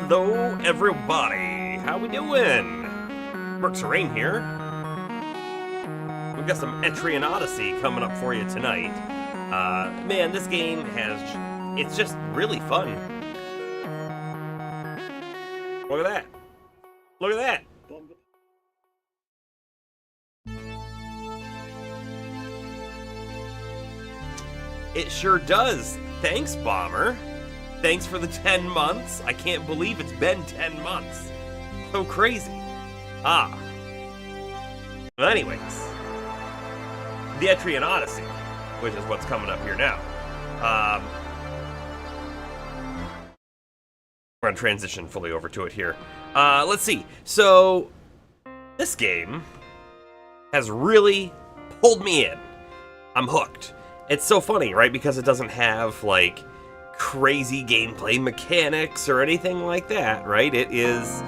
Hello, everybody. How we doing? Merc Rain here. We've got some Etrian Odyssey coming up for you tonight. Man, this game it's just really fun. Look at that. Look at that. It sure does. Thanks, Bomber. Thanks for the 10 months. I can't believe it's been 10 months. So crazy. Well, anyways. The Etrian Odyssey, which is what's coming up here now. We're going to transition fully over to it here. Let's see. So, this game has really pulled me in. I'm hooked. It's so funny, right? Because it doesn't have, like, crazy gameplay mechanics or anything like that, right? It is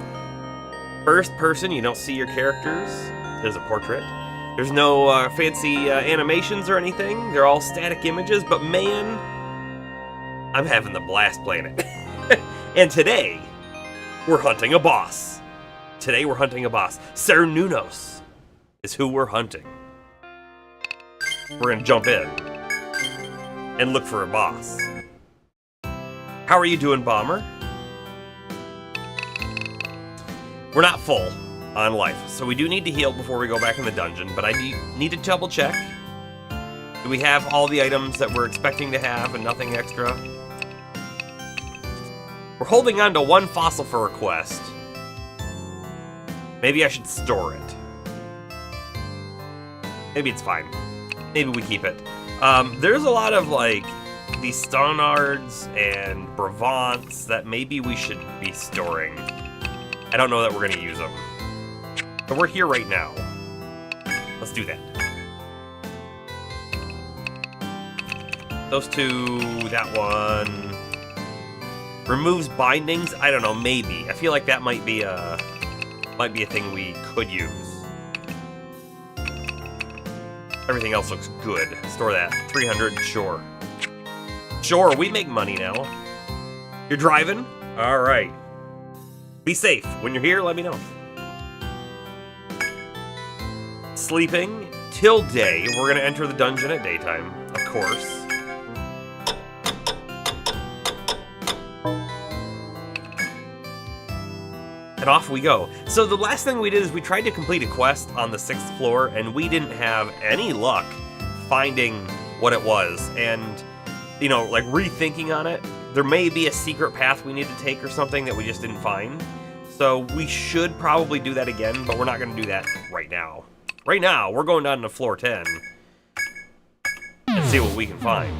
first person. You don't see your characters. There's a portrait. There's no fancy animations or anything. They're all static images, but man, I'm having the blast playing it. And today, we're hunting a boss. Cernunnos is who we're hunting. We're gonna jump in and look for a boss. How are you doing, Bomber? We're not full on life, so we do need to heal before we go back in the dungeon, but I need to double check. Do we have all the items that we're expecting to have and nothing extra? We're holding on to one fossil for a quest. Maybe I should store it. Maybe it's fine. Maybe we keep it. There's a lot of, like, these Cernunnos and Bravants that maybe we should be storing. I don't know that we're going to use them. But we're here right now. Let's do that. Those two, that one. Removes bindings? I don't know, maybe. I feel like that might be a thing we could use. Everything else looks good. Store that. 300, sure. Sure, we make money now. You're driving? Alright. Be safe. When you're here, let me know. Sleeping till day. We're gonna enter the dungeon at daytime, of course. And off we go. So the last thing we did is we tried to complete a quest on the 6th floor, and we didn't have any luck finding what it was. And, you know, like rethinking on it, there may be a secret path we need to take or something that we just didn't find. So we should probably do that again, but we're not going to do that right now. Right now, we're going down to floor 10 and see what we can find.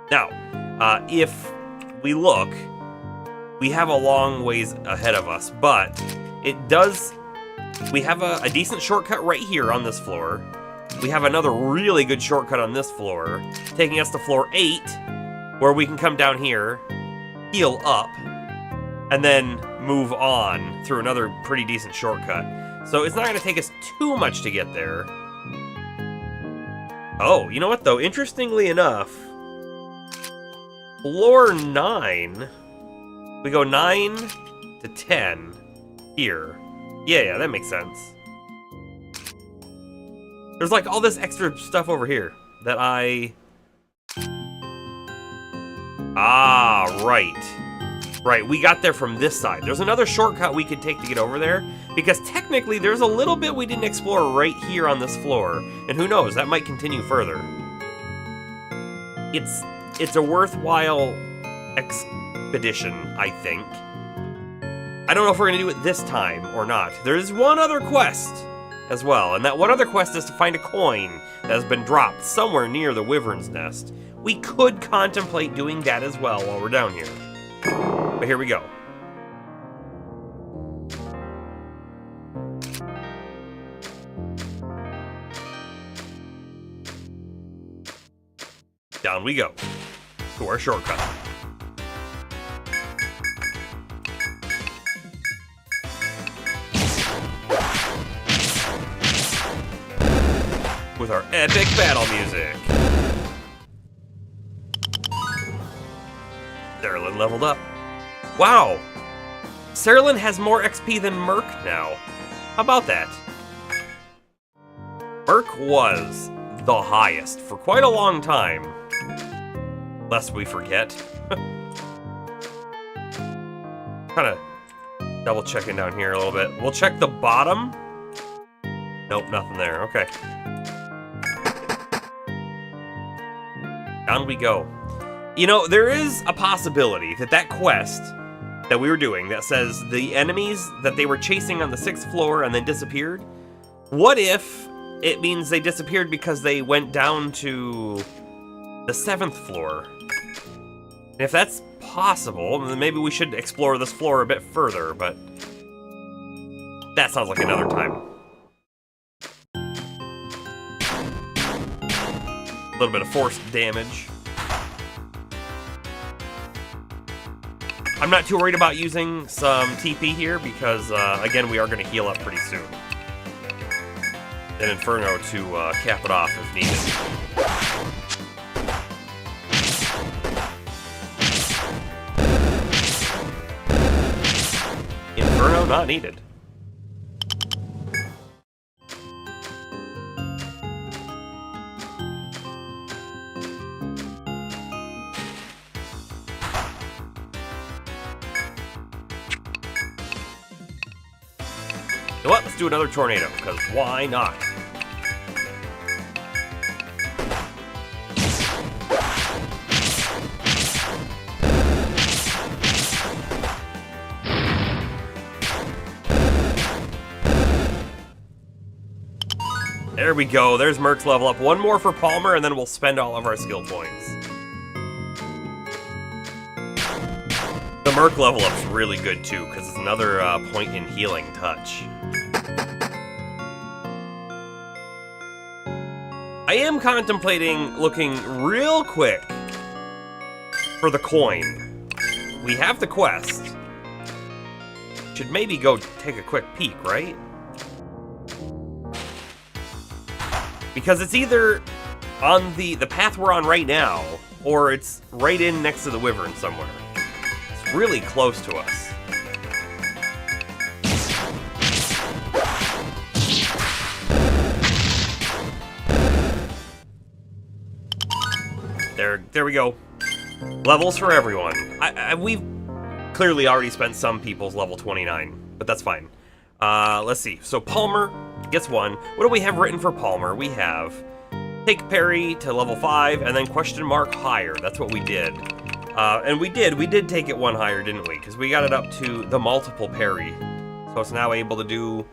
Now, if we look, we have a long ways ahead of us, but it does... We have a decent shortcut right here on this floor. We have another really good shortcut on this floor, taking us to floor 8, where we can come down here, heal up, and then move on through another pretty decent shortcut. So it's not going to take us too much to get there. Oh, you know what though? Interestingly enough, floor 9, we go 9 to 10 here. Yeah, that makes sense. There's like all this extra stuff over here that I... Ah, right. Right, we got there from this side. There's another shortcut we could take to get over there, because technically there's a little bit we didn't explore right here on this floor, and who knows, that might continue further. It's a worthwhile expedition, I think. I don't know if we're gonna do it this time or not. There's one other quest as well, and that one other quest is to find a coin that has been dropped somewhere near the Wyvern's Nest. We could contemplate doing that as well while we're down here. But here we go. Down we go to our shortcut. With our epic battle music. Cernunnos leveled up. Wow! Cernunnos has more XP than Merc now. How about that? Merc was the highest for quite a long time. Lest we forget. Kinda double checking down here a little bit. We'll check the bottom. Nope, nothing there. Okay. Down we go. You know, there is a possibility that that quest that we were doing that says the enemies that they were chasing on the 6th floor and then disappeared, what if it means they disappeared because they went down to the 7th floor? And if that's possible, then maybe we should explore this floor a bit further, but that sounds like another time. A little bit of force damage. I'm not too worried about using some TP here because, again, we are going to heal up pretty soon. An Inferno to cap it off if needed. Inferno not needed. You know what? Let's do another tornado, because why not? There we go. There's Merc's level up. One more for Palmer, and then we'll spend all of our skill points. The Merc level up's really good, too, because it's another point in healing touch. I am contemplating looking real quick for the coin. We have the quest. Should maybe go take a quick peek, right? Because it's either on the path we're on right now, or it's right in next to the Wyvern somewhere. It's really close to us. There we go. Levels for everyone. We've clearly already spent some people's level 29, but that's fine. Let's see. So Palmer gets 1. What do we have written for Palmer? We have take parry to level 5 and then question mark higher. That's what we did. And we did take it 1 higher, didn't we? Because we got it up to the multiple parry. So it's now able to do...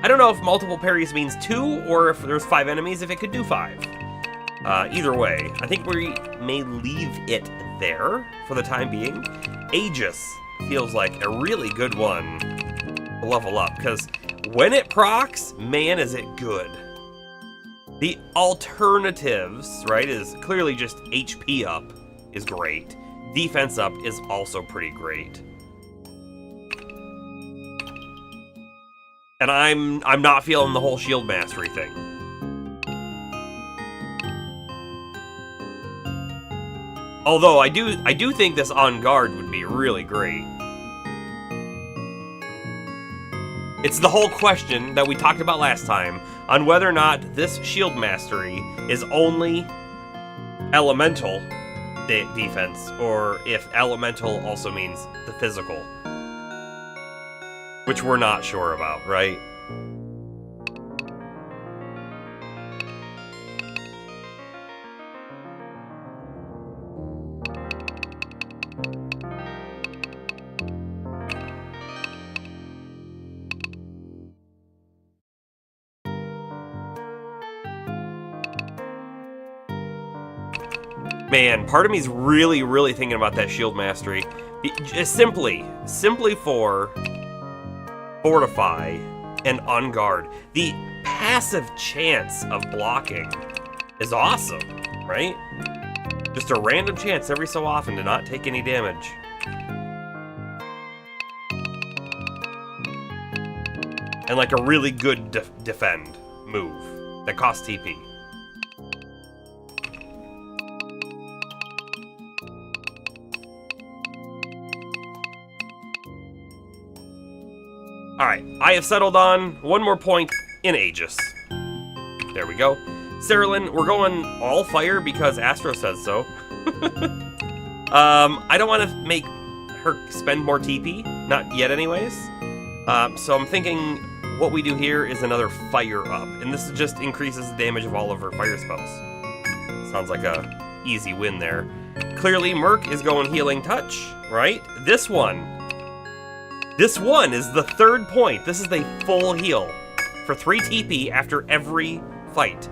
I don't know if multiple parries means 2 or if there's 5 enemies, if it could do 5. Either way, I think we may leave it there for the time being. Aegis feels like a really good one to level up, because when it procs, man, is it good. The alternatives, right, is clearly just HP up is great. Defense up is also pretty great. And I'm not feeling the whole shield mastery thing. Although I do think this on guard would be really great. It's the whole question that we talked about last time on whether or not this shield mastery is only elemental defense, or if elemental also means the physical. Which we're not sure about, right? Man, part of me's really, really thinking about that shield mastery. Just simply for fortify and on guard. The passive chance of blocking is awesome, right? Just a random chance every so often to not take any damage. And like a really good defend move that costs TP. Alright, I have settled on one more point in Aegis. There we go. Cerulean, we're going all fire because Astro says so. I don't want to make her spend more TP, not yet anyways. So I'm thinking what we do here is another fire up, and this just increases the damage of all of her fire spells. Sounds like a easy win there. Clearly, Merc is going Healing Touch, right? This one is the 3rd point. This is the full heal for 3 TP after every fight.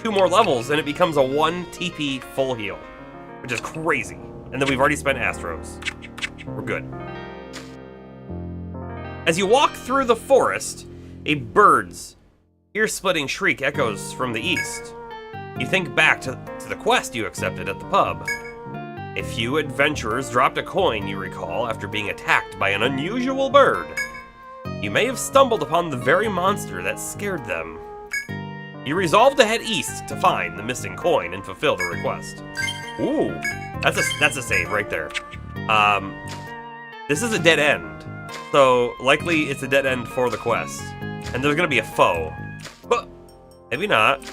2 more levels and it becomes a 1 TP full heal, which is crazy. And then we've already spent Astros. We're good. As you walk through the forest, a bird's ear-splitting shriek echoes from the east. You think back to the quest you accepted at the pub. A few adventurers dropped a coin, you recall, after being attacked by an unusual bird. You may have stumbled upon the very monster that scared them. You resolve to head east to find the missing coin and fulfill the request. Ooh, that's a save right there. This is a dead end, so likely it's a dead end for the quest. And there's gonna be a foe, but maybe not.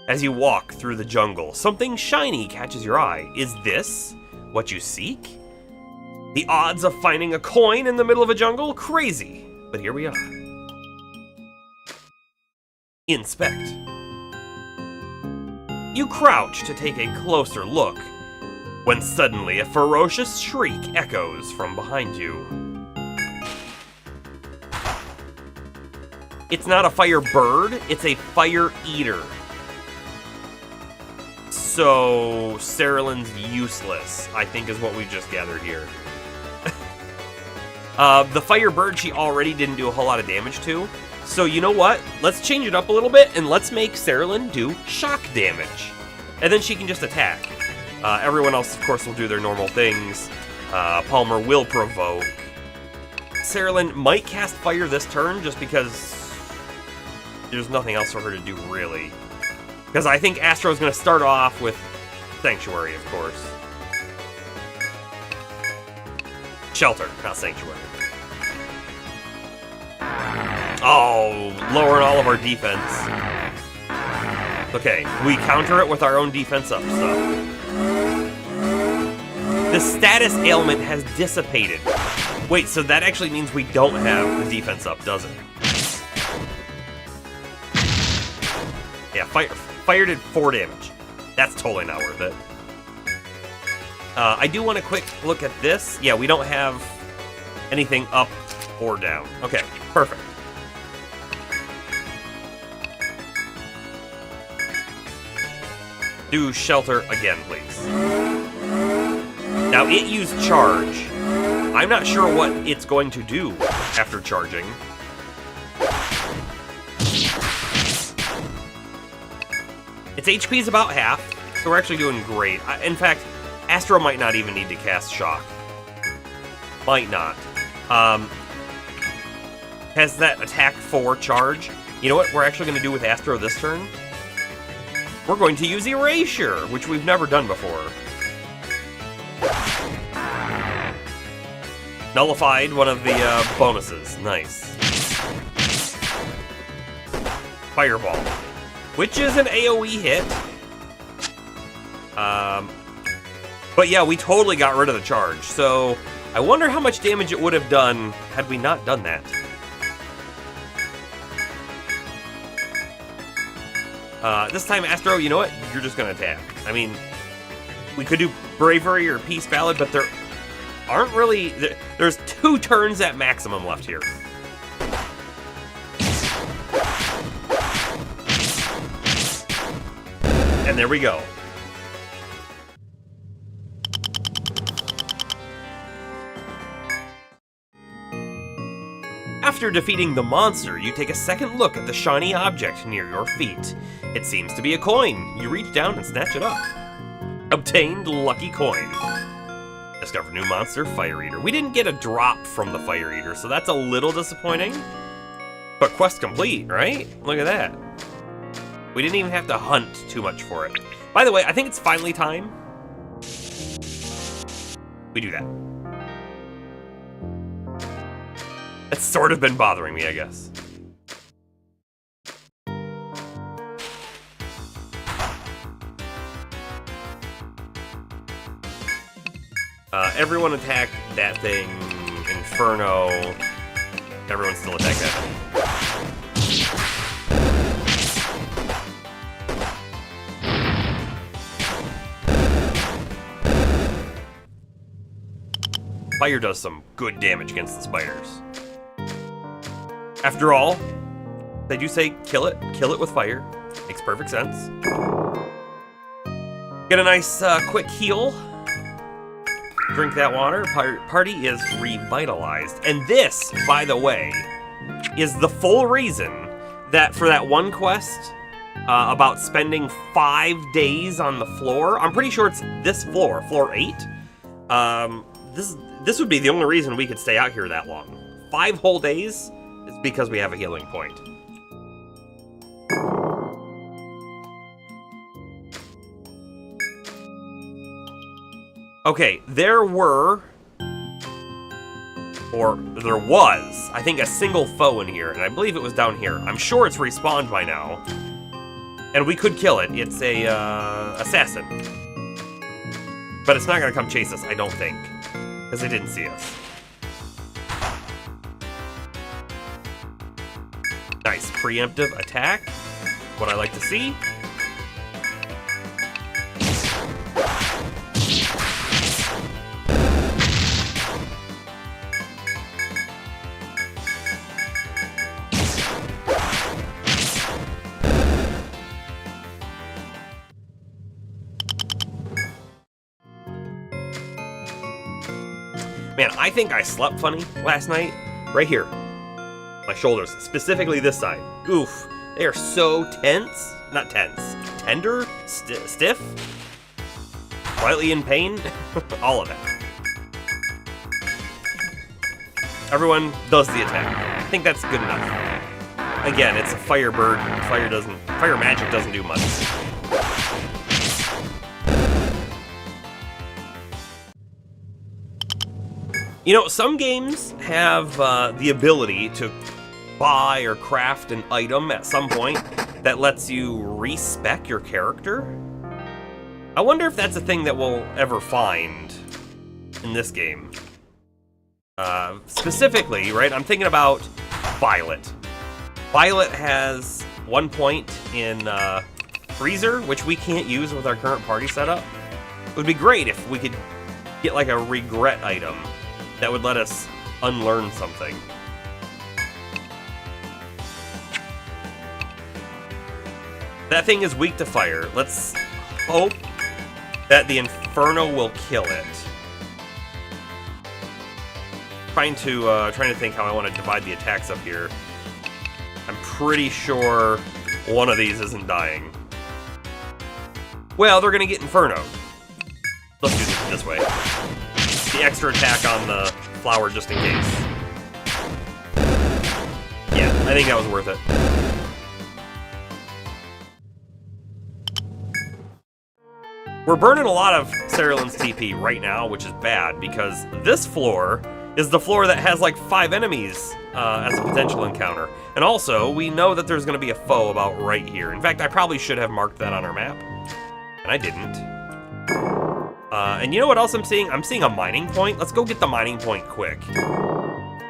As you walk through the jungle, something shiny catches your eye. Is this what you seek? The odds of finding a coin in the middle of a jungle? Crazy. But here we are. Inspect. You crouch to take a closer look, when suddenly a ferocious shriek echoes from behind you. It's not a fire bird, it's a fire eater. So, Cerulean's useless, I think is what we just gathered here. The fire bird she already didn't do a whole lot of damage to. So you know what? Let's change it up a little bit and let's make Cerulean do shock damage. And then she can just attack. Everyone else, of course, will do their normal things. Palmer will provoke. Cerulean might cast fire this turn just because there's nothing else for her to do, really. Because I think Astro's going to start off with Sanctuary, of course. Shelter, not Sanctuary. Oh, lowering all of our defense. Okay, we counter it with our own defense up stuff. The status ailment has dissipated. Wait, so that actually means we don't have the defense up, does it? Yeah, fire did 4 damage. That's totally not worth it. I do want a quick look at this. Yeah, we don't have anything up or down. Okay, perfect. Do shelter again, please. Now, it used charge. I'm not sure what it's going to do after charging. Its HP is about half, so we're actually doing great. In fact, Astro might not even need to cast Shock. Might not. Has that attack 4 charge? You know what we're actually going to do with Astro this turn? We're going to use Erasure, which we've never done before. Nullified one of the bonuses. Nice. Fireball, which is an AoE hit. But yeah, we totally got rid of the charge, so I wonder how much damage it would have done had we not done that. This time, Astro, you know what? You're just gonna attack. I mean, we could do Bravery or Peace Ballad, but there aren't really... There's 2 turns at maximum left here. And there we go. After defeating the monster, you take a second look at the shiny object near your feet. It seems to be a coin. You reach down and snatch it up. Obtained lucky coin. Discover new monster, Fire Eater. We didn't get a drop from the Fire Eater, so that's a little disappointing. But quest complete, right? Look at that. We didn't even have to hunt too much for it. By the way, I think it's finally time we do that. That's sort of been bothering me, I guess. Everyone attack that thing. Inferno. Everyone still attack that thing. Fire does some good damage against the spiders. After all, they do say kill it with fire. Makes perfect sense. Get a nice quick heal. Drink that water. Party is revitalized. And this, by the way, is the full reason that for that one quest about spending 5 days on the floor, I'm pretty sure it's this floor, floor 8. This would be the only reason we could stay out here that long. 5 whole days is because we have a healing point. Okay, there was, I think, a single foe in here, and I believe it was down here. I'm sure it's respawned by now, and we could kill it. It's a assassin, but it's not gonna come chase us, I don't think, because it didn't see us. Nice preemptive attack. What I like to see. Man, I think I slept funny last night. Right here. My shoulders, specifically this side. Oof, they are so tense. Not tense. Tender? Stiff? Slightly in pain? All of that. Everyone does the attack. I think that's good enough. Again, it's a fire bird. Fire magic doesn't do much. You know, some games have the ability to buy or craft an item at some point that lets you respec your character. I wonder if that's a thing that we'll ever find in this game. Specifically, right, I'm thinking about Violet. Violet has 1 point in Freezer, which we can't use with our current party setup. It would be great if we could get like a regret item that would let us unlearn something. That thing is weak to fire. Let's hope that the Inferno will kill it. Trying to think how I want to divide the attacks up here. I'm pretty sure one of these isn't dying. Well, they're gonna get Inferno. Let's do it this way. The extra attack on the flower just in case. Yeah, I think that was worth it. We're burning a lot of Cernunnos TP right now, which is bad, because this floor is the floor that has like 5 enemies as a potential encounter. And also, we know that there's going to be a foe about right here. In fact, I probably should have marked that on our map, and I didn't. And you know what else I'm seeing? I'm seeing a mining point. Let's go get the mining point quick.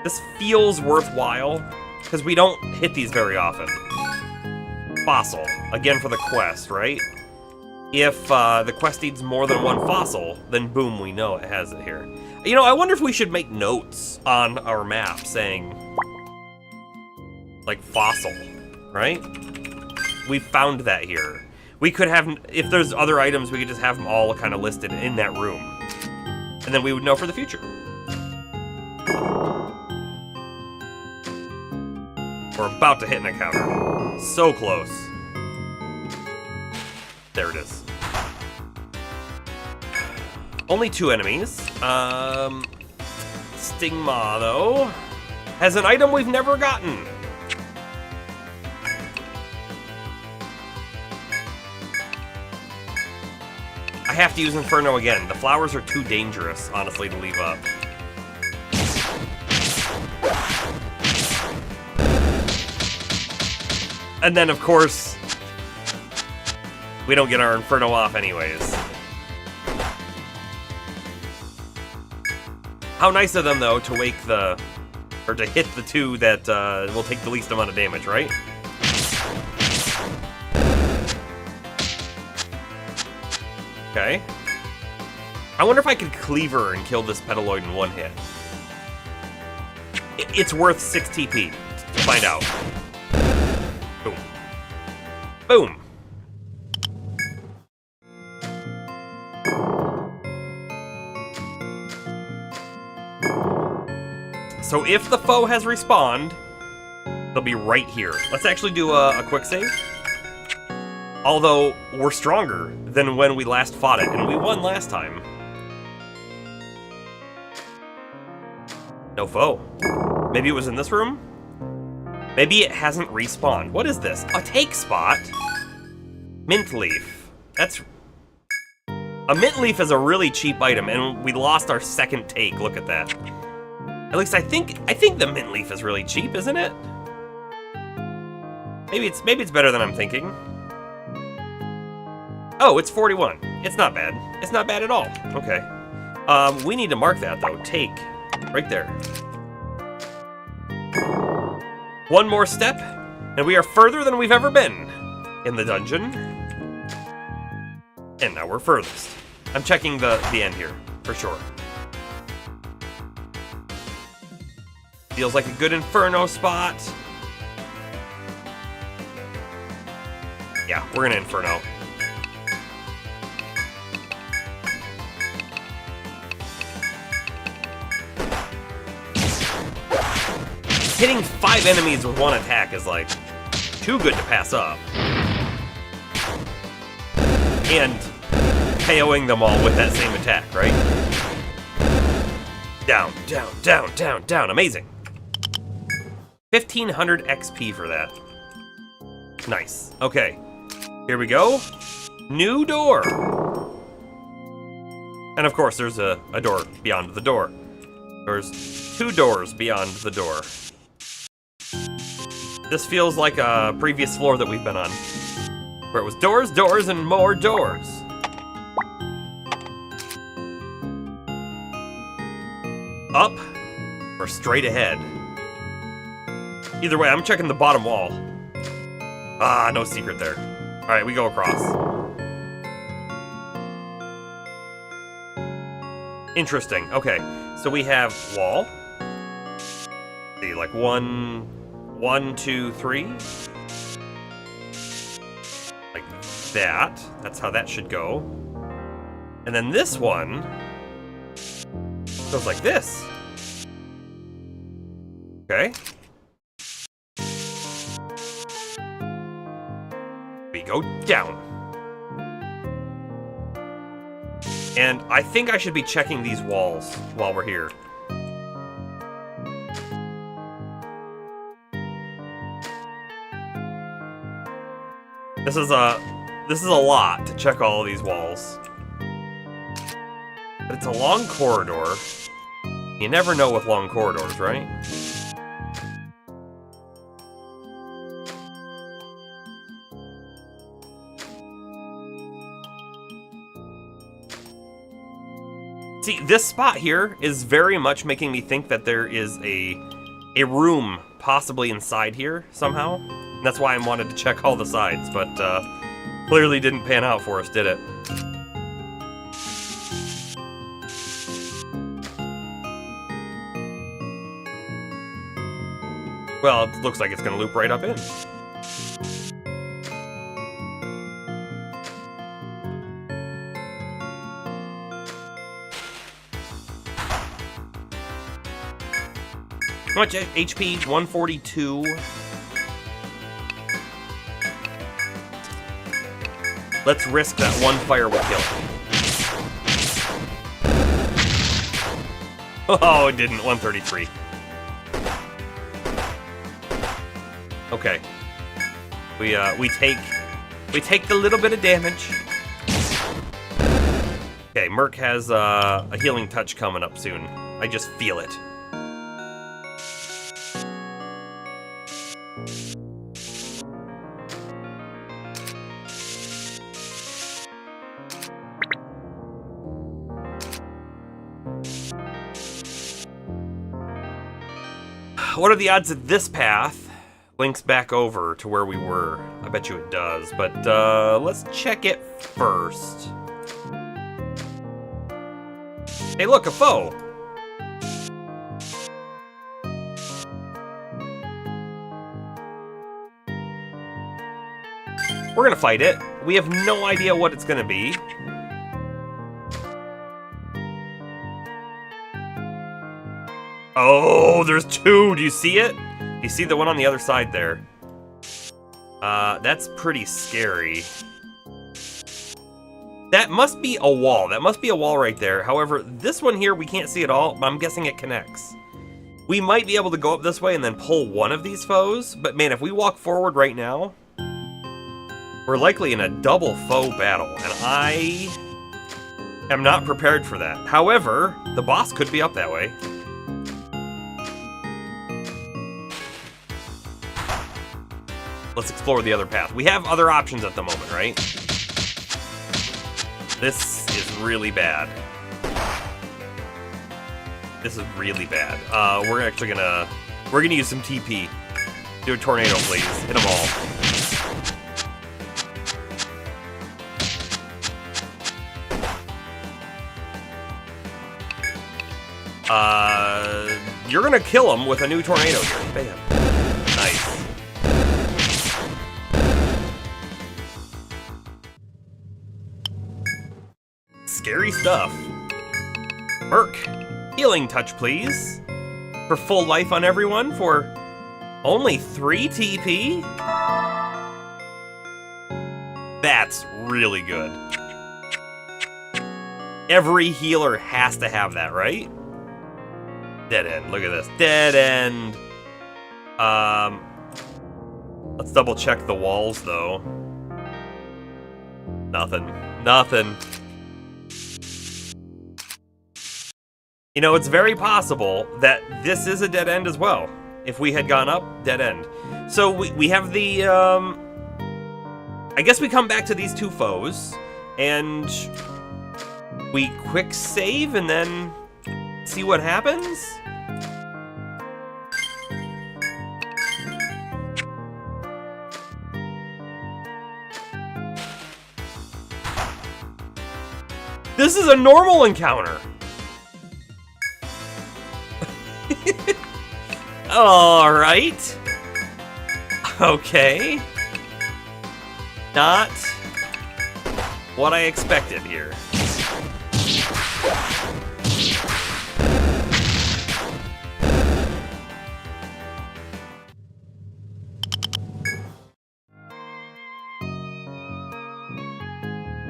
This feels worthwhile, because we don't hit these very often. Fossil, again for the quest, right? If the quest needs more than 1 fossil, then boom, we know it has it here. You know, I wonder if we should make notes on our map saying, like, fossil, right? We found that here. We could have, if there's other items, we could just have them all kind of listed in that room. And then we would know for the future. We're about to hit an encounter. So close. There it is. Only 2 enemies. Stigma, though, has an item we've never gotten. I have to use Inferno again. The flowers are too dangerous, honestly, to leave up. And then, of course, we don't get our Inferno off anyways. How nice of them, though, to wake the... or to hit the 2 that will take the least amount of damage, right? Okay. I wonder if I could Cleaver and kill this Petaloid in 1 hit. It's worth 6 TP to find out. Boom. Boom! So if the foe has respawned, they'll be right here. Let's actually do a quick save. Although, we're stronger than when we last fought it, and we won last time. No foe. Maybe it was in this room? Maybe it hasn't respawned. What is this? A take spot? Mint leaf. That's... A mint leaf is a really cheap item, and we lost our 2nd take. Look at that. At least I think the mint leaf is really cheap, isn't it? Maybe it's better than I'm thinking. Oh, it's 41. It's not bad. It's not bad at all. Okay. We need to mark that though. Take. Right there. 1 more step, and we are further than we've ever been in the dungeon. And now we're furthest. I'm checking the end here, for sure. Feels like a good Inferno spot. Yeah, we're gonna Inferno. Hitting 5 enemies with 1 attack is like too good to pass up. And KOing them all with that same attack, right? Down, down, down, down, down. Amazing. 1500 XP for that. Nice. Okay. Here we go. New door. And of course, there's a door beyond the door. There's 2 doors beyond the door. This feels like a previous floor that we've been on, where it was doors, doors, and more doors. Up straight ahead. Either way, I'm checking the bottom wall. Ah, no secret there. Alright, we go across. Interesting. Okay, so we have wall. Let's see, like 1, 2, 3. Like that. That's how that should go. And then this one goes like this. Okay. We go down. And I think I should be checking these walls while we're here. This is a lot to check all of these walls. But it's a long corridor. You never know with long corridors, right? See, this spot here is very much making me think that there is a room possibly inside here somehow. And that's why I wanted to check all the sides, but clearly didn't pan out for us, did it? Well, it looks like it's going to loop right up in. How much HP? 142. Let's risk that one fire will kill. Oh, it didn't. 133. Okay. We take the little bit of damage. Okay, Merc has a healing touch coming up soon. I just feel it. What are the odds that this path links back over to where we were? I bet you it does, but let's check it first. Hey look, a foe! We're gonna fight it. We have no idea what it's gonna be. Oh, there's two. Do you see it? You see the one on the other side there? That's pretty scary. That must be a wall. That must be a wall right there. However, this one here, we can't see at all, but I'm guessing it connects. We might be able to go up this way and then pull one of these foes, but man, if we walk forward right now, we're likely in a double foe battle, and I am not prepared for that. However, the boss could be up that way. Let's explore the other path. We have other options at the moment, right? This is really bad. This is really bad. We're actually gonna use some TP. Do a tornado, please. Hit them all. You're gonna kill him with a new tornado here. Bam. Nice. Scary stuff. Merc, healing touch, please. For full life on everyone for only 3 TP? That's really good. Every healer has to have that, right? Dead end. Look at this. Dead end. Let's double check the walls, though. Nothing. Nothing. You know, it's very possible that this is a dead end as well. If we had gone up, dead end. So we have the, I guess we come back to these two foes, and we quick save and then see what happens? This is a normal encounter. All right. Okay. Not what I expected here.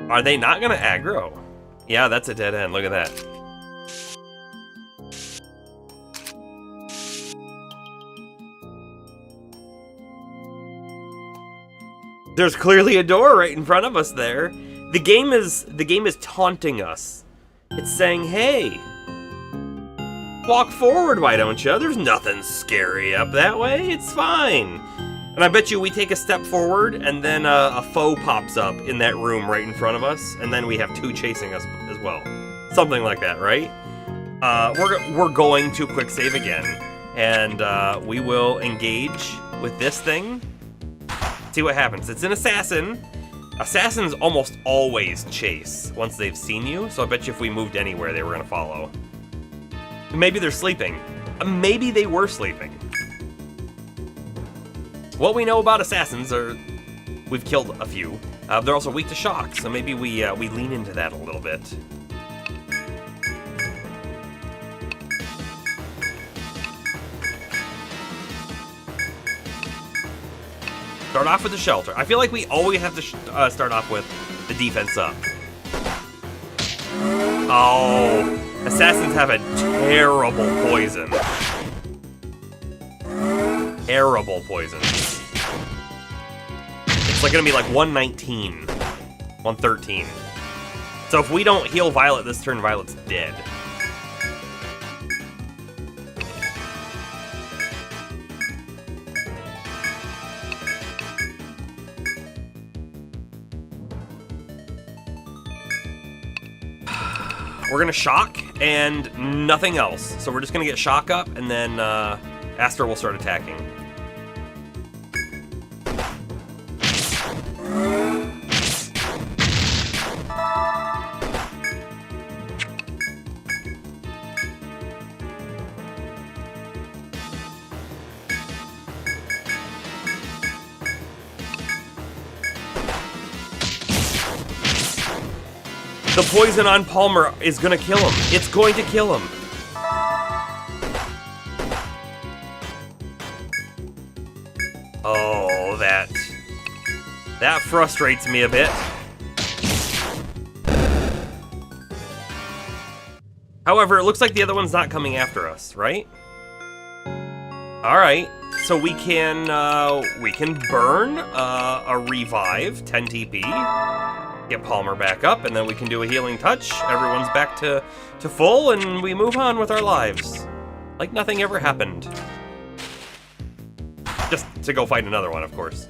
Are they not gonna aggro? Yeah, that's a dead end. Look at that. There's clearly a door right in front of us there. The game is taunting us. It's saying, "Hey, walk forward, why don't you? There's nothing scary up that way. It's fine." And I bet you we take a step forward, and then a foe pops up in that room right in front of us, and then we have two chasing us as well. Something like that, right? We're going to quick save again, and we will engage with this thing. See what happens. It's an assassin. Assassins almost always chase once they've seen you, so I bet you if we moved anywhere, they were gonna follow. Maybe they're sleeping. Maybe they were sleeping. What we know about assassins are, we've killed a few. They're also weak to shock, so maybe we lean into that a little bit. Start off with the shelter. I feel like we always have to start off with the defense up. Oh, assassins have a terrible poison. Terrible poison. It's like gonna be like 119, 113. So if we don't heal Violet this turn, Violet's dead. We're gonna shock and nothing else. So we're just gonna get shock up, and then Astra will start attacking. The poison on Palmer is gonna kill him. It's going to kill him. Oh, that frustrates me a bit. However, it looks like the other one's not coming after us, right? All right, so we can burn a revive, 10 TP. Get Palmer back up, and then we can do a healing touch. Everyone's back to full, and we move on with our lives. Like nothing ever happened. Just to go fight another one, of course.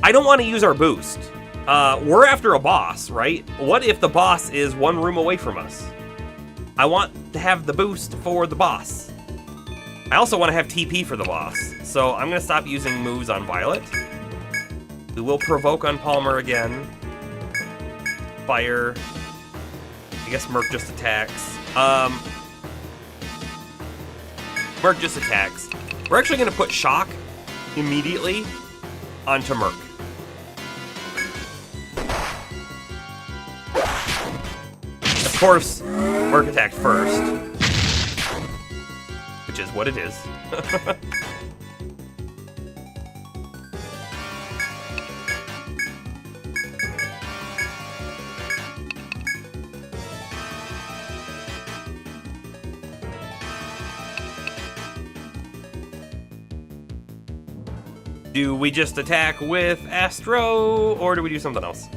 I don't want to use our boost. We're after a boss, right? What if the boss is one room away from us? I want to have the boost for the boss. I also want to have TP for the boss. So I'm going to stop using moves on Violet. We will provoke on Palmer again. Fire. I guess Merc just attacks. Merc just attacks. We're actually going to put Shock immediately onto Merc. Of course, Merc attacked first. Which is what it is. Do we just attack with Astro, or do we do something else?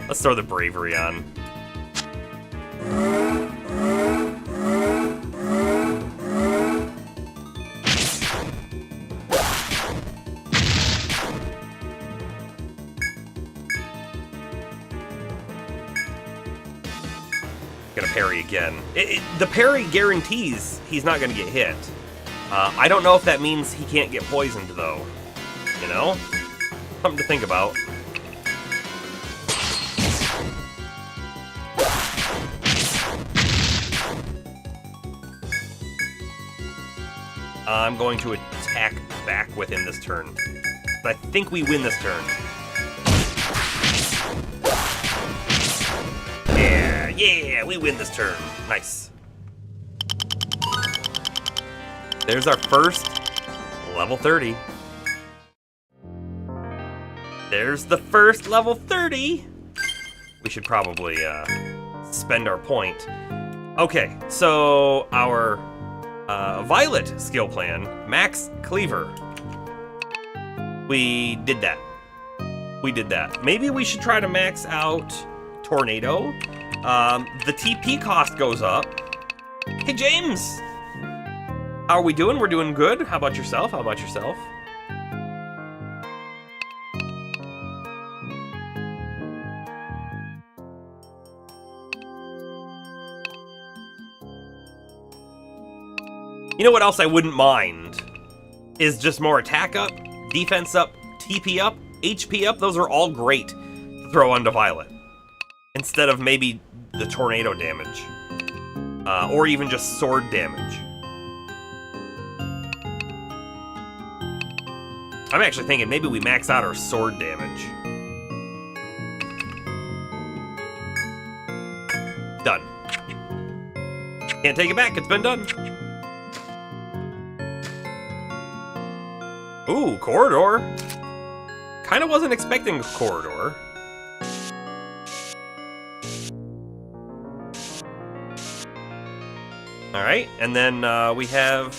Let's throw the Bravery on. Gonna parry again. The parry guarantees he's not gonna get hit. I don't know if that means he can't get poisoned, though. You know? Something to think about. I'm going to attack back with him this turn. But I think we win this turn. Yeah, we win this turn. Nice. There's our first level 30. There's the first level 30. We should probably spend our point. Okay, so our Violet skill plan, Max Cleaver. We did that. Maybe we should try to max out Tornado. The TP cost goes up. Hey, James! How are we doing? We're doing good. How about yourself? You know what else I wouldn't mind? Is just more attack up, defense up, TP up, HP up. Those are all great to throw onto Violet. Instead of maybe the tornado damage. Or even just sword damage. I'm actually thinking maybe we max out our sword damage. Done. Can't take it back, it's been done. Ooh, corridor. Kinda wasn't expecting a corridor. Alright, and then we have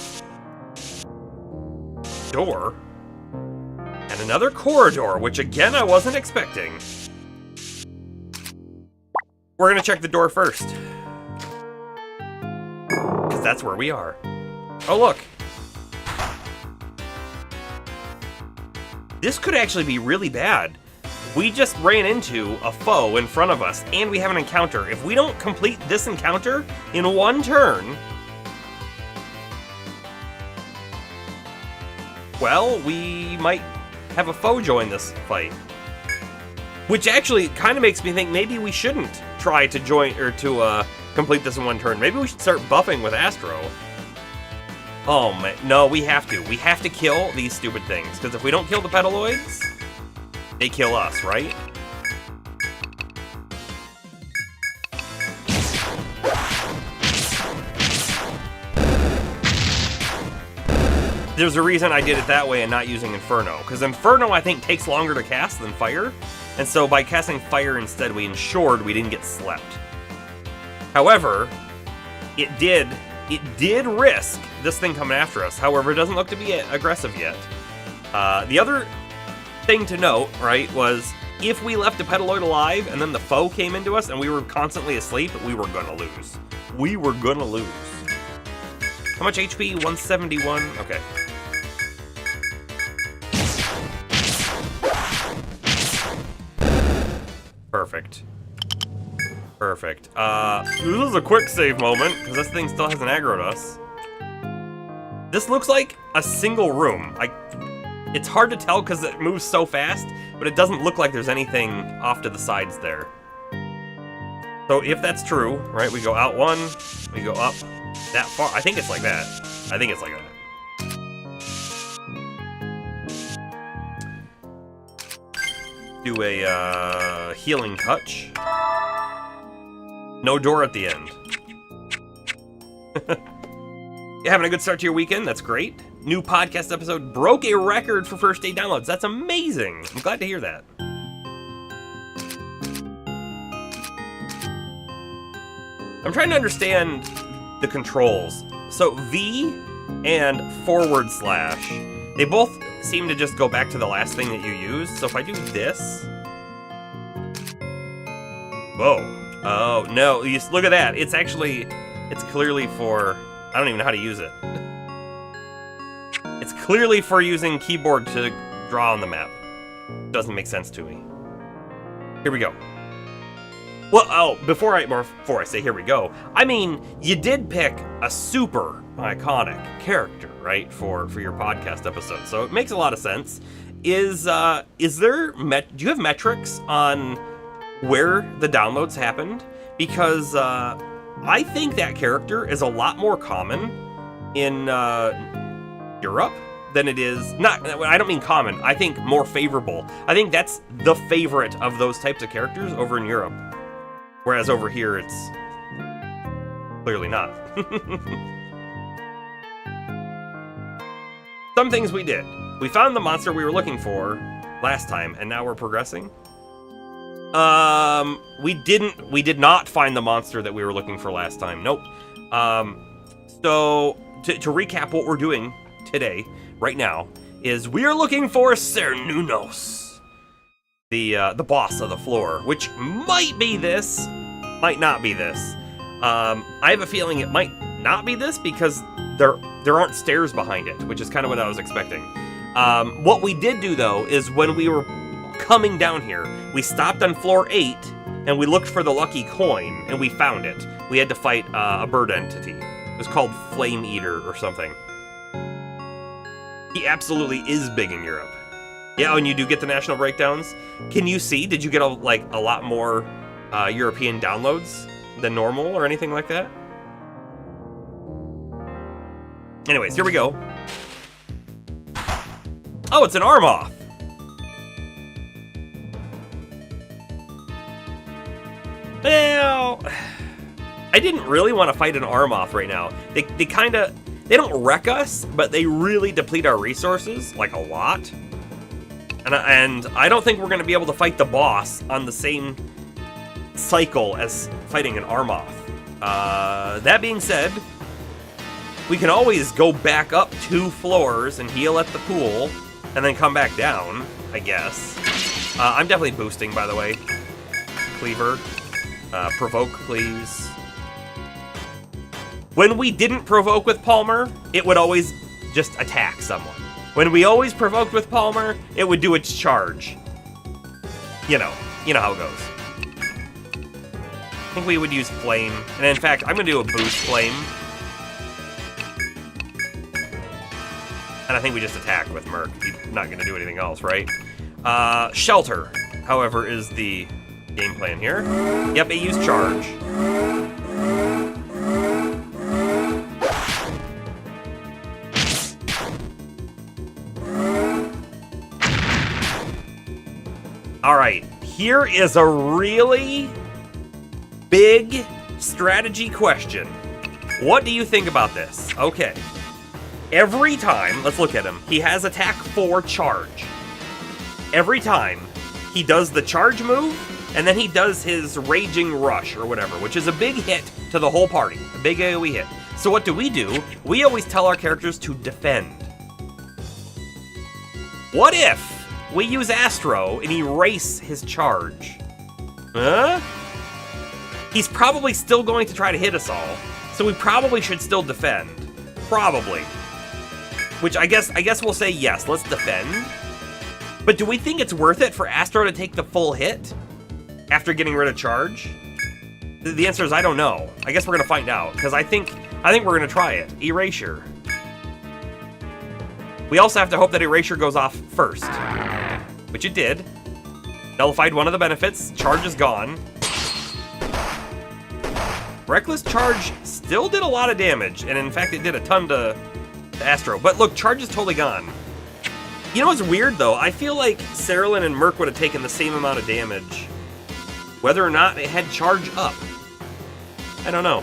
door. And another corridor, which again I wasn't expecting. We're gonna check the door first. Because that's where we are. Oh, look. This could actually be really bad. We just ran into a foe in front of us, and we have an encounter. If we don't complete this encounter in one turn, well, we might have a foe join this fight. Which actually kind of makes me think maybe we shouldn't try to join, or to complete this in one turn. Maybe we should start buffing with Astro. Oh man, no, we have to. We have to kill these stupid things, because if we don't kill the Petaloids, they kill us, right? There's a reason I did it that way and not using Inferno, because Inferno I think takes longer to cast than Fire, and so by casting Fire instead we ensured we didn't get slept. However, it did risk this thing coming after us. However, it doesn't look to be aggressive yet. The other thing to note, right, was if we left a Petaloid alive and then the foe came into us and we were constantly asleep, we were gonna lose. How much HP? 171? Okay. Perfect. This is a quick save moment, because this thing still hasn't aggroed us. This looks like a single room. It's hard to tell because it moves so fast, but it doesn't look like there's anything off to the sides there. So if that's true, right, we go out one, we go up that far. I think it's like that. Do a healing touch. No door at the end. You having a good start to your weekend? That's great. New podcast episode broke a record for first day downloads. That's amazing. I'm glad to hear that. I'm trying to understand the controls. So V and /, they both seem to just go back to the last thing that you used. So if I do this... Whoa. Oh, no, you just look at that. It's clearly for, I don't even know how to use it. It's clearly for using keyboard to draw on the map. Doesn't make sense to me. Here we go. Well, before I say here we go, I mean, you did pick a super iconic character, right, for your podcast episode, so it makes a lot of sense. Do you have metrics on where the downloads happened? Because I think that character is a lot more common in Europe than it is, not, I don't mean common, I think more favorable. I think that's the favorite of those types of characters over in Europe. Whereas over here, it's clearly not. Some things we did. We found the monster we were looking for last time, and now we're progressing. We did not find the monster that we were looking for last time. Nope. So, to recap what we're doing today, right now, is we are looking for Cernunnos, the boss of the floor, which might be this, might not be this. I have a feeling it might not be this because there aren't stairs behind it, which is kind of what I was expecting. What we did do, though, is when we were coming down here, we stopped on floor 8, and we looked for the lucky coin, and we found it. We had to fight a bird entity. It was called Flame Eater or something. He absolutely is big in Europe. Yeah, and you do get the national breakdowns. Can you see? Did you get a lot more European downloads than normal or anything like that? Anyways, here we go. Oh, it's an arm off. Well, I didn't really want to fight an arm off right now. They don't wreck us, but they really deplete our resources, like a lot. And I don't think we're going to be able to fight the boss on the same cycle as fighting an arm off. That being said, we can always go back up 2 floors and heal at the pool, and then come back down, I guess. I'm definitely boosting, by the way. Cleaver. Provoke, please. When we didn't provoke with Palmer, it would always just attack someone. When we always provoked with Palmer, it would do its charge. You know how it goes. I think we would use Flame. And in fact, I'm going to do a boost Flame. And I think we just attack with Merc. He's not going to do anything else, right? Shelter, however, is the game plan here. Yep, it used charge. Alright, here is a really big strategy question. What do you think about this? Okay. Every time, let's look at him. He has attack 4 charge. Every time he does the charge move, and then he does his Raging Rush, or whatever, which is a big hit to the whole party. A big AoE hit. So what do? We always tell our characters to defend. What if we use Astro and erase his charge? Huh? He's probably still going to try to hit us all, so we probably should still defend. Probably. Which I guess we'll say yes, let's defend. But do we think it's worth it for Astro to take the full hit after getting rid of charge? The answer is I don't know. I guess we're gonna find out, because I think we're gonna try it. Erasure. We also have to hope that Erasure goes off first, which it did. Nullified one of the benefits. Charge is gone. Reckless Charge still did a lot of damage, and in fact it did a ton to Astro. But look, charge is totally gone. You know what's weird, though? I feel like Cerulean and Merc would have taken the same amount of damage, whether or not it had charge up. I don't know.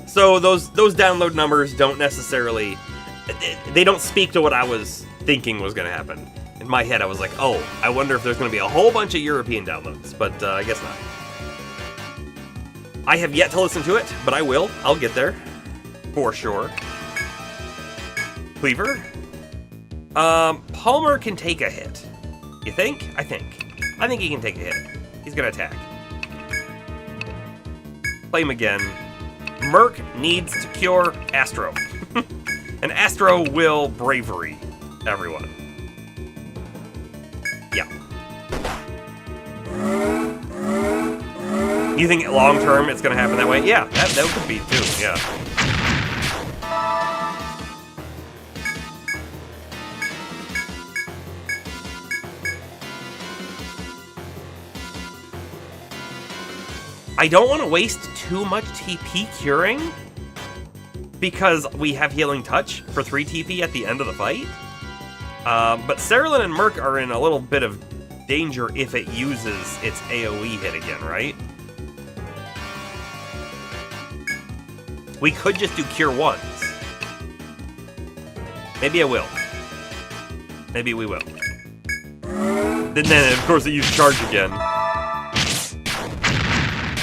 So those download numbers don't necessarily... They don't speak to what I was thinking was going to happen. In my head, I was like, oh, I wonder if there's going to be a whole bunch of European downloads, but I guess not. I have yet to listen to it, but I will. I'll get there. For sure. Cleaver. Palmer can take a hit. You think? I think he can take a hit. He's gonna attack. Flame again. Merc needs to cure Astro. And Astro will bravery everyone. Yeah. You think long term it's gonna happen that way? Yeah, that could be too, yeah. I don't want to waste too much TP curing, because we have Healing Touch for 3 TP at the end of the fight. But Cerulean and Merc are in a little bit of danger if it uses its AoE hit again, right? We could just do Cure Ones. Maybe I will. Maybe we will. Then of course, it used Charge again.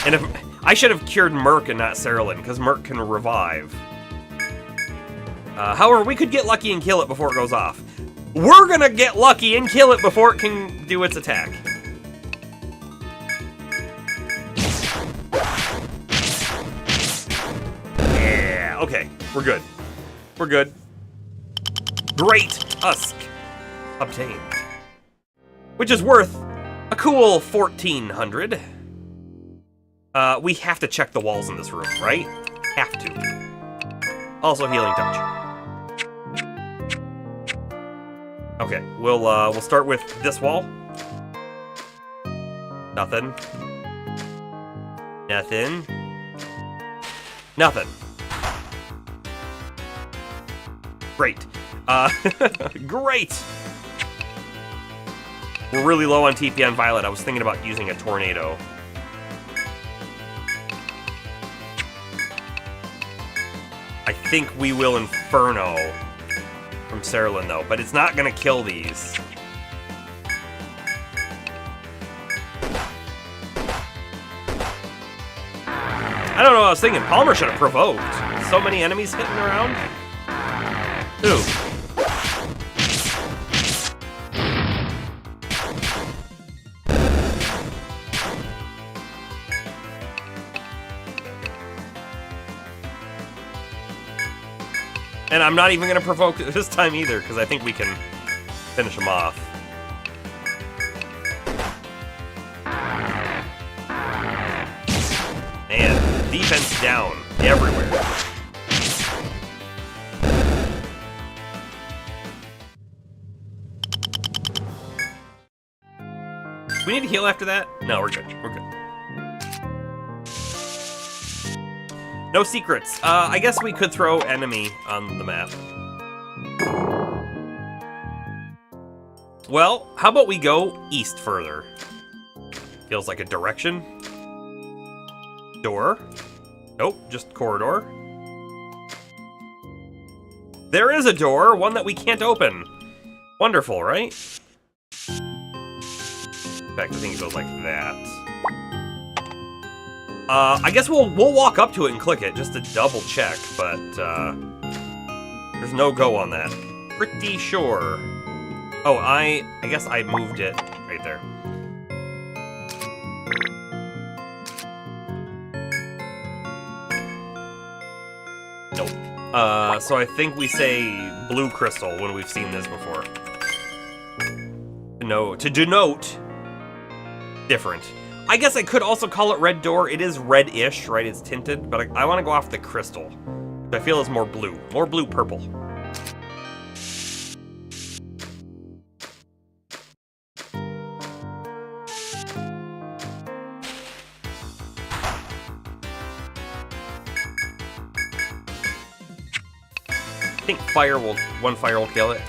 And if I should have cured Merc and not Cerulean, because Merc can revive. However, we could get lucky and kill it before it goes off. We're gonna get lucky and kill it before it can do its attack. Yeah, okay, we're good. We're good. Great Tusk obtained. Which is worth a cool 1,400. We have to check the walls in this room, right? Have to. Also Healing Touch. Okay, we'll start with this wall. Nothing. Nothing. Nothing. Great. Great! We're really low on TP on Violet. I was thinking about using a Tornado. I think we will Inferno from Cerulean, though, but it's not gonna kill these. I don't know what I was thinking. Palmer should have provoked. So many enemies hitting around. Ooh. And I'm not even going to provoke it this time either, because I think we can finish him off. Man, defense down everywhere. Do we need to heal after that? No, we're good. We're good. No secrets. I guess we could throw enemy on the map. Well, how about we go east further? Feels like a direction. Door. Nope, just corridor. There is a door, one that we can't open. Wonderful, right? In fact, I think it goes like that. I guess we'll walk up to it and click it just to double check, but there's no go on that. Pretty sure. Oh, I guess I moved it right there. Nope. So I think we say blue crystal when we've seen this before. No, to denote different. I guess I could also call it red door. It is red-ish, right? It's tinted, but I want to go off the crystal. I feel it's more blue-purple. I think one fire will kill it.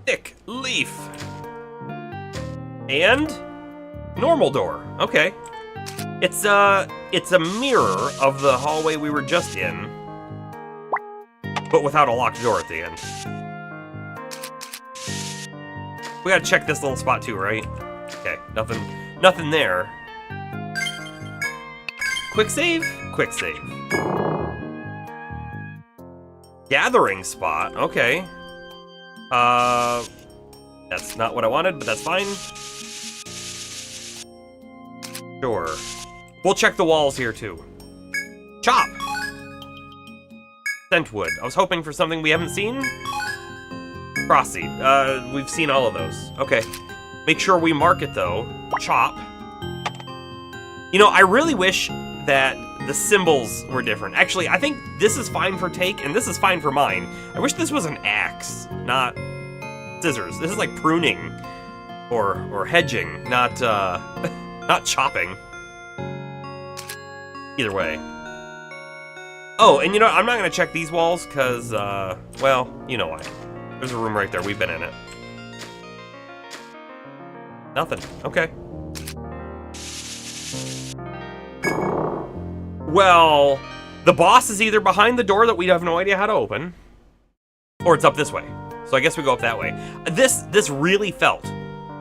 Thick leaf. And normal door. Okay. It's a mirror of the hallway we were just in, but without a locked door at the end. We gotta check this little spot too, right? Okay, nothing there. Quick save? Quick save. Gathering spot, okay. That's not what I wanted, but that's fine. Sure. We'll check the walls here too. Chop! Scentwood. I was hoping for something we haven't seen. Frostseed. We've seen all of those. Okay. Make sure we mark it though. Chop. You know, I really wish that the symbols were different. Actually, I think this is fine for take, and this is fine for mine. I wish this was an axe, not scissors. This is like pruning or hedging, not not chopping. Either way. Oh, and you know, I'm not gonna check these walls because, well, you know why. There's a room right there. We've been in it. Nothing. Okay. Well, the boss is either behind the door that we have no idea how to open, or it's up this way. So I guess we go up that way. This really felt,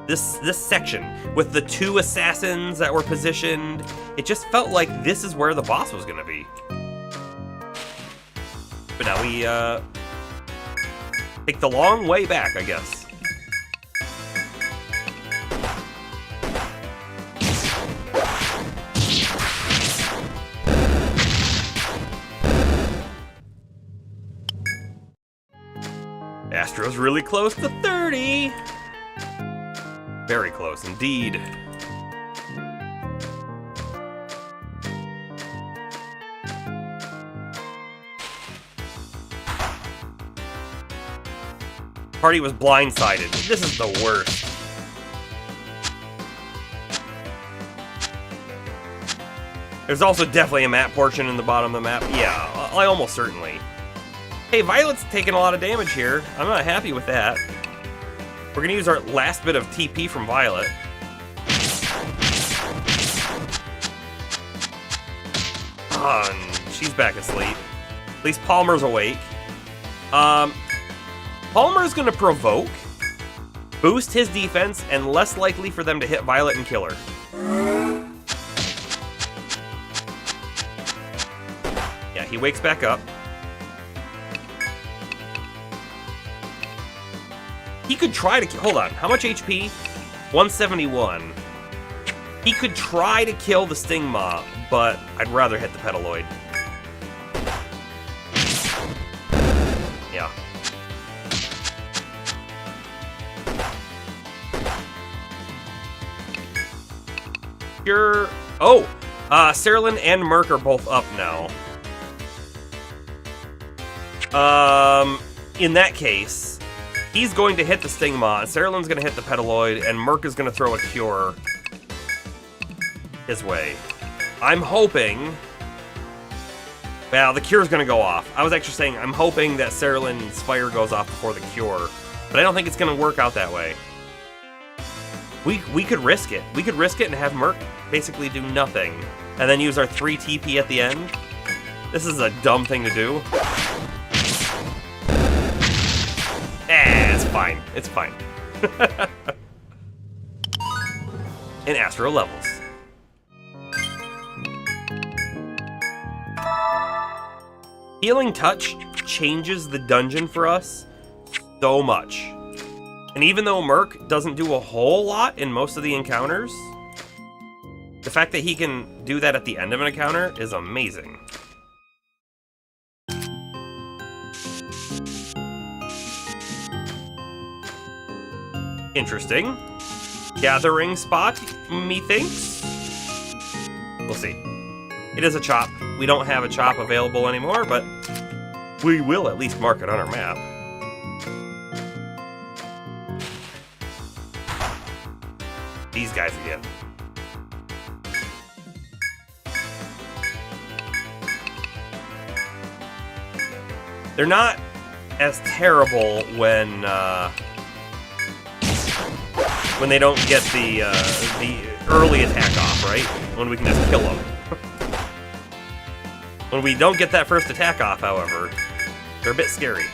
this section with the two assassins that were positioned, it just felt like this is where the boss was gonna be. But now we take the long way back, I guess. Astro's really close to 30. Very close indeed. Party was blindsided. This is the worst. There's also definitely a map portion in the bottom of the map. Yeah, almost certainly. Hey, Violet's taking a lot of damage here. I'm not happy with that. We're gonna use our last bit of TP from Violet. She's back asleep. At least Palmer's awake. Palmer's gonna provoke, boost his defense, and less likely for them to hit Violet and kill her. Yeah, he wakes back up. He could try to hold on. How much HP? 171. He could try to kill the Stingmaw, but I'd rather hit the Petaloid. Yeah. You're... Oh! Cerulean and Merc are both up now. In that case, he's going to hit the Stingmaw, Cerulean's going to hit the Petaloid, and Merc is going to throw a Cure his way. I'm hoping... Well, the Cure's going to go off. I was actually saying I'm hoping that Cerulean's fire goes off before the Cure, but I don't think it's going to work out that way. We could risk it. We could risk it and have Merc basically do nothing, and then use our 3 TP at the end. This is a dumb thing to do. It's fine. It's fine. In Astro levels. Healing Touch changes the dungeon for us so much. And even though Merc doesn't do a whole lot in most of the encounters, the fact that he can do that at the end of an encounter is amazing. Interesting. Gathering spot, methinks. We'll see. It is a chop. We don't have a chop available anymore, but we will at least mark it on our map. These guys again. They're not as terrible when they don't get the early attack off, right? When we can just kill them. When we don't get that first attack off, however, they're a bit scary.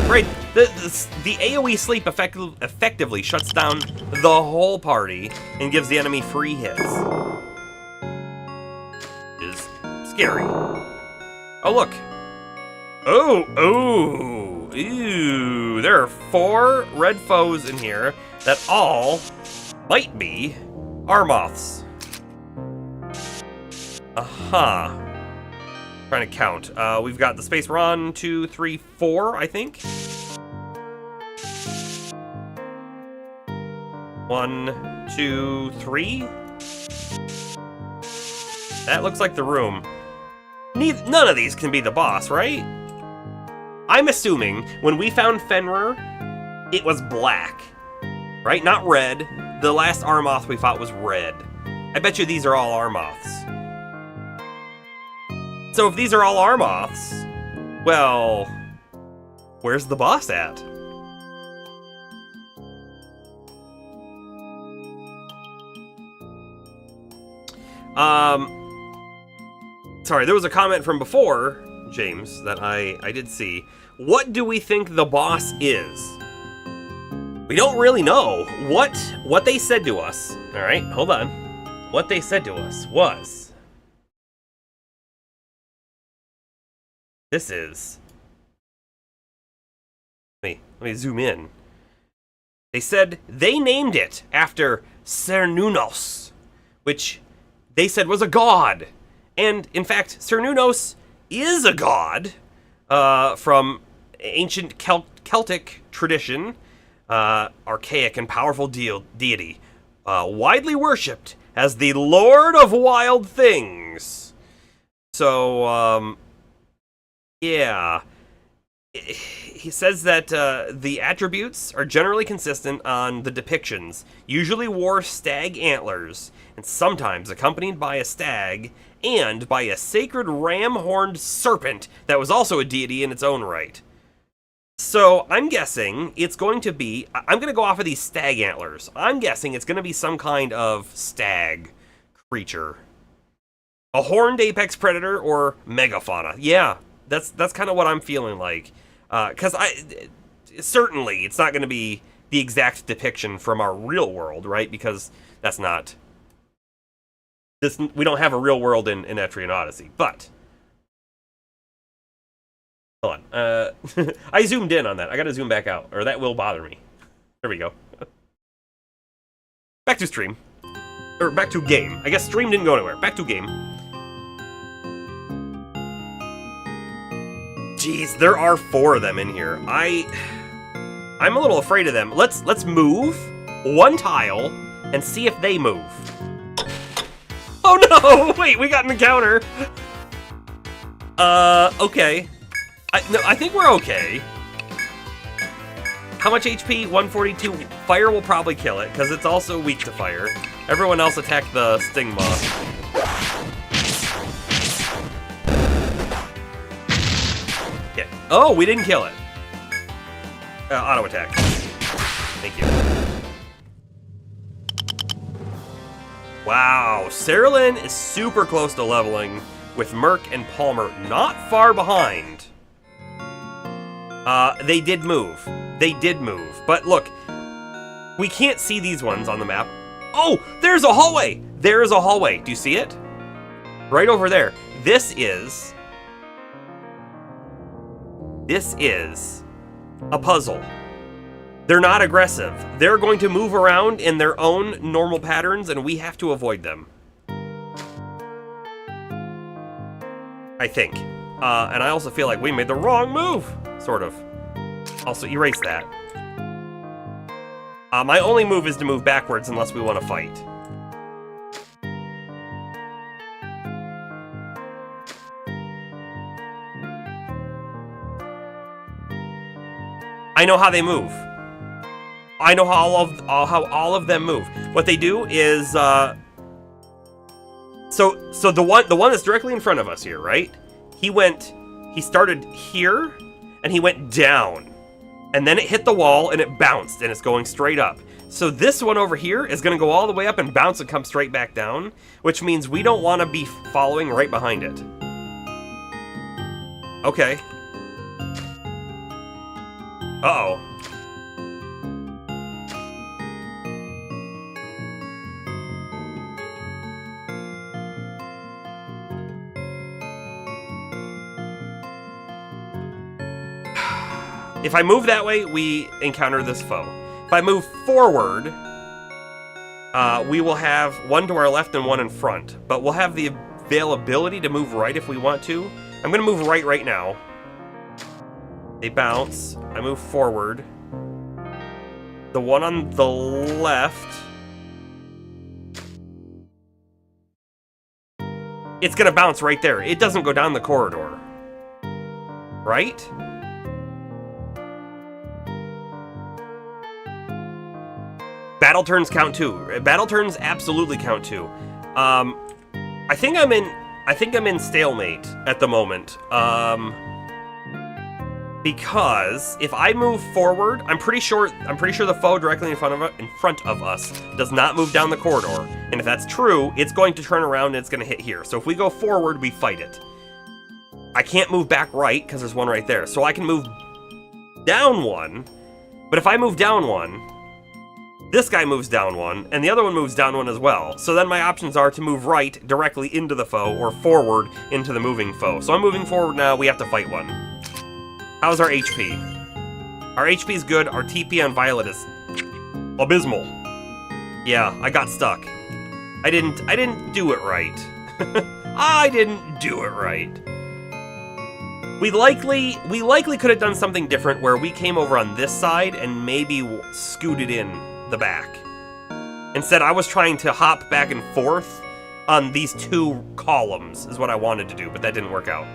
Right, the AoE sleep effectively shuts down the whole party and gives the enemy free hits. Is scary. Oh, look. Ooh, there are 4 red foes in here that all might be Armoths. Aha. Trying to count. We've got the space 1, 2, 3, 4, I think. 1, 2, 3. That looks like the room. None of these can be the boss, right? I'm assuming when we found Fenrir, it was black. Right? Not red. The last Armoth we fought was red. I bet you these are all Armoths. So if these are all Armoths, well, where's the boss at? Sorry, there was a comment from before, James, that I did see. What do we think the boss is? We don't really know. What they said to us, alright, hold on. What they said to us was... This is... Let me zoom in. They said they named it after Cernunnos, which they said was a god. And, in fact, Cernunnos is a god from ancient Celtic tradition, archaic and powerful deity, widely worshipped as the Lord of Wild Things. So, yeah. He says that the attributes are generally consistent on the depictions, usually wore stag antlers, and sometimes accompanied by a stag, and by a sacred ram-horned serpent that was also a deity in its own right. So, I'm guessing it's going to be... I'm going to go off of these stag antlers. I'm guessing it's going to be some kind of stag creature. A horned apex predator or megafauna. Yeah, that's kind of what I'm feeling like. Because certainly it's not going to be the exact depiction from our real world, right? Because that's not... we don't have a real world in Etrian Odyssey, but... Hold on. I zoomed in on that. I gotta zoom back out, or that will bother me. There we go. Back to stream. Or back to game. I guess stream didn't go anywhere. Back to game. Jeez, there are 4 of them in here. I'm a little afraid of them. Let's move one tile and see if they move. Oh no! Wait, we got an encounter. Okay. I think we're okay. How much HP? 142. Fire will probably kill it, because it's also weak to fire. Everyone else attack the sting moth. Yeah. Oh, we didn't kill it. Auto attack. Thank you. Wow, Cerulean is super close to leveling, with Merc and Palmer not far behind. They did move. They did move. But look, we can't see these ones on the map. Oh, there's a hallway! There is a hallway. Do you see it? Right over there. This is a puzzle. They're not aggressive. They're going to move around in their own normal patterns, and we have to avoid them. I think. And I also feel like we made the wrong move, sort of. Also, erase that. My only move is to move backwards unless we want to fight. I know how they move. I know how all of them move. What they do is so the one that's directly in front of us here, right? He started here and he went down. And then it hit the wall and it bounced and it's going straight up. So this one over here is going to go all the way up and bounce and come straight back down, which means we don't want to be following right behind it. Okay. Uh-oh. If I move that way, we encounter this foe. If I move forward, we will have one to our left and one in front. But we'll have the availability to move right if we want to. I'm going to move right now. They bounce. I move forward. The one on the left... it's gonna bounce right there. It doesn't go down the corridor. Right? Battle turns count too. Battle turns absolutely count too. I think I'm in stalemate at the moment. Because if I move forward, I'm pretty sure the foe directly in front of us does not move down the corridor. And if that's true, it's going to turn around and it's going to hit here. So if we go forward, we fight it. I can't move back right because there's one right there. So I can move down one. But if I move down one, this guy moves down one, and the other one moves down one as well. So then my options are to move right directly into the foe or forward into the moving foe. So I'm moving forward now. We have to fight one. How's our HP? Our HP is good. Our TP on Violet is abysmal. Yeah, I got stuck. I didn't do it right. I didn't do it right. We likely could have done something different where we came over on this side and maybe scooted in the back. Instead, I was trying to hop back and forth on these two columns is what I wanted to do, but that didn't work out.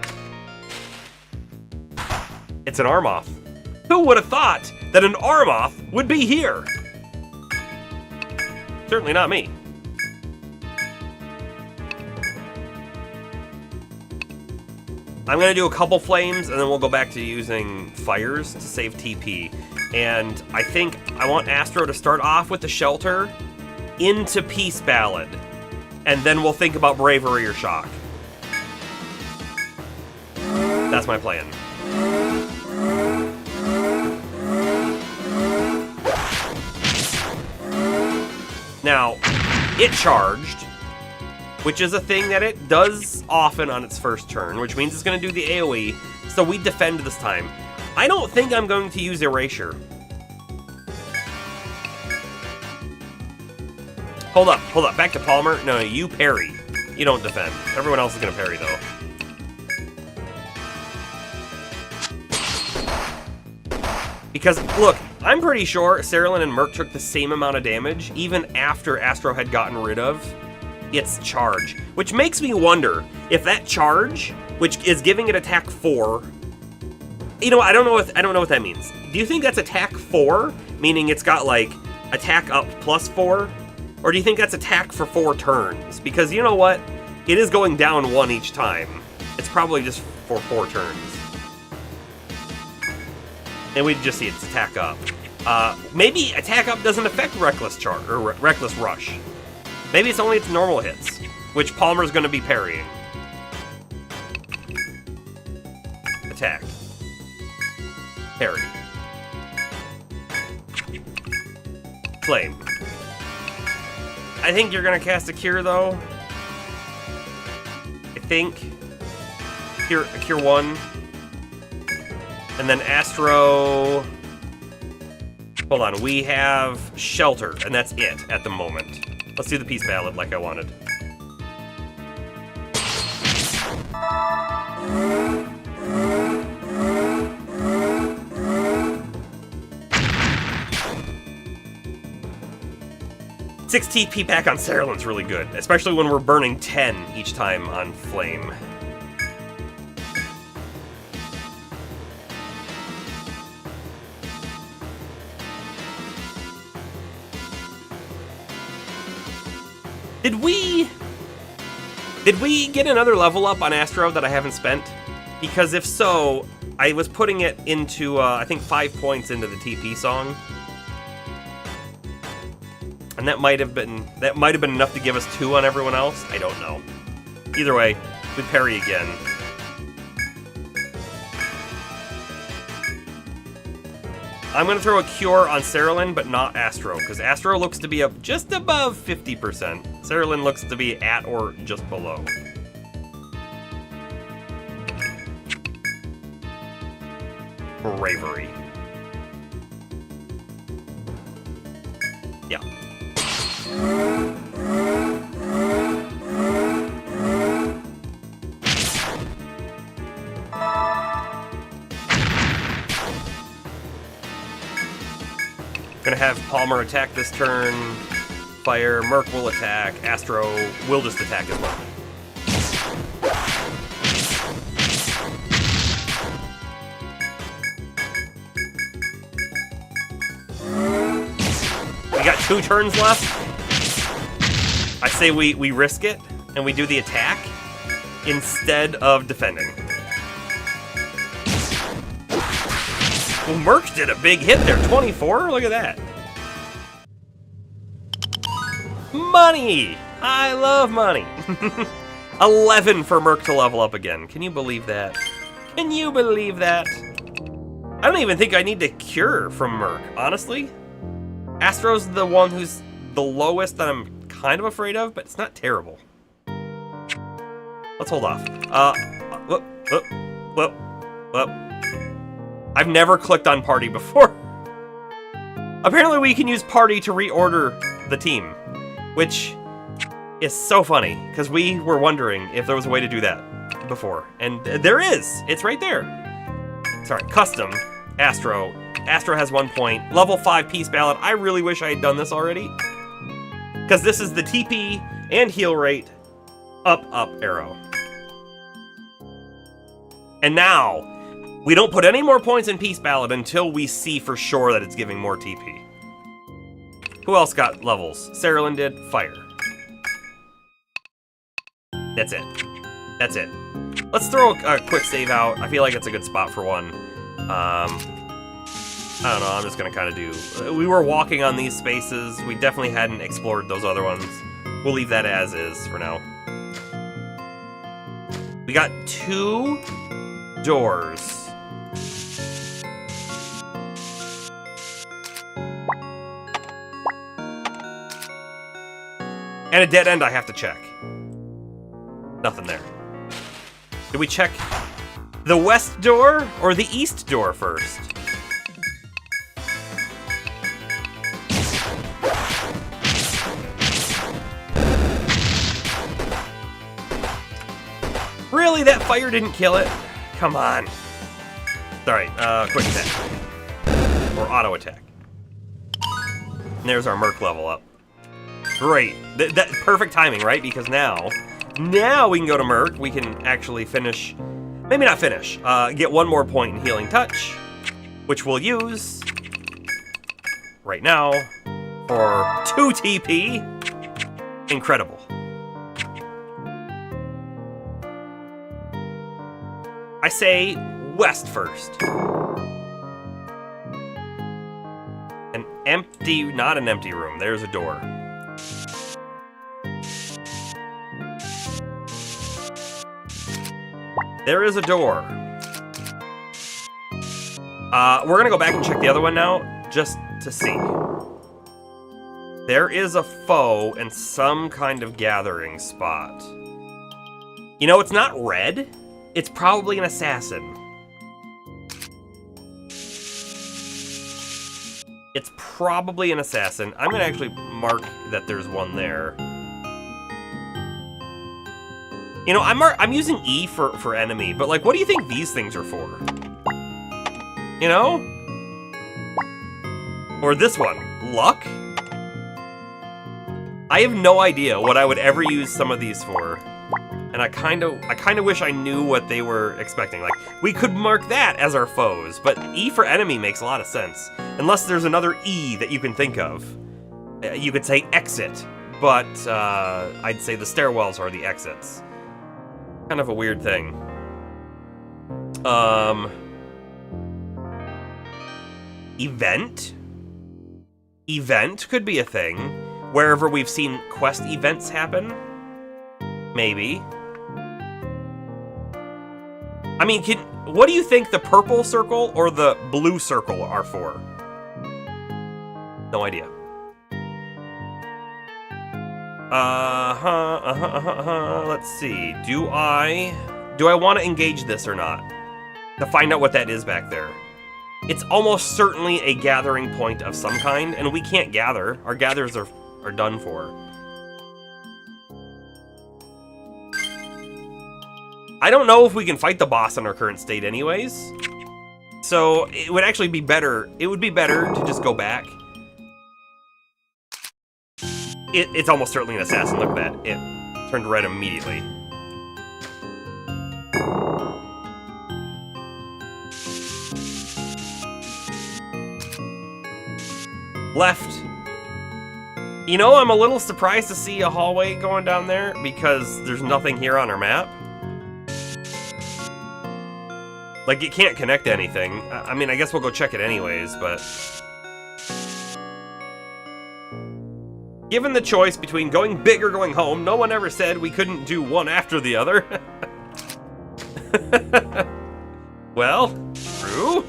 It's an Armoth. Who would have thought that an Armoth would be here? Certainly not me. I'm gonna do a couple flames and then we'll go back to using fires to save TP. And I think I want Astro to start off with the shelter into Peace Ballad. And then we'll think about Bravery or Shock. That's my plan. Now, it charged, which is a thing that it does often on its first turn, which means it's going to do the AoE, so we defend this time. I don't think I'm going to use Erasure. Hold up, back to Palmer. No, you parry. You don't defend. Everyone else is going to parry, though. Because, look, I'm pretty sure Cerulean and Merc took the same amount of damage, even after Astro had gotten rid of its charge. Which makes me wonder if that charge, which is giving it attack 4, you know, I don't know what that means. Do you think that's attack 4, meaning it's got, like, attack up plus 4? Or do you think that's attack for 4 turns? Because you know what? It is going down 1 each time. It's probably just for 4 turns. And we just see its attack up. Maybe attack up doesn't affect Reckless Charge or Reckless Rush. Maybe it's only its normal hits, which Palmer's going to be parrying. Attack. Parry. Flame. I think you're going to cast a Cure, though. I think. Cure 1. And then Astro... Hold on, we have Shelter, and that's it at the moment. Let's do the Peace Ballad like I wanted. Six TP back on Cerulean's really good, especially when we're burning 10 each time on Flame. Did we get another level up on Astro that I haven't spent? Because if so, I was putting it into, I think 5 points into the TP song. And that might have been enough to give us 2 on everyone else. I don't know. Either way, we parry again. I'm going to throw a Cure on Cerulean, but not Astro, because Astro looks to be up just above 50%. Cerulean looks to be at or just below. Bravery. Yeah. Gonna have Palmer attack this turn. Fire, Merc will attack. Astro will just attack as well. 2 turns left. I say we risk it and we do the attack instead of defending. Well, Merc did a big hit there. 24? Look at that. Money! I love money. 11 for Merc to level up again. Can you believe that? Can you believe that? I don't even think I need to cure from Merc, honestly. Astro's the one who's the lowest that I'm kind of afraid of, but it's not terrible. Let's hold off. Whoop. I've never clicked on party before. Apparently we can use party to reorder the team, which is so funny, because we were wondering if there was a way to do that before. And there is! It's right there. Sorry, custom, Astro. Astro has 1 point. Level 5 Peace Ballad. I really wish I had done this already, because this is the TP and heal rate up arrow. And now, we don't put any more points in Peace Ballad until we see for sure that it's giving more TP. Who else got levels? Sarah did. Fire. That's it. That's it. Let's throw a quick save out. I feel like it's a good spot for one. I don't know, I'm just gonna kind of do... We were walking on these spaces. We definitely hadn't explored those other ones. We'll leave that as is for now. We got 2 doors. And a dead end I have to check. Nothing there. Did we check the west door or the east door first? Really? That fire didn't kill it? Come on. Alright, quick attack. Or auto attack. And there's our Merc level up. Great. That perfect timing, right? Because now we can go to Merc. We can actually finish, maybe not finish, get 1 more point in Healing Touch, which we'll use right now for 2 TP. Incredible. I say west first. An empty, not an empty room. There's a door. There is a door. We're gonna go back and check the other one now, just to see. There is a foe and some kind of gathering spot. You know, it's not red. It's probably an assassin. It's probably an assassin. I'm gonna actually mark that there's one there. You know, I'm using E for enemy, but like, what do you think these things are for? You know? Or this one, luck? I have no idea what I would ever use some of these for. And I kind of wish I knew what they were expecting. Like, we could mark that as our foes, but E for enemy makes a lot of sense. Unless there's another E that you can think of. You could say exit, but I'd say the stairwells are the exits. Kind of a weird thing. Event? Event could be a thing. Wherever we've seen quest events happen. Maybe. I mean, what do you think the purple circle or the blue circle are for? No idea. Let's see. Do I want to engage this or not? To find out what that is back there. It's almost certainly a gathering point of some kind, and we can't gather. Our gathers are done for. I don't know if we can fight the boss in our current state anyways. So it would actually be better. It would be better to just go back. It's almost certainly an assassin. Look at that. It turned red immediately. Left. You know, I'm a little surprised to see a hallway going down there because there's nothing here on our map. Like, it can't connect to anything. I mean, I guess we'll go check it anyways, but... Given the choice between going big or going home, no one ever said we couldn't do one after the other. Well, true.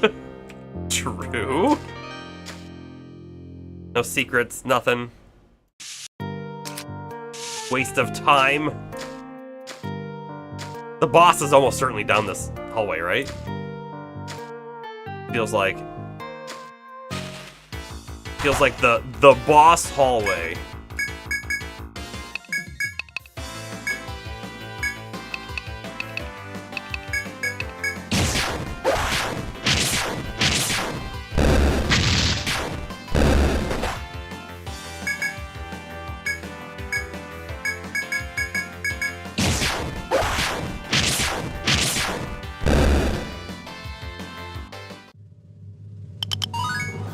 True. No secrets, nothing. Waste of time. The boss is almost certainly down this hallway, right? Feels like the boss hallway.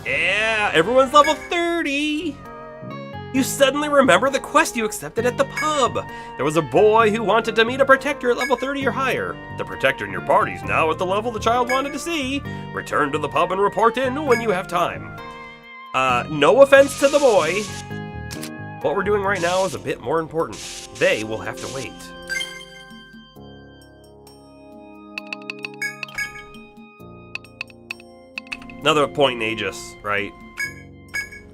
Yeah, everyone's level 30! You suddenly remember the quest you accepted at the pub. There was a boy who wanted to meet a protector at level 30 or higher. The protector in your party's now at the level the child wanted to see. Return to the pub and report in when you have time. No offense to the boy. What we're doing right now is a bit more important. They will have to wait. Another point in Aegis, right?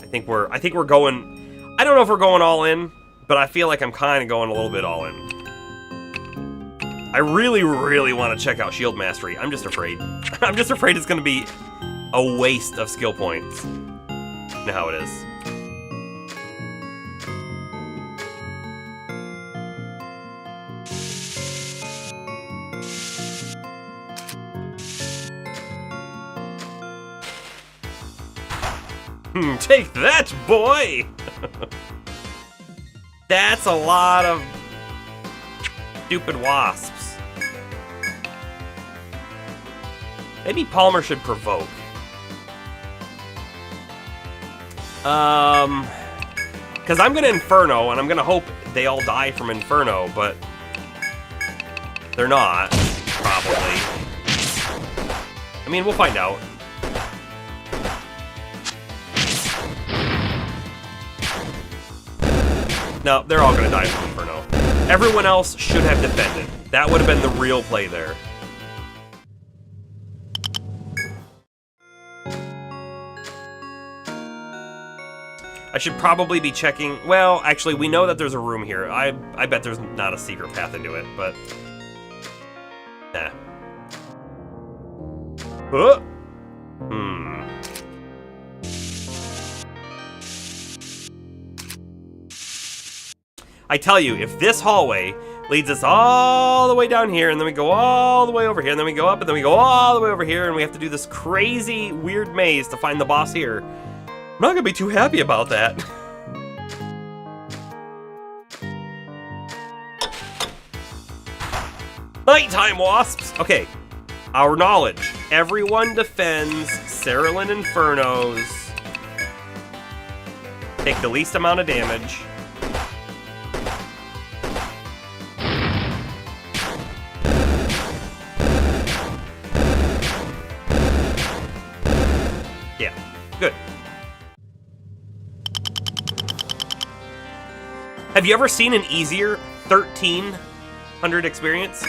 I think we're going... I don't know if we're going all in, but I feel like I'm kind of going a little bit all in. I really, really want to check out Shield Mastery. I'm just afraid. I'm just afraid it's going to be a waste of skill points. You know how it is. Take that, boy! That's a lot of stupid wasps. Maybe Palmer should provoke. Because I'm gonna Inferno, and I'm gonna hope they all die from Inferno, but they're not, probably. I mean, we'll find out. No, they're all gonna die from Inferno. Everyone else should have defended. That would have been the real play there. I should probably be checking... Well, actually, we know that there's a room here. I bet there's not a secret path into it, but... Nah. I tell you, if this hallway leads us all the way down here, and then we go all the way over here, and then we go up, and then we go all the way over here, and we have to do this crazy, weird maze to find the boss here, I'm not gonna be too happy about that. Nighttime wasps! Okay, our knowledge. Everyone defends Cerulean Infernos. Take the least amount of damage. Yeah, good. Have you ever seen an easier 1300 experience?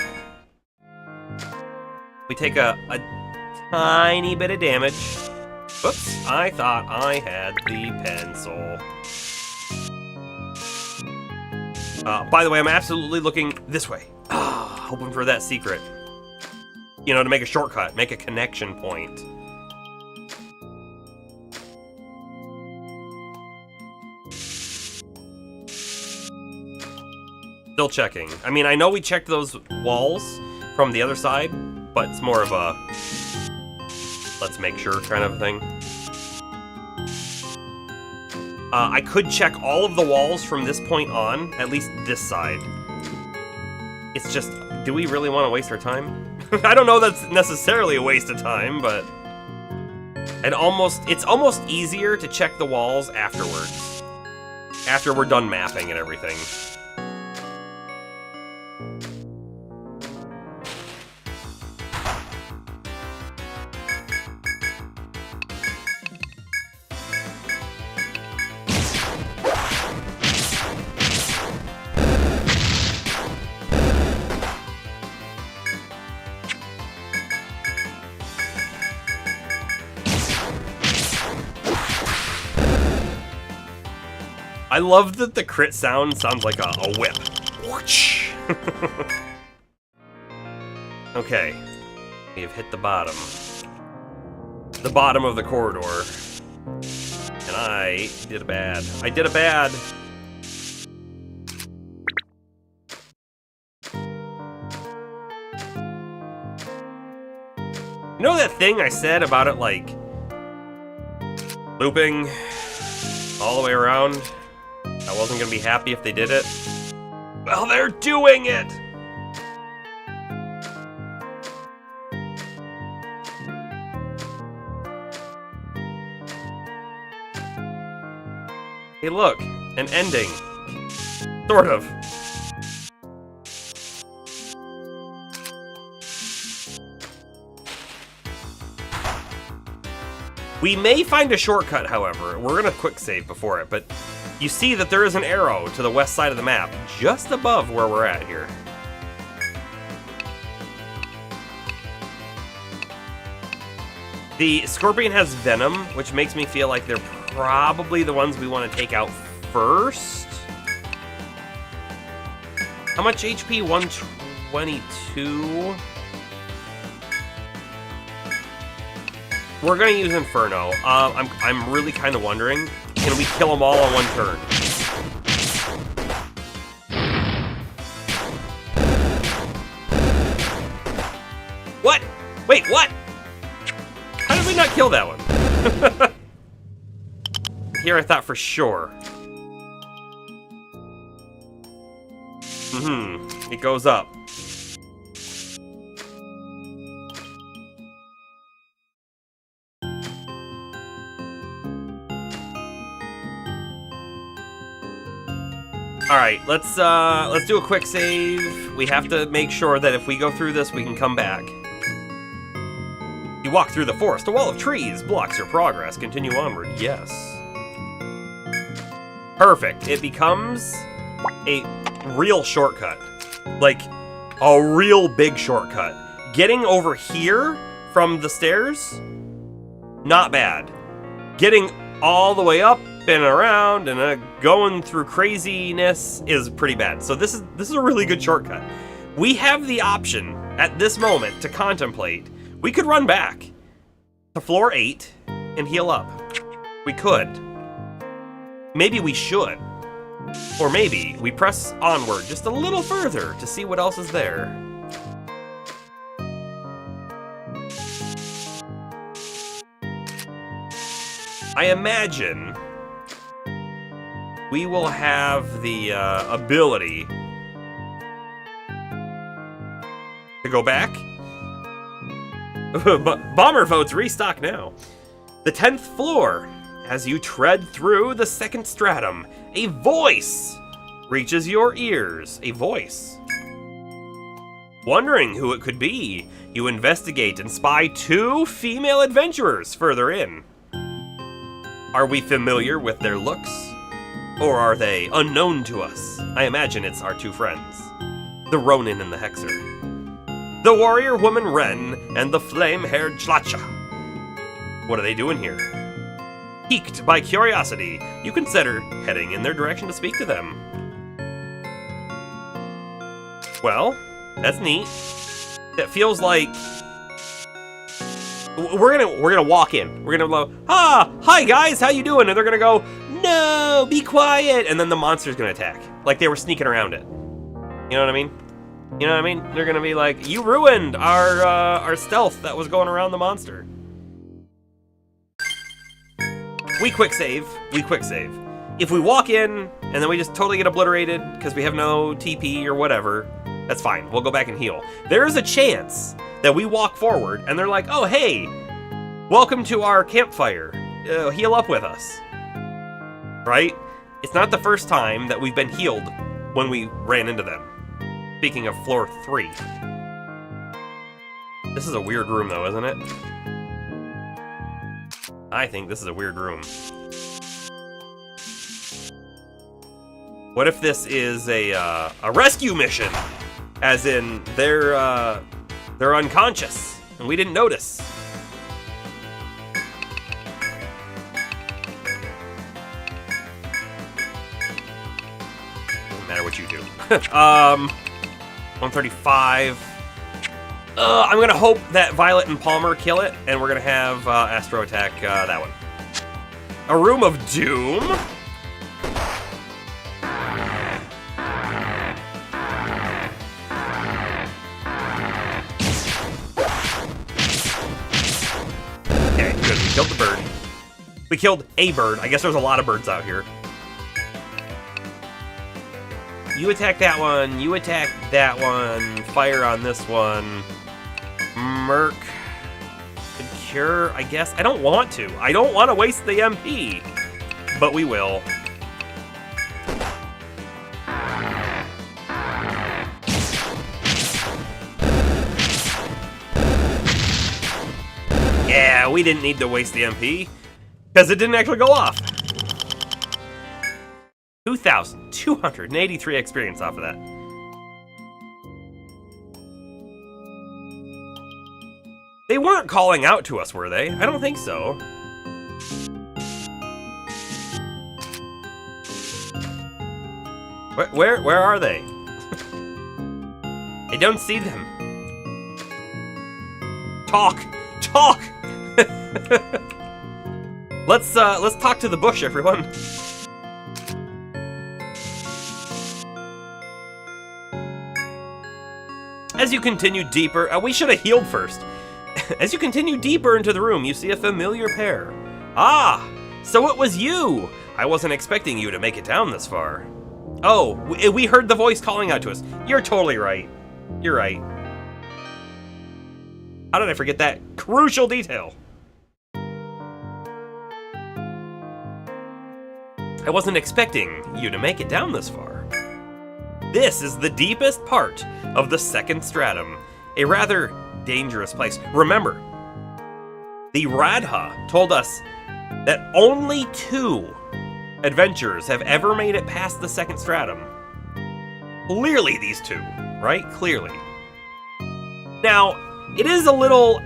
We take a tiny bit of damage. Whoops, I thought I had the pencil. By the way, I'm absolutely looking this way. Hoping for that secret. You know, to make a shortcut, make a connection point. Still checking. I mean, I know we checked those walls from the other side, but it's more of a let's make sure kind of thing. I could check all of the walls from this point on, at least this side. It's just, do we really want to waste our time? I don't know that's necessarily a waste of time, but it's almost easier to check the walls afterwards. After we're done mapping and everything. I love that the crit sounds like a whip. Okay, we have hit the bottom. The bottom of the corridor. And I did a bad. I did a bad. You know that thing I said about it, like, looping all the way around? I wasn't gonna be happy if they did it. Well, they're doing it! Hey, look, an ending. Sort of. We may find a shortcut, however. We're gonna quick save before it, but you see that there is an arrow to the west side of the map, just above where we're at here. The Scorpion has Venom, which makes me feel like they're probably the ones we want to take out first. How much HP? 122? We're gonna use Inferno. I'm really kind of wondering, can we kill them all on one turn? What? Wait, what? How did we not kill that one? Here I thought for sure. It goes up. Alright, let's do a quick save. We have to make sure that if we go through this, we can come back. You walk through the forest. A wall of trees blocks your progress. Continue onward. Yes. Perfect. It becomes a real shortcut. Like, a real big shortcut. Getting over here from the stairs, not bad. Getting all the way up and around and going through craziness is pretty bad. So this is a really good shortcut. We have the option at this moment to contemplate. We could run back to floor 8 and heal up. We could. Maybe we should. Or maybe we press onward just a little further to see what else is there. I imagine we will have the ability to go back. Bomber votes restock now. The 10th floor. As you tread through the second stratum, a voice reaches your ears. A voice. Wondering who it could be, you investigate and spy 2 female adventurers further in. Are we familiar with their looks? Or are they unknown to us? I imagine it's our 2 friends. The Ronin and the Hexer. The warrior woman Ren and the flame-haired Chlacha. What are they doing here? Piqued by curiosity, you consider heading in their direction to speak to them. Well, that's neat. It feels like we're gonna walk in. We're gonna go, hi guys, how you doing? And they're gonna go, no, be quiet. And then the monster's gonna attack, like they were sneaking around it. You know what I mean? You know what I mean? They're gonna be like, you ruined our stealth that was going around the monster. We quick save. If we walk in and then we just totally get obliterated because we have no TP or whatever, that's fine. We'll go back and heal. There is a chance that we walk forward and they're like, oh, hey, welcome to our campfire. Heal up with us. Right? It's not the first time that we've been healed when we ran into them. Speaking of floor 3. This is a weird room though, isn't it? I think this is a weird room. What if this is a rescue mission? As in, they're unconscious, and we didn't notice. Doesn't matter what you do. 135. I'm gonna hope that Violet and Palmer kill it, and we're gonna have Astro attack that one. A Room of Doom. Okay, good. We killed the bird. We killed a bird. I guess there's a lot of birds out here. You attack that one. You attack that one. Fire on this one. Merc. Could cure, I guess. I don't want to. I don't want to waste the MP. But we will. Yeah, we didn't need to waste the MP. Because it didn't actually go off. 2,283 experience off of that. They weren't calling out to us, were they? I don't think so. Where are they? I don't see them. Talk! Let's talk to the bush, everyone. As you continue deeper, we should have healed first. As you continue deeper into the room, you see a familiar pair. Ah, so it was you. I wasn't expecting you to make it down this far. Oh, we heard the voice calling out to us. You're totally right. You're right. How did I forget that crucial detail? I wasn't expecting you to make it down this far. This is the deepest part of the second stratum, a rather dangerous place. Remember, the Radha told us that only 2 adventurers have ever made it past the second stratum. Clearly these 2, right? Clearly. Now, it is a little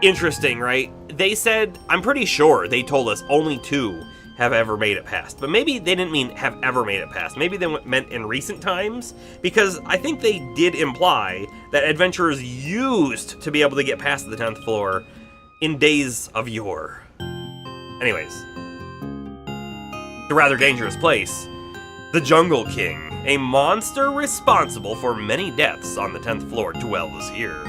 interesting, right? They said, I'm pretty sure they told us only 2 have ever made it past. But maybe they didn't mean have ever made it past. Maybe they meant in recent times, because I think they did imply that adventurers used to be able to get past the 10th floor in days of yore. Anyways, the rather dangerous place, the Jungle King, a monster responsible for many deaths on the 10th floor, dwells here.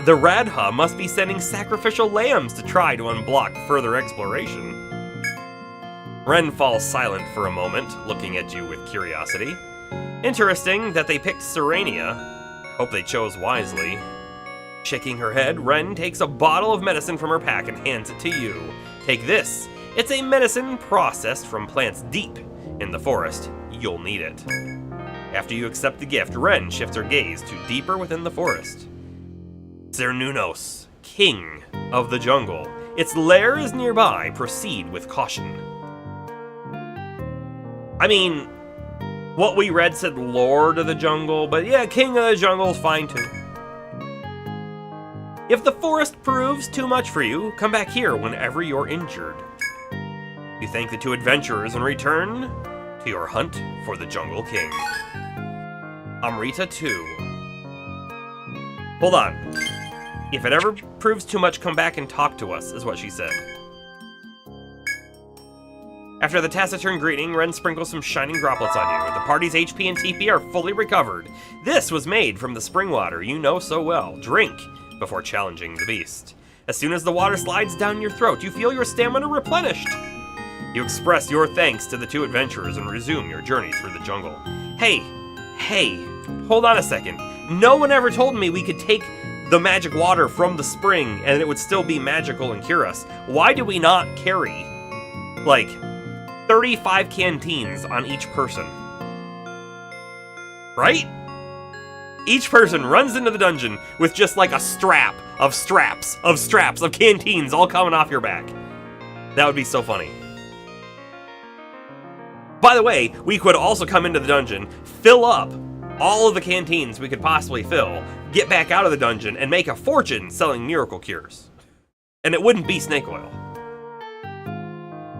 The Radha must be sending sacrificial lambs to try to unblock further exploration. Ren falls silent for a moment, looking at you with curiosity. Interesting that they picked Serenia. Hope they chose wisely. Shaking her head, Ren takes a bottle of medicine from her pack and hands it to you. Take this. It's a medicine processed from plants deep in the forest. You'll need it. After you accept the gift, Ren shifts her gaze to deeper within the forest. Cernunnos, king of the jungle. Its lair is nearby. Proceed with caution. I mean, what we read said Lord of the Jungle, but yeah, King of the Jungle is fine too. If the forest proves too much for you, come back here whenever you're injured. You thank the 2 adventurers and return to your hunt for the Jungle King. Amrita 2. Hold on. If it ever proves too much, come back and talk to us, is what she said. After the taciturn greeting, Ren sprinkles some shining droplets on you. The party's HP and TP are fully recovered. This was made from the spring water you know so well. Drink before challenging the beast. As soon as the water slides down your throat, you feel your stamina replenished. You express your thanks to the 2 adventurers and resume your journey through the jungle. Hey, hold on a second. No one ever told me we could take the magic water from the spring and it would still be magical and cure us. Why do we not carry like 35 canteens on each person. Right? Each person runs into the dungeon with just like a strap of straps of canteens all coming off your back. That would be so funny. By the way, we could also come into the dungeon, fill up all of the canteens we could possibly fill, get back out of the dungeon, and make a fortune selling miracle cures. And it wouldn't be snake oil.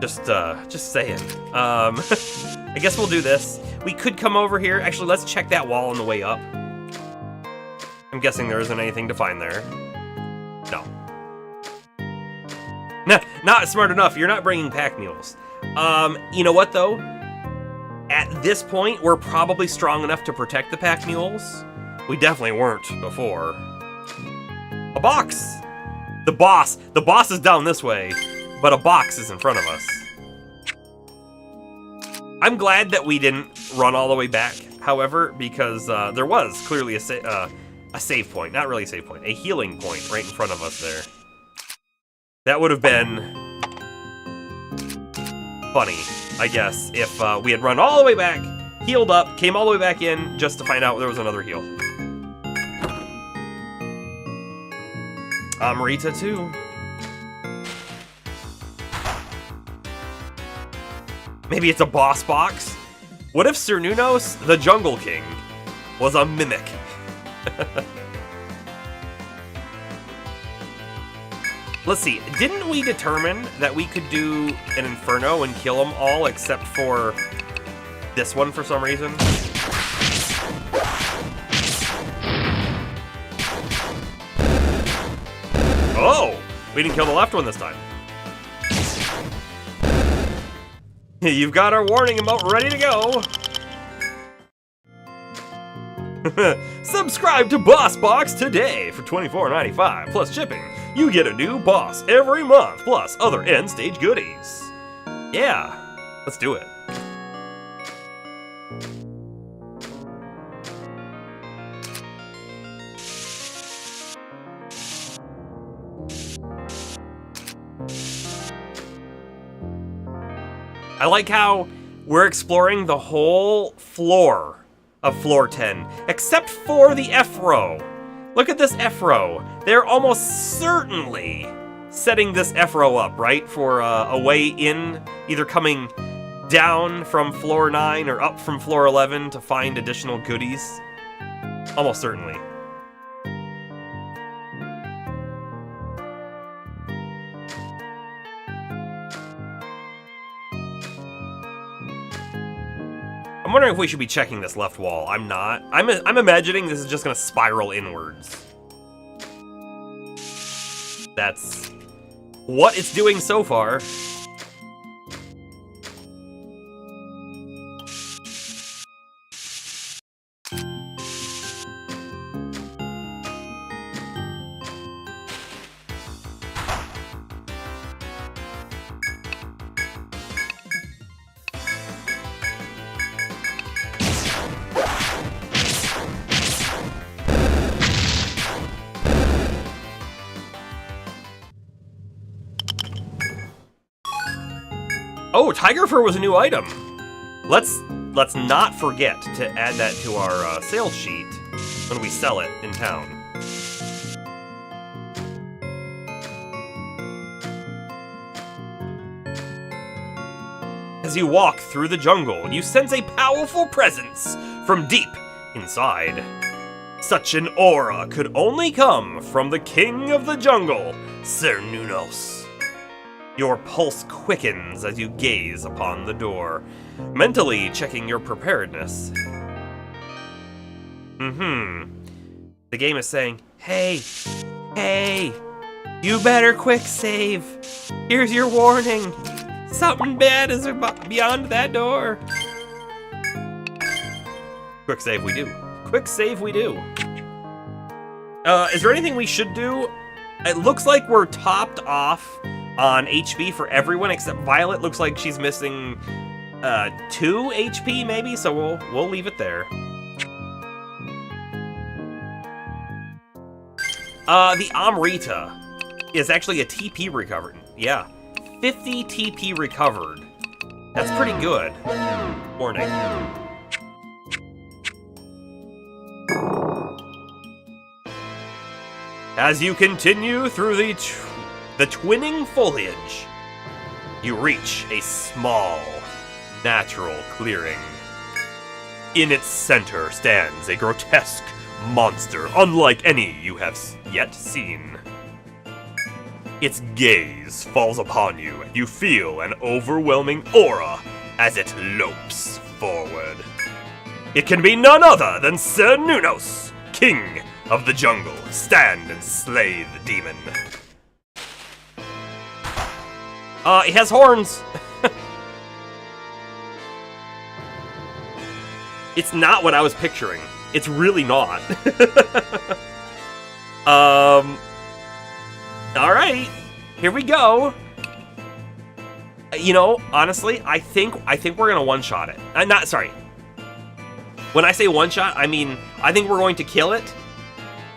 Just saying. I guess we'll do this. We could come over here. Actually, let's check that wall on the way up. I'm guessing there isn't anything to find there. No. Nah, not smart enough. You're not bringing pack mules. You know what, though? At this point, we're probably strong enough to protect the pack mules. We definitely weren't before. A box! The boss is down this way, but a box is in front of us. I'm glad that we didn't run all the way back, however, because there was clearly a save point. Not really a save point, a healing point right in front of us there. That would have been funny, I guess, if we had run all the way back, healed up, came all the way back in, just to find out there was another heal. Rita too. Maybe it's a boss box? What if Cernunnos, the Jungle King, was a mimic? Let's see, didn't we determine that we could do an Inferno and kill them all except for this one for some reason? Oh! We didn't kill the left one this time. You've got our warning emote ready to go! Subscribe to Boss Box today for $24.95 plus shipping. You get a new boss every month plus other end stage goodies. Yeah, let's do it. I like how we're exploring the whole floor of floor 10, except for the F.O.E. Look at this F.O.E. They're almost certainly setting this F.O.E. up, right? For a way in, either coming down from floor 9 or up from floor 11 to find additional goodies. Almost certainly. I'm wondering if we should be checking this left wall. I'm not. I'm imagining this is just gonna spiral inwards. That's what it's doing so far. Oh, tiger fur was a new item. Let's not forget to add that to our sales sheet when we sell it in town. As you walk through the jungle, you sense a powerful presence from deep inside. Such an aura could only come from the king of the jungle, Cernunnos. Your pulse quickens as you gaze upon the door, mentally checking your preparedness. The game is saying, hey, you better quick save. Here's your warning. Something bad is beyond that door. Quick save we do. Quick save we do. Is there anything we should do? It looks like we're topped off on HP for everyone except Violet. Looks like she's missing 2 HP maybe, so we'll leave it there. The Amrita is actually a TP recovery. Yeah, 50 TP recovered. That's pretty good. Warning. As you continue through the twinning foliage, you reach a small, natural clearing. In its center stands a grotesque monster unlike any you have yet seen. Its gaze falls upon you, and you feel an overwhelming aura as it lopes forward. It can be none other than Cernunnos, king of the jungle. Stand and slay the demon. It has horns. It's not what I was picturing. It's really not. Alright. Here we go. You know, honestly, I think we're gonna one-shot it. Sorry. When I say one-shot, I mean, I think we're going to kill it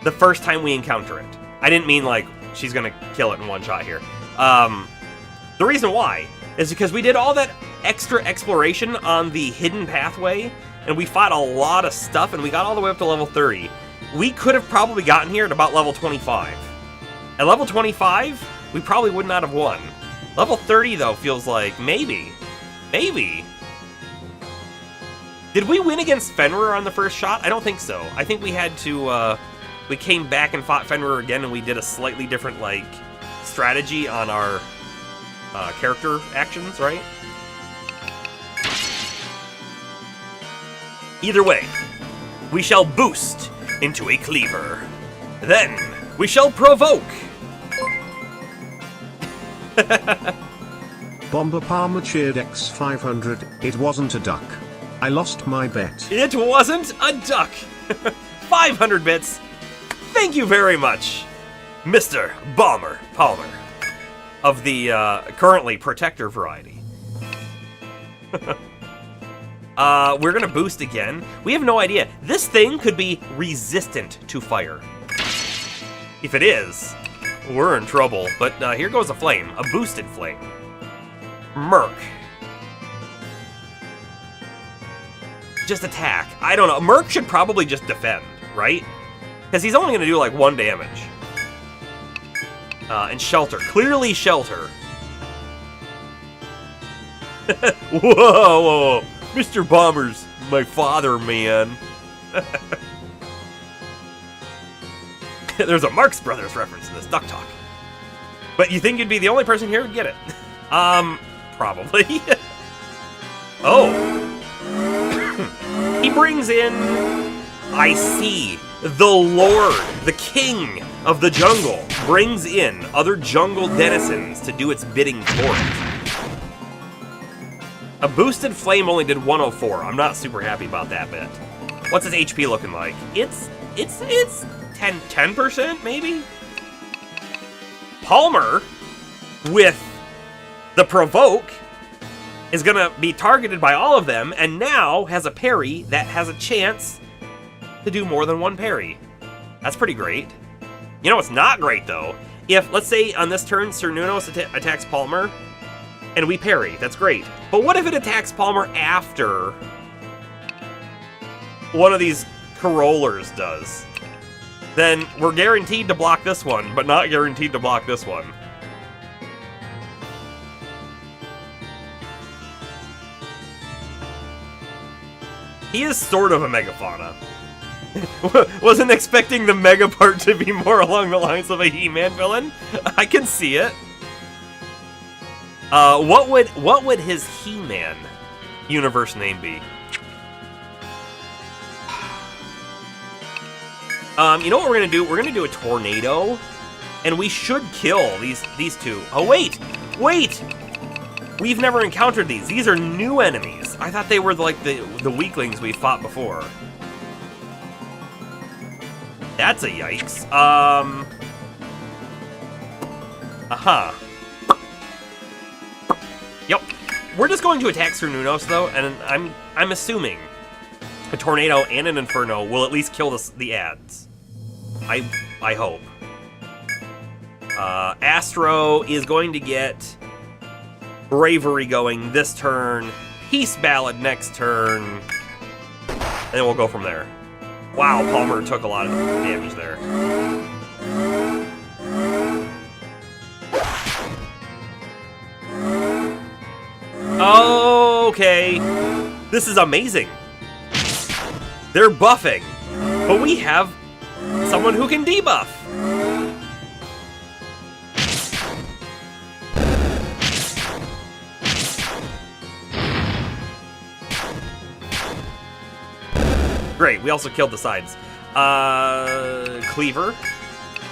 the first time we encounter it. I didn't mean, like, she's gonna kill it in one shot here. The reason why is because we did all that extra exploration on the hidden pathway, and we fought a lot of stuff, and we got all the way up to level 30. We could have probably gotten here at about level 25. At level 25, we probably would not have won. Level 30, though, feels like maybe. Maybe. Did we win against Fenrir on the first shot? I don't think so. I think we had to, we came back and fought Fenrir again, and we did a slightly different, like, strategy on our character actions, right? Either way, we shall boost into a cleaver. Then, we shall provoke. Bomber Palmer cheered X500. It wasn't a duck. I lost my bet. It wasn't a duck. 500 bits. Thank you very much, Mr. Bomber Palmer, of the currently Protector variety. We're gonna boost again. We have no idea. This thing could be resistant to fire. If it is, we're in trouble. But here goes a flame, a boosted flame. Merc. Just attack. I don't know. Merc should probably just defend, right? Because he's only gonna do like 1 damage. And shelter. Clearly shelter. Whoa. Mr. Bomber's my father, man. There's a Marx Brothers reference in this Duck Talk. But you think you'd be the only person here who'd get it? Probably. Oh. He brings in, I see, the Lord, the King of the Jungle, brings in other jungle denizens to do its bidding for it. A boosted flame only did 104. I'm not super happy about that bit. What's his HP looking like? It's 10% maybe? Palmer, with the provoke, is gonna be targeted by all of them, and now has a parry that has a chance to do more than 1 parry. That's pretty great. You know what's not great, though? If, let's say, on this turn, Cernunnos attacks Palmer, and we parry. That's great. But what if it attacks Palmer after one of these Corollars does? Then we're guaranteed to block this one, but not guaranteed to block this one. He is sort of a megafauna. Wasn't expecting the mega part to be more along the lines of a He-Man villain. I can see it. What would his He-Man universe name be? You know what we're gonna do? We're gonna do a tornado, and we should kill these two. Oh wait! We've never encountered these. These are new enemies. I thought they were like the weaklings we fought before. That's a yikes. Yep. We're just going to attack Cernunnos though, and I'm assuming a tornado and an inferno will at least kill the ads. I hope. Astro is going to get Bravery going this turn, Peace Ballad next turn, and then we'll go from there. Wow, Palmer took a lot of damage there. Okay, this is amazing. They're buffing, but we have someone who can debuff. Great, we also killed the sides. Cleaver.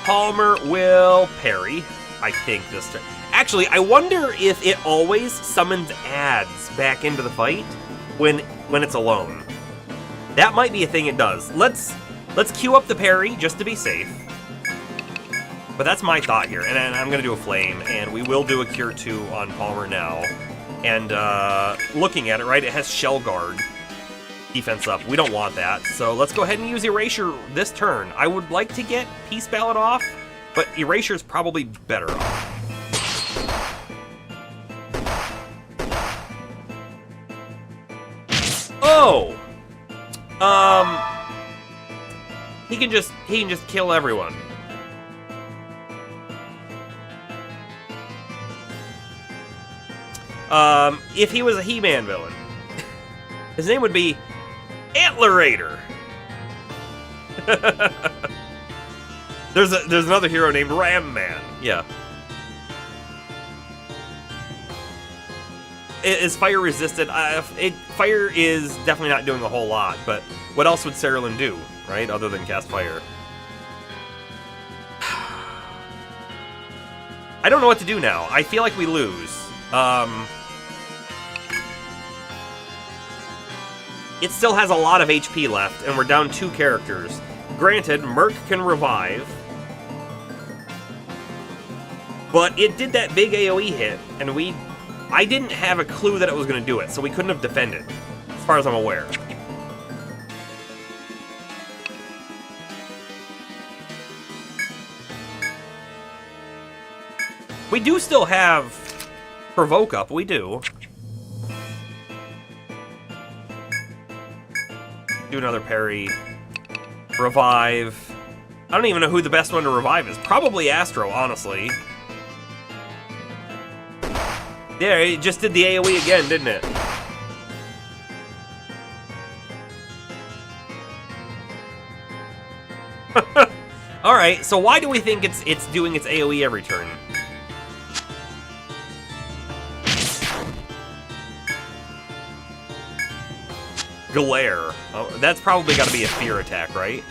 Palmer will parry, I think, this turn. Actually, I wonder if it always summons ads back into the fight when it's alone. That might be a thing it does. Let's queue up the parry just to be safe. But that's my thought here, and I'm gonna do a flame, and we will do a Cure 2 on Palmer now. And looking at it, right, it has Shell Guard. Defense up. We don't want that, so let's go ahead and use Erasure this turn. I would like to get Peace Ballad off, but Erasure's probably better off. Oh! He can just kill everyone. If he was a He-Man villain, his name would be Antlerator. There's another hero named Ram Man. Yeah. Is fire resistant? Fire is definitely not doing a whole lot, but what else would Cerulean do, right? Other than cast fire. I don't know what to do now. I feel like we lose. It still has a lot of HP left, and we're down 2 characters. Granted, Merc can revive, but it did that big AoE hit, and I didn't have a clue that it was going to do it, so we couldn't have defended, as far as I'm aware. We do still have Provoke up, we do. Do another parry. Revive. I don't even know who the best one to revive is. Probably Astro, honestly. Yeah, it just did the AoE again, didn't it? Alright, so why do we think it's doing its AoE every turn? Glare. Oh, that's probably got to be a fear attack, right?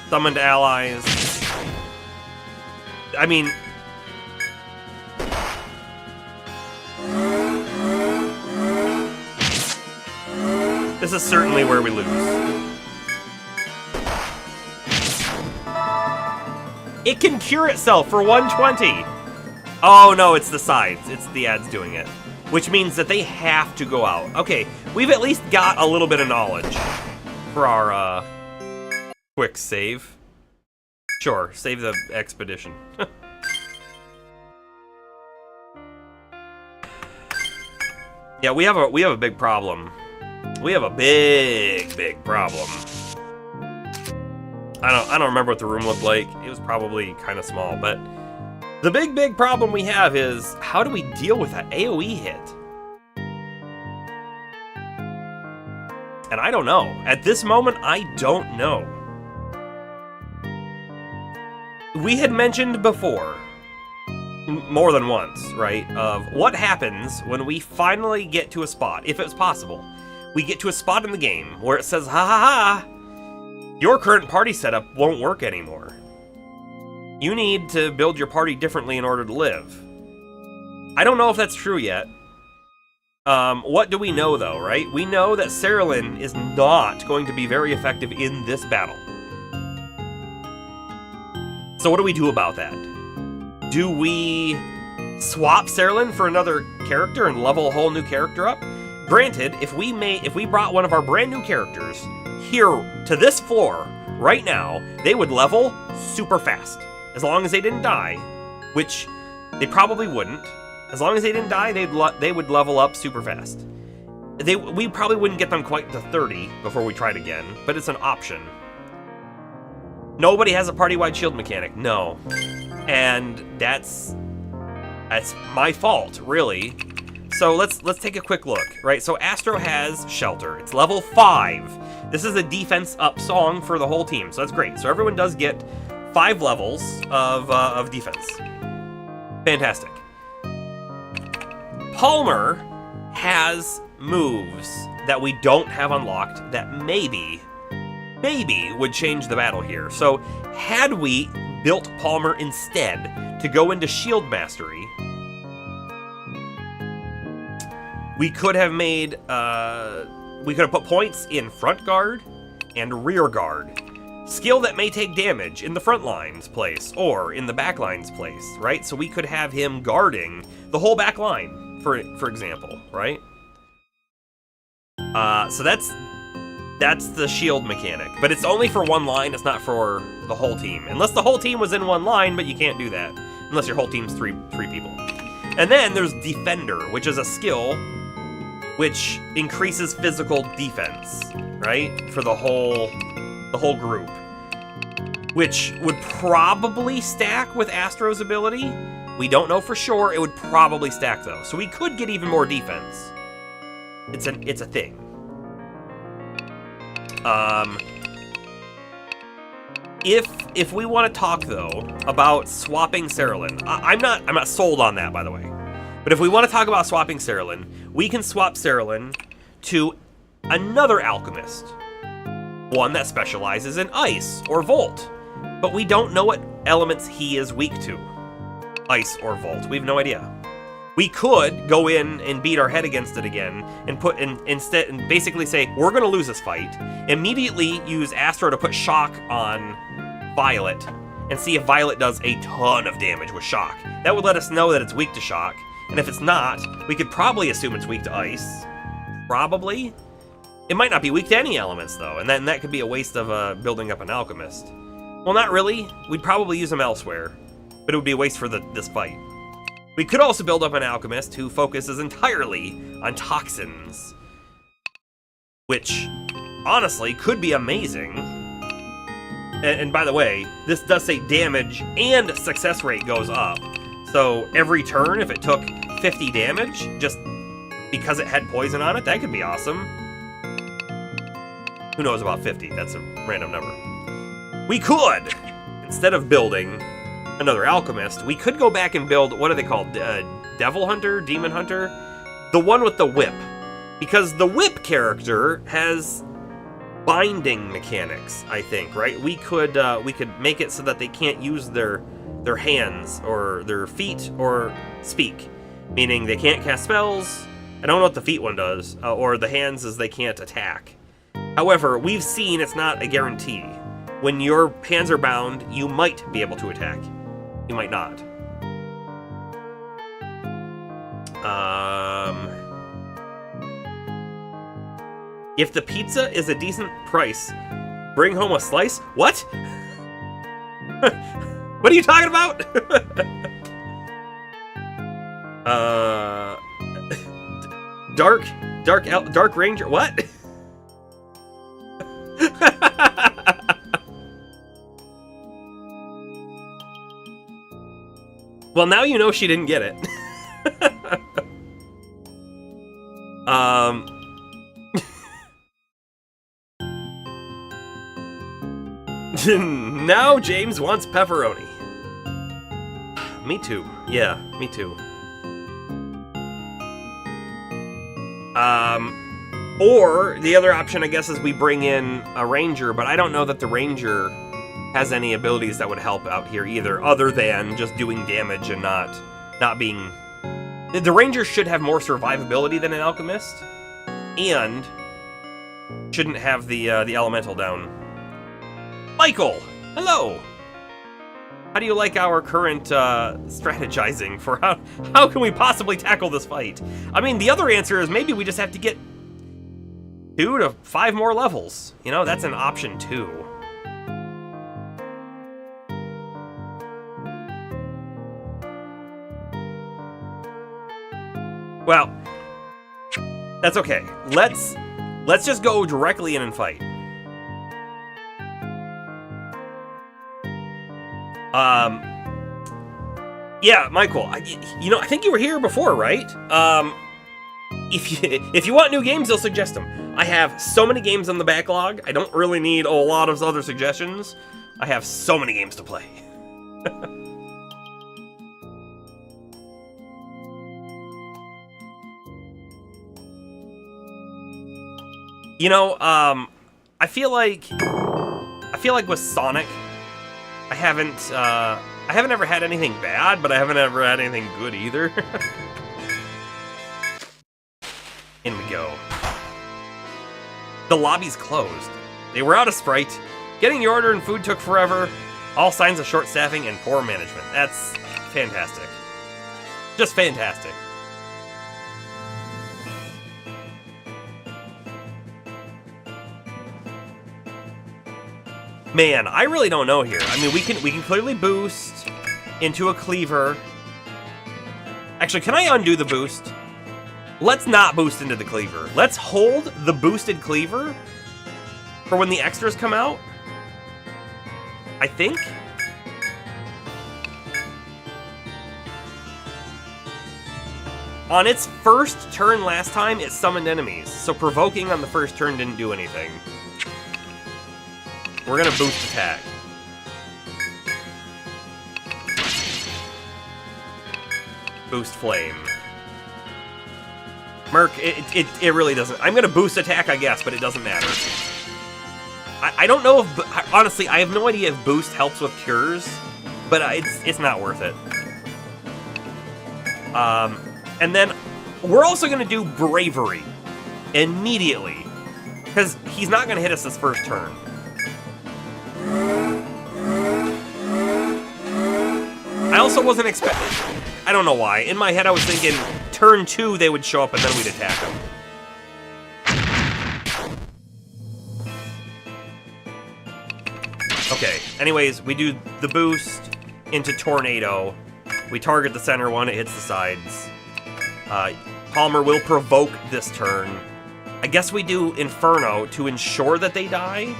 Summoned allies. I mean... This is certainly where we lose. It can cure itself for 120! Oh no, it's the sides. It's the ads doing it. Which means that they have to go out. Okay, we've at least got a little bit of knowledge for our quick save. Sure, save the expedition. Yeah, we have a big problem. We have a big problem. I don't remember what the room looked like. It was probably kind of small, but the big problem we have is, how do we deal with that AoE hit? And I don't know. At this moment, I don't know. We had mentioned before, more than once, right, of what happens when we finally get to a spot, if it's possible. We get to a spot in the game where it says, ha ha ha, your current party setup won't work anymore. You need to build your party differently in order to live. I don't know if that's true yet. What do we know, though, right? We know that Cerulean is not going to be very effective in this battle. So what do we do about that? Do we swap Cerulean for another character and level a whole new character up? Granted, if we brought one of our brand new characters here to this floor right now, they would level super fast. As long as they didn't die, which They probably wouldn't. As long as they didn't die, they would level up super fast. We probably wouldn't get them quite to 30 before we tried again, but it's an option. Nobody has a party-wide shield mechanic, no. And that's my fault, really. So let's take a quick look, right? So Astro has Shelter. It's level 5. This is a defense up song for the whole team, so that's great. So everyone does get 5 levels of defense. Fantastic. Palmer has moves that we don't have unlocked that maybe would change the battle here. So had we built Palmer instead to go into Shield Mastery, we could have made, we could have put points in Front Guard and Rear Guard. Skill that may take damage in the front line's place or in the back line's place, right? So we could have him guarding the whole back line, for example, right? So that's the shield mechanic, but it's only for one line. It's not for the whole team, unless the whole team was in one line. But you can't do that unless your whole team's three people. And then there's Defender, which is a skill which increases physical defense, right, for the whole group, which would probably stack with Astro's ability. We don't know for sure. It would probably stack though, so we could get even more defense. It's a thing. If we want to talk though about swapping Cerulean, I'm not sold on that, by the way. But if we want to talk about swapping Cerulean, we can swap Cerulean to another alchemist, one that specializes in ice or volt. But we don't know what elements he is weak to, ice or volt. We have no idea. We could go in and beat our head against it again and put in instead and basically say we're going to lose this fight. Immediately use Astro to put shock on Violet and see if Violet does a ton of damage with shock. That would let us know that it's weak to shock. And if it's not, we could probably assume it's weak to ice. Probably. It might not be weak to any elements though, and then that could be a waste of building up an alchemist. Well, not really. We'd probably use them elsewhere, but it would be a waste for this fight. We could also build up an alchemist who focuses entirely on toxins, which honestly could be amazing. And by the way, this does say damage and success rate goes up. So every turn, if it took 50 damage, just because it had poison on it, that could be awesome. Who knows about 50? That's a random number. We could, instead of building another alchemist, we could go back and build, what are they called? Devil Hunter? Demon Hunter? The one with the whip. Because the whip character has binding mechanics, I think, right? We could make it so that they can't use their hands or their feet or speak, meaning they can't cast spells. I don't know what the feet one does, or the hands is they can't attack. However, we've seen it's not a guarantee. When your hands are bound, you might be able to attack. You might not. If the pizza is a decent price, bring home a slice? What? What are you talking about? Dark Ranger, what? Well, now you know she didn't get it. Now James wants pepperoni. Me too. Yeah, me too. Or the other option, I guess, is we bring in a ranger, but I don't know that the ranger has any abilities that would help out here either, other than just doing damage and not being... The ranger should have more survivability than an alchemist, and shouldn't have the elemental down. Michael, hello! How do you like our current strategizing for how can we possibly tackle this fight? I mean, the other answer is maybe we just have to get 2 to 5 more levels. You know, that's an option too. Well, that's okay. Let's just go directly in and fight. Yeah, Michael, I think you were here before, right? If you want new games, you'll suggest them. I have so many games on the backlog, I don't really need a lot of other suggestions. I have so many games to play. I feel like with Sonic, I haven't ever had anything bad, but I haven't ever had anything good either. In we go. The lobby's closed. They were out of Sprite. Getting your order and food took forever. All signs of short staffing and poor management. That's fantastic. Just fantastic. Man, I really don't know here. I mean, we can clearly boost into a cleaver. Actually, can I undo the boost? Let's not boost into the cleaver. Let's hold the boosted cleaver for when the extras come out. I think. On its first turn last time, it summoned enemies, so provoking on the first turn didn't do anything. We're gonna boost attack. Boost flame. Merc, it really doesn't. I'm gonna boost attack, I guess, but it doesn't matter. I don't know if, honestly, I have no idea if boost helps with cures, but it's not worth it. And then we're also gonna do bravery immediately, because he's not gonna hit us this first turn. I also wasn't expecting... I don't know why. In my head, I was thinking turn 2 they would show up and then we'd attack them. Okay, anyways, we do the boost into Tornado. We target the center one, it hits the sides. Palmer will provoke this turn. I guess we do Inferno to ensure that they die.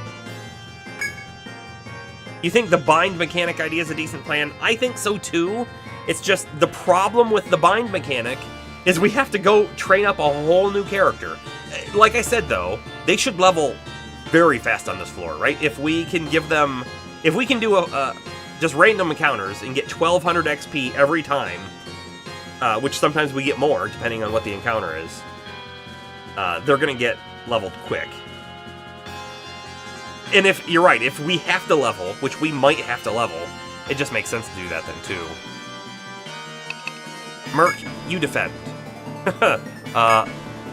You think the bind mechanic idea is a decent plan? I think so too. It's just the problem with the bind mechanic is we have to go train up a whole new character. Like I said though, they should level very fast on this floor, right? If we can give them, if we can do just random encounters and get 1200 XP every time, which sometimes we get more depending on what the encounter is, they're gonna get leveled quick. And if you're right, if we have to level, which we might have to level, it just makes sense to do that then too. Merc, you defend.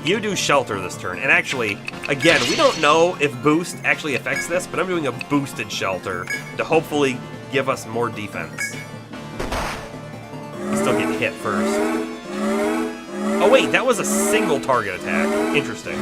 You do shelter this turn. And actually, again, we don't know if boost actually affects this, but I'm doing a boosted shelter to hopefully give us more defense. We still get hit first. Oh wait, that was a single target attack. Interesting.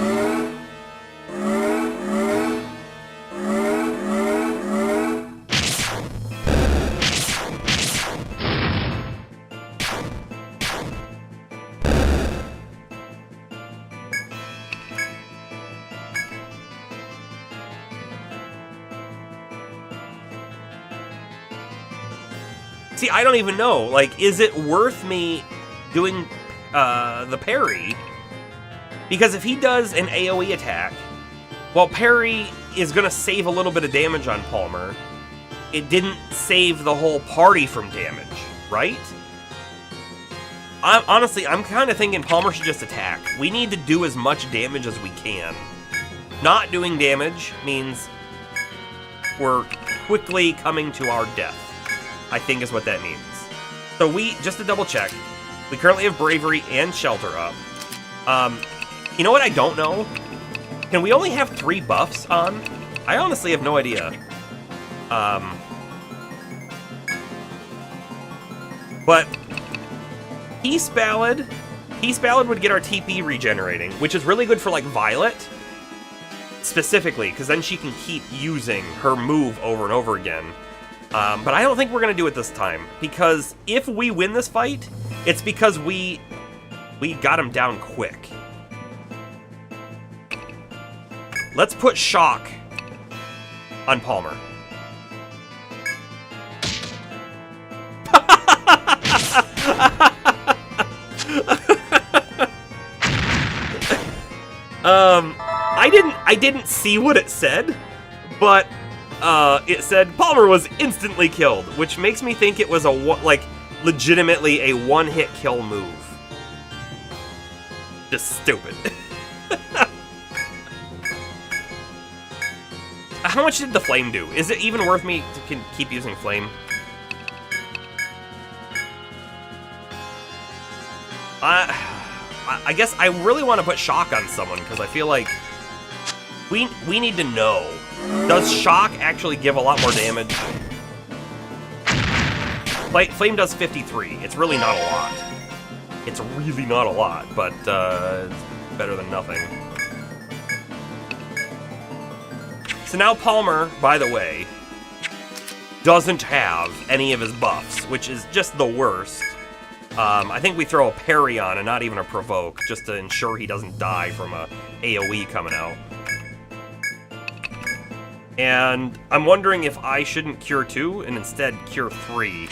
See, I don't even know. Like, is it worth me doing the parry? Because if he does an AoE attack, well, parry is going to save a little bit of damage on Palmer. It didn't save the whole party from damage, right? Honestly, I'm kind of thinking Palmer should just attack. We need to do as much damage as we can. Not doing damage means we're quickly coming to our death, I think is what that means. So just to double check, we currently have Bravery and Shelter up. You know what I don't know? Can we only have 3 buffs on? I honestly have no idea. But Peace Ballad would get our TP regenerating, which is really good for like Violet, specifically, because then she can keep using her move over and over again. But I don't think we're gonna do it this time, because if we win this fight, it's because we we got him down quick. Let's put shock on Palmer. I didn't see what it said, but it said Palmer was instantly killed, which makes me think it was legitimately a one-hit kill move. Just stupid. How much did the flame do? Is it even worth me to keep using flame? I guess I really want to put shock on someone, because I feel like we need to know. Does shock actually give a lot more damage? Flame does 53. It's really not a lot. It's really not a lot, but it's better than nothing. So now Palmer, by the way, doesn't have any of his buffs, which is just the worst. I think we throw a parry on and not even a provoke, just to ensure he doesn't die from a AoE coming out. And I'm wondering if I shouldn't cure 2 and instead cure 3.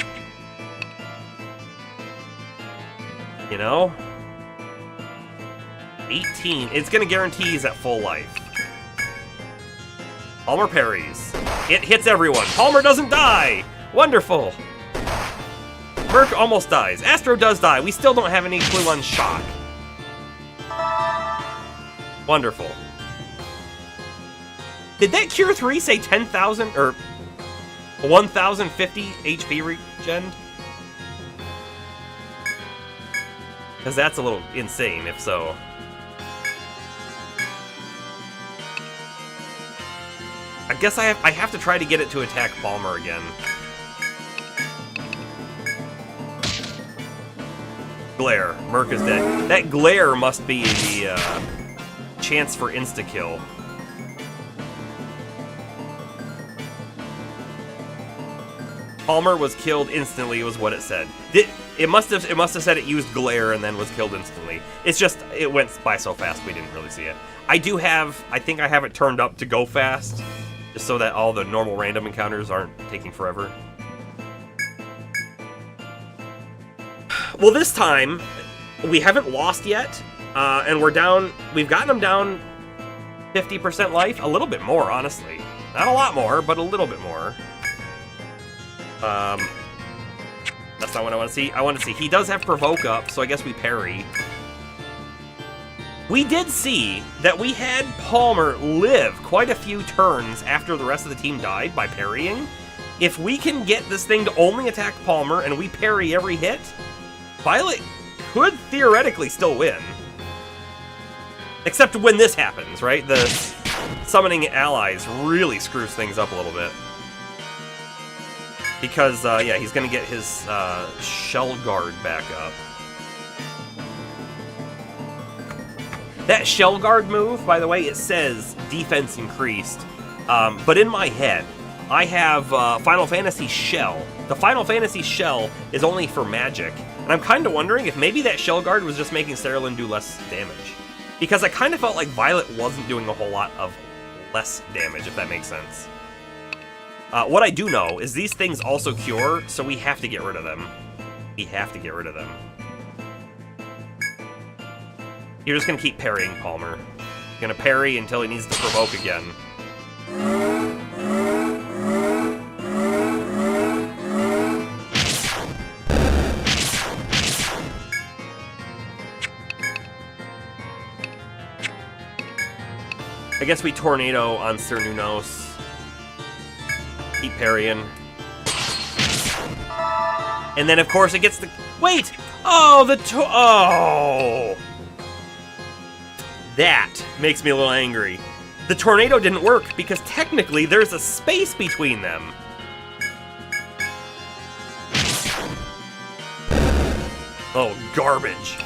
You know? 18. It's gonna guarantee he's at full life. Palmer parries. It hits everyone. Palmer doesn't die! Wonderful! Merc almost dies. Astro does die. We still don't have any clue on shock. Wonderful. Did that cure 3 say 10,000 or 1,050 HP regen? Because that's a little insane, if so. I guess I have to try to get it to attack Palmer again. Glare. Merc is dead. That glare must be the chance for insta-kill. Palmer was killed instantly was what it said. It must have said it used glare and then was killed instantly. It's just it went by so fast we didn't really see it. I think I have it turned up to go fast, just so that all the normal random encounters aren't taking forever. Well, this time we haven't lost yet, and we've gotten them down 50% life, a little bit more, honestly. Not a lot more, but a little bit more. That's not what I want to see. I want to see. He does have provoke up, so I guess we parry. We did see that we had Palmer live quite a few turns after the rest of the team died by parrying. If we can get this thing to only attack Palmer and we parry every hit, Violet could theoretically still win. Except when this happens, right? The summoning allies really screws things up a little bit. Because, yeah, he's gonna get his Shell Guard back up. That Shell Guard move, by the way, it says defense increased. But in my head, I have Final Fantasy Shell. The Final Fantasy Shell is only for magic. And I'm kind of wondering if maybe that Shell Guard was just making Cerulean do less damage. Because I kind of felt like Violet wasn't doing a whole lot of less damage, if that makes sense. What I do know is these things also cure, so we have to get rid of them. We have to get rid of them. You're just going to keep parrying Palmer. You're going to parry until he needs to provoke again. I guess we tornado on Cernunnos. Keep parrying. And then, of course, it gets the... Wait! Oh, oh! That makes me a little angry. The tornado didn't work because technically there's a space between them. Oh, garbage.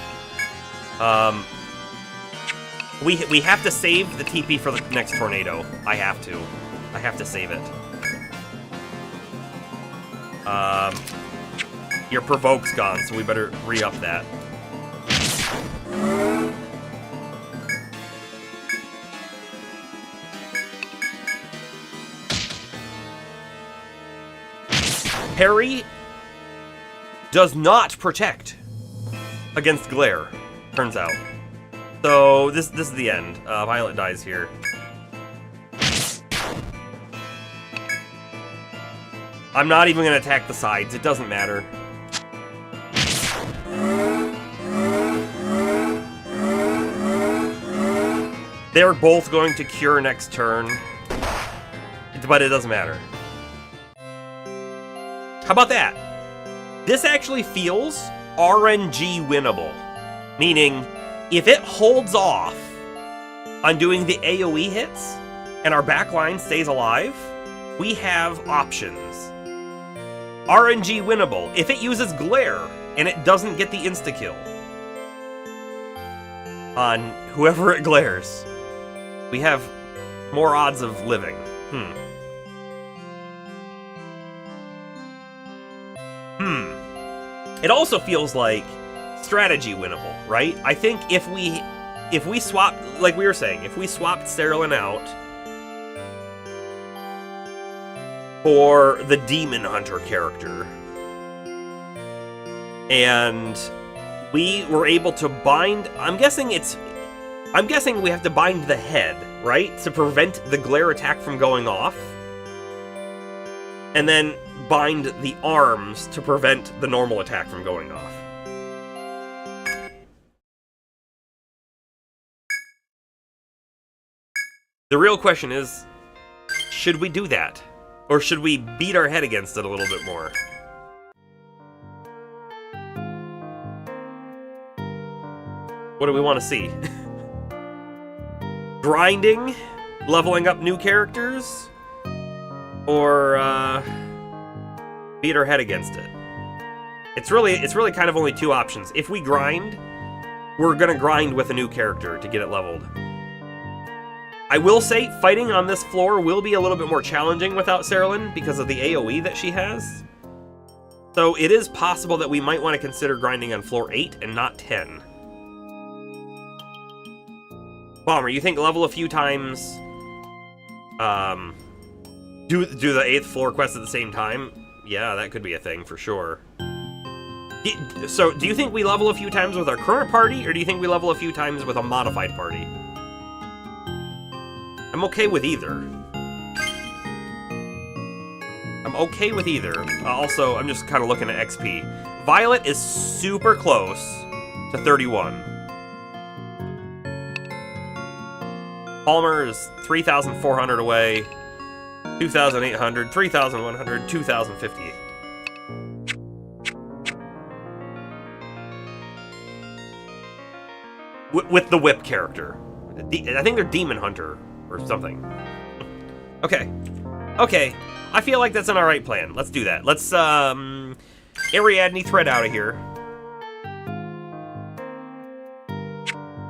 We have to save the TP for the next tornado. I have to save it. Your provoke's gone, so we better re-up that. Parry does not protect against glare, turns out. So this is the end. Violet dies here. I'm not even going to attack the sides. It doesn't matter. They're both going to cure next turn, but it doesn't matter. How about that? This actually feels RNG winnable. Meaning, if it holds off on doing the AoE hits, and our backline stays alive, we have options. RNG winnable if it uses glare, and it doesn't get the insta-kill on whoever it glares. We have more odds of living. It also feels like strategy winnable, right? I think if we swap, like we were saying, if we swapped Sterling out for the Demon Hunter character, and we were able to bind, I'm guessing we have to bind the head, right? To prevent the glare attack from going off. And then bind the arms to prevent the normal attack from going off. The real question is, should we do that? Or should we beat our head against it a little bit more? What do we want to see? Grinding? Leveling up new characters? Or, beat our head against it? It's really kind of only two options. If we grind, we're gonna grind with a new character to get it leveled. I will say, fighting on this floor will be a little bit more challenging without Cerulean because of the AoE that she has. So it is possible that we might want to consider grinding on floor 8 and not 10. Bomber, you think level a few times, do the 8th floor quest at the same time? Yeah, that could be a thing for sure. So, do you think we level a few times with our current party, or do you think we level a few times with a modified party? I'm okay with either. Also, I'm just kind of looking at XP. Violet is super close to 31. Palmer is 3,400 away. 2,800, 3,100, 2,058. With the whip character. I think they're Demon Hunter or something. Okay. I feel like that's an alright plan. Let's do that. Let's, Ariadne thread out of here.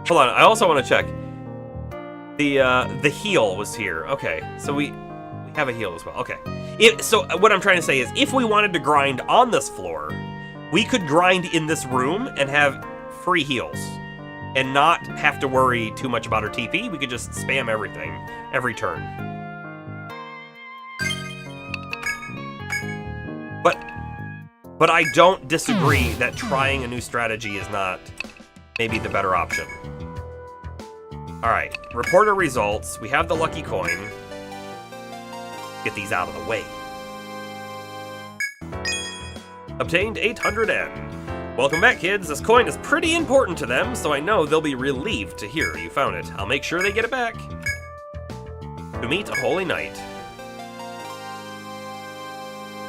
Hold on, I also want to check. The heal was here. Okay, so we have a heal as well. Okay. So what I'm trying to say is, if we wanted to grind on this floor, we could grind in this room and have free heals. And not have to worry too much about our TP. We could just spam everything every turn. But I don't disagree that trying a new strategy is not maybe the better option. Alright, report our results. We have the lucky coin. Get these out of the way. Obtained 800 N. Welcome back, kids. This coin is pretty important to them, so I know they'll be relieved to hear you found it. I'll make sure they get it back. To meet a holy knight.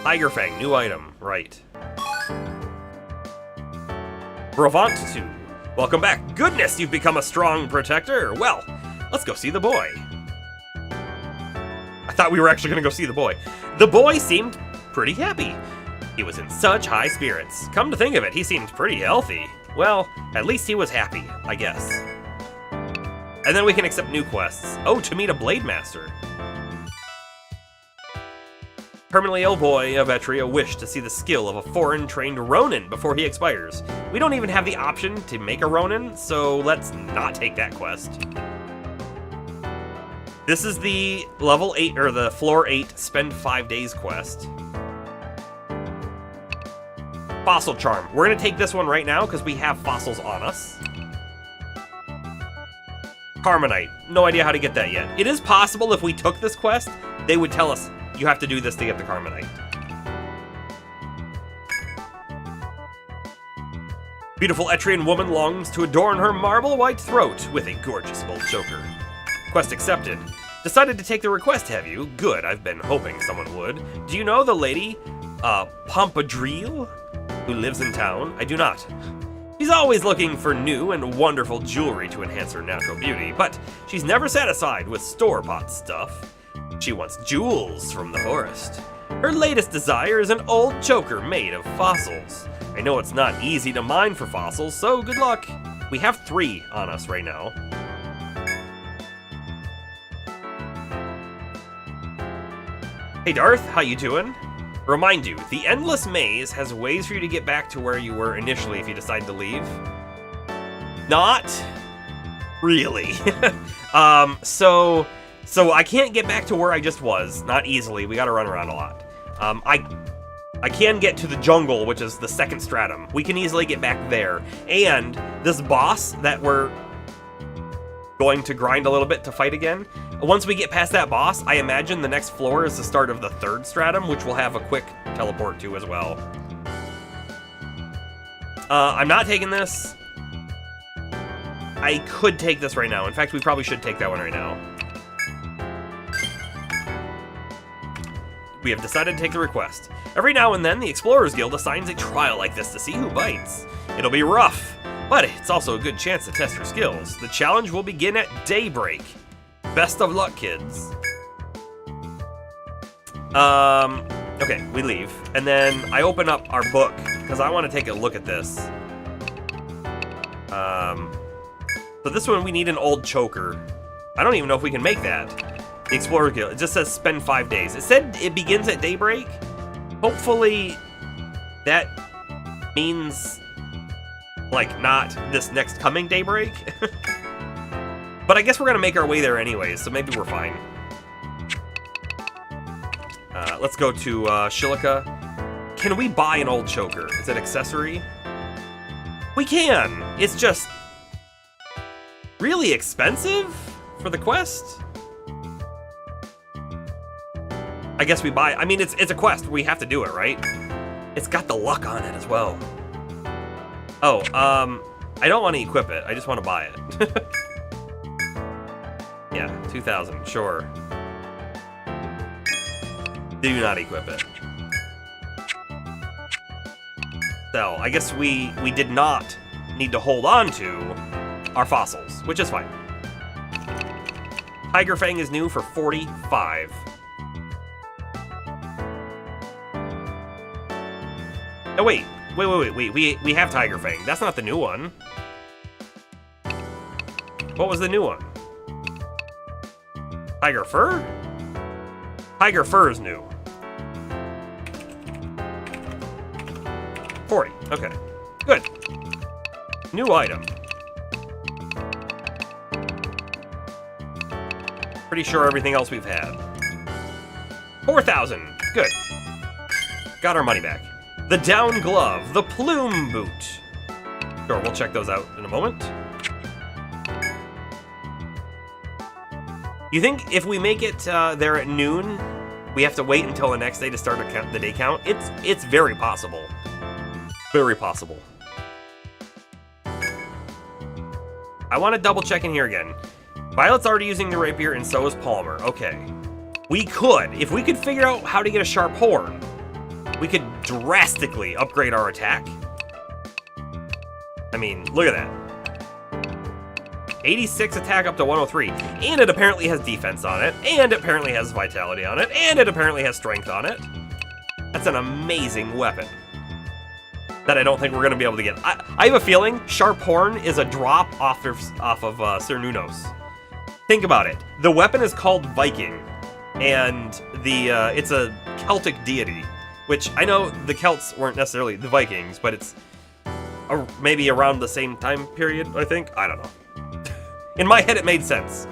Tiger Fang, new item. Right. Bravant 2. Welcome back. Goodness, you've become a strong protector. Well, let's go see the boy. I thought we were actually going to go see the boy. The boy seemed pretty happy. He was in such high spirits. Come to think of it, he seemed pretty healthy. Well, at least he was happy, I guess. And then we can accept new quests. Oh, to meet a Blade Master. Permanently ill boy of Etria wished to see the skill of a foreign-trained Ronin before he expires. We don't even have the option to make a Ronin, so let's not take that quest. This is the level 8, or the floor 8, spend 5 days quest. Fossil Charm. We're going to take this one right now because we have fossils on us. Carmonite. No idea how to get that yet. It is possible if we took this quest, they would tell us you have to do this to get the Carmonite. Beautiful Etrian woman longs to adorn her marble white throat with a gorgeous gold choker. Quest accepted. Decided to take the request, have you? Good, I've been hoping someone would. Do you know the lady, Pompadrille, who lives in town? I do not. She's always looking for new and wonderful jewelry to enhance her natural beauty, but she's never satisfied with store-bought stuff. She wants jewels from the forest. Her latest desire is an old choker made of fossils. I know it's not easy to mine for fossils, so good luck. We have 3 on us right now. Hey Darth, how you doing? Remind you, the Endless Maze has ways for you to get back to where you were initially if you decide to leave. Not really. So I can't get back to where I just was, not easily. We gotta run around a lot. I can get to the jungle, which is the second stratum. We can easily get back there. And this boss that we're going to grind a little bit to fight again, once we get past that boss, I imagine the next floor is the start of the 3rd stratum, which we'll have a quick teleport to as well. I'm not taking this. I could take this right now. In fact, we probably should take that one right now. We have decided to take the request. Every now and then, the Explorers Guild assigns a trial like this to see who bites. It'll be rough, but it's also a good chance to test your skills. The challenge will begin at daybreak. Best of luck, kids. Okay, we leave. And then I open up our book, because I want to take a look at this. So this one, we need an old choker. I don't even know if we can make that. The Explorer Guild, it just says spend 5 days. It said it begins at daybreak. Hopefully that means, like, not this next coming daybreak. But I guess we're gonna make our way there anyways, so maybe we're fine. Let's go to Shilika. Can we buy an old choker? Is it accessory? We can! It's just really expensive for the quest? I guess we buy, I mean, it's a quest, we have to do it, right? It's got the luck on it as well. Oh, I don't want to equip it, I just want to buy it. Yeah, 2,000, sure. Do not equip it. So, I guess we did not need to hold on to our fossils, which is fine. Tiger Fang is new for 45. Oh, wait, we have Tiger Fang. That's not the new one. What was the new one? Tiger Fur? Tiger Fur is new. 40, okay. Good. New item. Pretty sure everything else we've had. 4,000, good. Got our money back. The down glove, the plume boot. Sure, we'll check those out in a moment. You think if we make it there at noon, we have to wait until the next day to start the day count? It's very possible. Very possible. I want to double check in here again. Violet's already using the rapier and so is Palmer. Okay. We could, if we could figure out how to get a sharp horn, we could drastically upgrade our attack. I mean, look at that. 86 attack up to 103, and it apparently has defense on it, and it apparently has vitality on it, and it apparently has strength on it. That's an amazing weapon that I don't think we're going to be able to get. I have a feeling Sharp Horn is a drop off of Cernunnos. Think about it. The weapon is called Viking, and it's a Celtic deity, which I know the Celts weren't necessarily the Vikings, but it's maybe around the same time period, I think. I don't know. In my head, it made sense.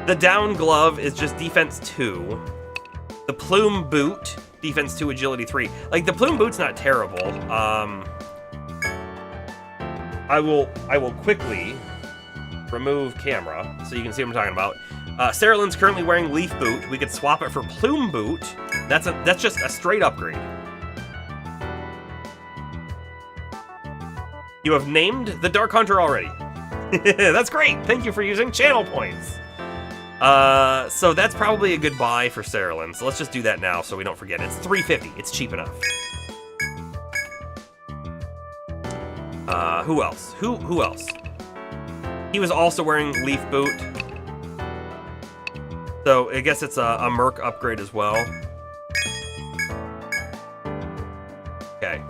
The down glove is just defense 2. The plume boot defense 2, agility 3. Like, the plume boot's not terrible. I will quickly remove camera so you can see what I'm talking about. Cerulean's currently wearing leaf boot. We could swap it for plume boot. That's just a straight upgrade. You have named the Dark Hunter already. That's great. Thank you for using channel points. So that's probably a good buy for Cerulean. So let's just do that now so we don't forget. It's $350. It's cheap enough. Who else? Who else? He was also wearing leaf boot. So I guess it's a Merc upgrade as well. Okay.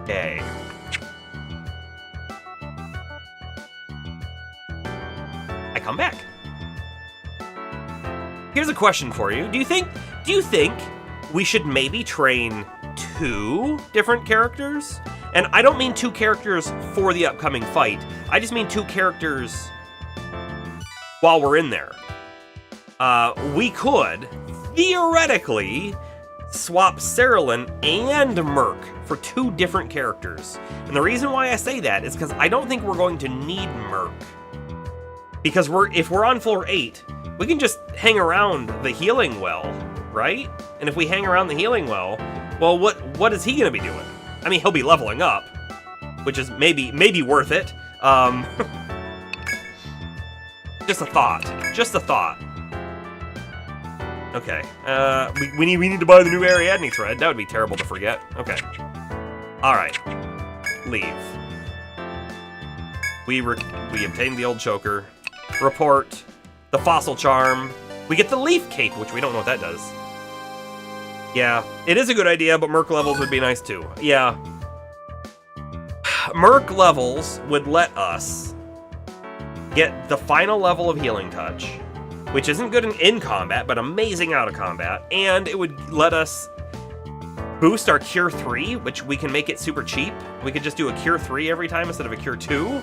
Okay. I come back. Here's a question for you. Do you think we should maybe train 2 different characters? And I don't mean 2 characters for the upcoming fight. I just mean 2 characters while we're in there. We could theoretically swap Cerulean and Merc for 2 different characters. And the reason why I say that is because I don't think we're going to need Merc. Because if we're on floor 8, we can just hang around the healing well, right? And if we hang around the healing well, what is he gonna be doing? I mean, he'll be leveling up, which is maybe worth it. Just a thought. Just a thought. Okay. We need to buy the new Ariadne thread. That would be terrible to forget. Okay. All right. Leave. We obtained the old choker. Report. The fossil charm. We get the leaf cape, which we don't know what that does. Yeah, it is a good idea, but Merc levels would be nice too. Yeah. Merc levels would let us get the final level of Healing Touch, which isn't good in combat, but amazing out of combat, and it would let us boost our Cure 3, which we can make it super cheap. We could just do a Cure 3 every time instead of a Cure 2.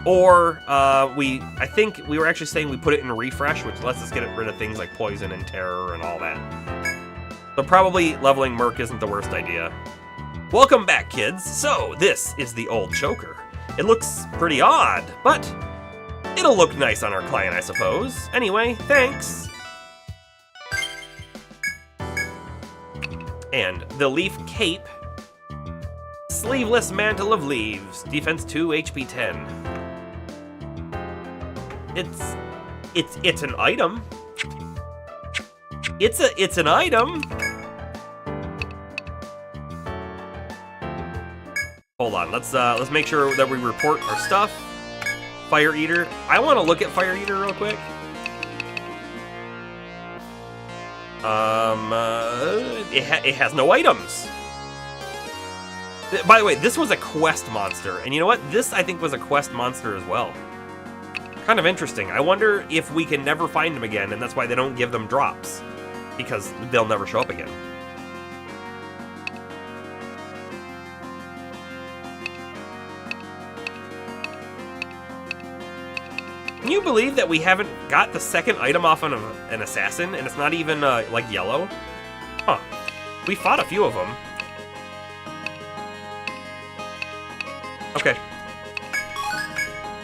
Or, I think we were actually saying we put it in Refresh, which lets us get rid of things like Poison and Terror and all that. So probably leveling Merc isn't the worst idea. Welcome back, kids. So, this is the old choker. It looks pretty odd, but it'll look nice on our client, I suppose. Anyway, thanks. And the leaf cape. Sleeveless mantle of leaves. Defense 2, HP 10. It's an item. It's an item. Hold on, let's make sure that we report our stuff. Fire Eater. I want to look at Fire Eater real quick. It has no items. By the way, this was a quest monster, and you know what? This I think was a quest monster as well. Kind of interesting. I wonder if we can never find them again, and that's why they don't give them drops, because they'll never show up again. Can you believe that we haven't got the second item off of an assassin, and it's not even, like, yellow? Huh. We fought a few of them. Okay.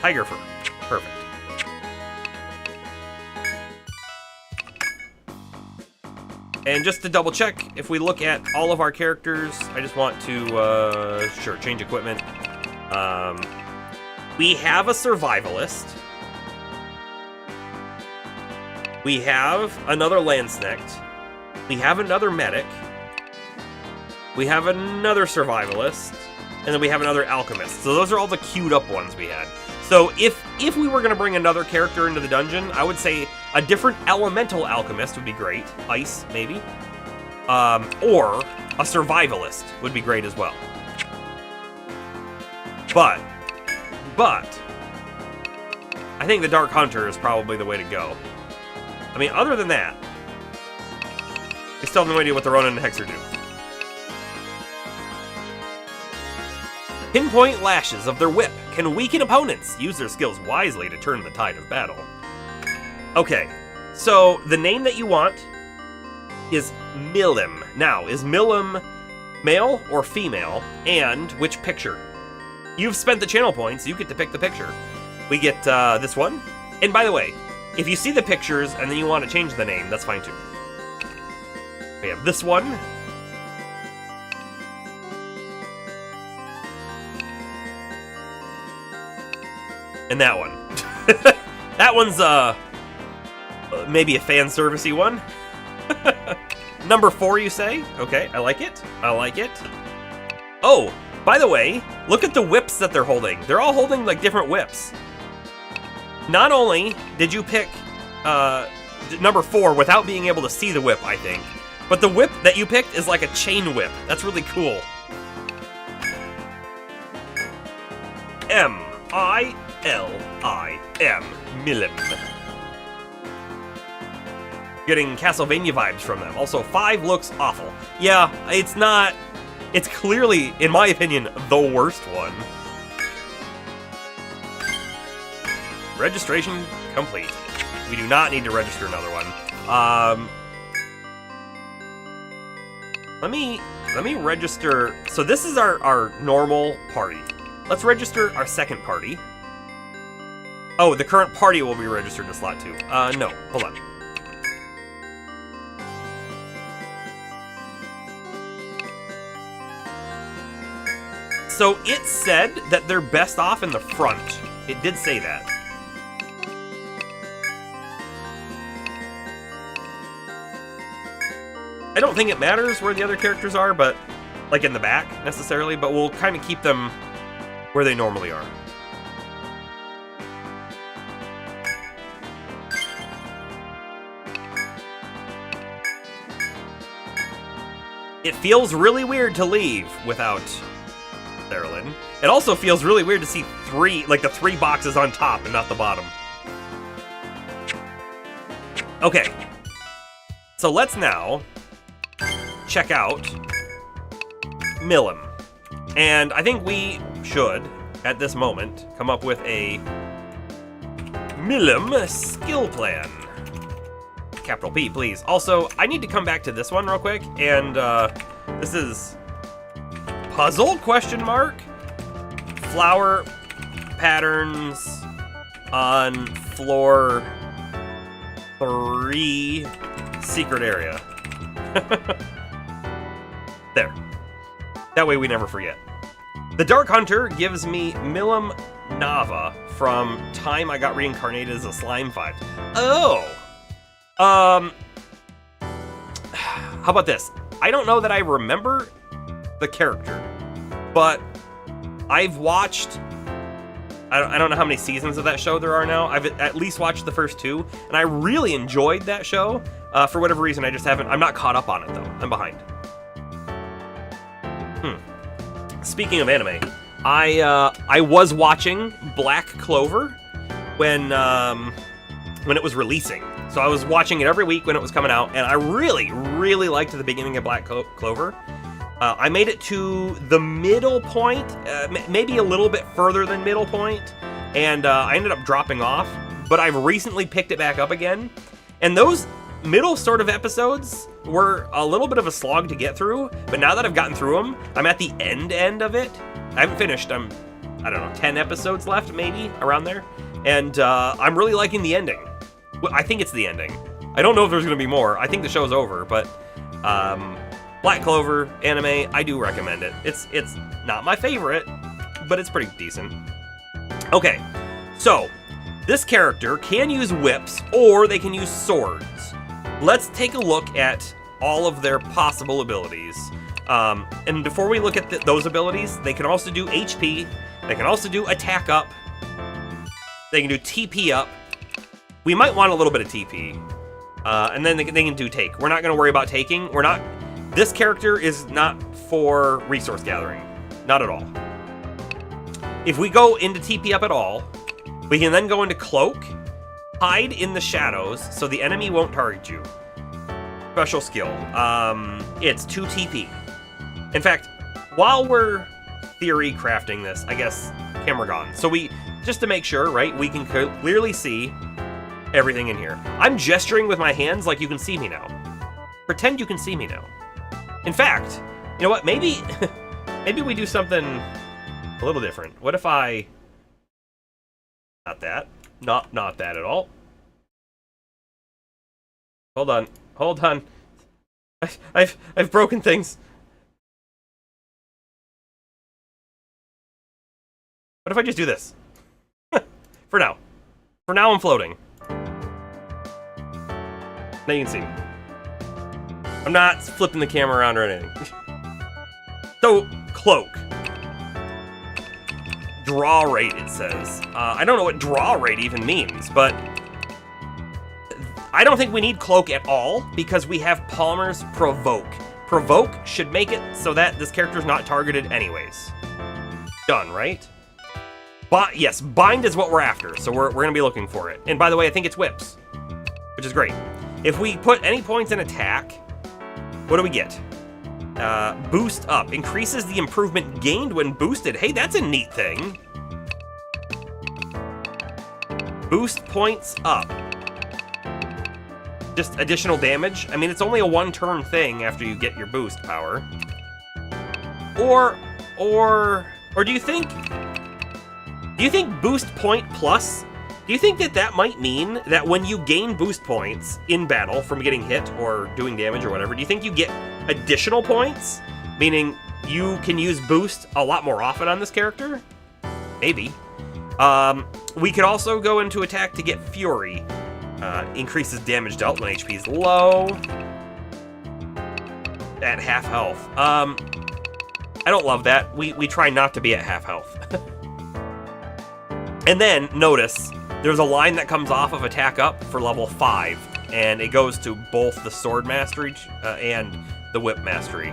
Tiger fur. Perfect. And just to double check, if we look at all of our characters, I just want to, sure, change equipment. We have a survivalist. We have another Landsknecht. We have another medic. We have another survivalist. And then we have another alchemist. So those are all the queued up ones we had. So if we were going to bring another character into the dungeon, I would say a different elemental alchemist would be great. Ice, maybe. Or a survivalist would be great as well. But, I think the Dark Hunter is probably the way to go. I mean, other than that, I still have no idea what the Ronin and Hexer do. Pinpoint lashes of their whip can weaken opponents. Use their skills wisely to turn the tide of battle. Okay, so the name that you want is Milim. Now, is Milim male or female? And which picture? You've spent the channel points, you get to pick the picture. We get this one. And by the way, if you see the pictures and then you want to change the name, that's fine too. We have this one. And that one. That one's maybe a fan servicey one. Number 4, you say? Okay, I like it. I like it. Oh, by the way, look at the whips that they're holding. They're all holding like different whips. Not only did you pick number 4 without being able to see the whip, I think, but the whip that you picked is like a chain whip. That's really cool. M-I-L-I-M. Milim. Getting Castlevania vibes from them. Also, 5 looks awful. Yeah, it's not... It's clearly, in my opinion, the worst one. Registration complete. We do not need to register another one. Let me register... So this is our normal party. Let's register our second party. Oh, the current party will be registered to slot 2. No, hold on. So it said that they're best off in the front. It did say that. I don't think it matters where the other characters are, but like in the back necessarily, but we'll kind of keep them where they normally are. It feels really weird to leave without Therilyn. It also feels really weird to see the 3 boxes on top and not the bottom. Okay. So let's now check out Milim. And I think we should, at this moment, come up with a Milim skill plan. Capital P, please. Also, I need to come back to this one real quick, and this is puzzle question mark? Flower patterns on floor 3 secret area. There. That way we never forget. The Dark Hunter gives me Milim Nava from time I got reincarnated as a Slime 5. Oh! How about this? I don't know that I remember the character, but I've watched... I don't know how many seasons of that show there are now. I've at least watched the first 2, and I really enjoyed that show. For whatever reason, I just haven't... I'm not caught up on it, though. I'm behind. Speaking of anime, I was watching Black Clover when it was releasing. So I was watching it every week when it was coming out, and I really, really liked the beginning of Black Clover. I made it to the middle point, maybe a little bit further than middle point, and I ended up dropping off, but I've recently picked it back up again. And those middle sort of episodes were a little bit of a slog to get through, but now that I've gotten through them, I'm at the end of it. I haven't finished. I don't know, 10 episodes left, maybe, around there. And I'm really liking the ending. Well, I think it's the ending. I don't know if there's going to be more. I think the show's over, but Black Clover anime, I do recommend it. It's not my favorite, but it's pretty decent. Okay, so this character can use whips or they can use swords. Let's take a look at all of their possible abilities. And before we look at those abilities, they can also do HP. They can also do attack up. They can do TP up. We might want a little bit of TP. And then they can do take. We're not going to worry about taking. This character is not for resource gathering. Not at all. If we go into TP up at all, we can then go into cloak, hide in the shadows so the enemy won't target you. Special skill. It's 2 TP. In fact, while we're theory crafting this, I guess camera gone. So just to make sure, right, we can clearly see everything in here. I'm gesturing with my hands like you can see me now. Pretend you can see me now. In fact, you know what? Maybe maybe we do something a little different. What if I... Not that. Not that at all. Hold on. Hold on. I've broken things. What if I just do this? For now. For now, I'm floating. Now you can see me. I'm not flipping the camera around or anything. So, cloak. Draw rate, it says. I don't know what draw rate even means, but I don't think we need cloak at all because we have Palmer's provoke. Provoke should make it so that this character's not targeted anyways. Done, right? But yes, bind is what we're after, so we're gonna be looking for it. And by the way, I think it's whips, which is great. If we put any points in attack, what do we get? Boost up. Increases the improvement gained when boosted. Hey, that's a neat thing. Boost points up. Just additional damage. I mean, it's only a one-turn thing after you get your boost power. Or do you think boost point plus? Do you think that might mean that when you gain boost points in battle from getting hit or doing damage or whatever, do you think you get additional points? Meaning you can use boost a lot more often on this character? Maybe. We could also go into attack to get Fury. Increases damage dealt when HP is low. At half health. I don't love that. We try not to be at half health. And then, notice, there's a line that comes off of attack up for level 5, and it goes to both the sword mastery and the whip mastery.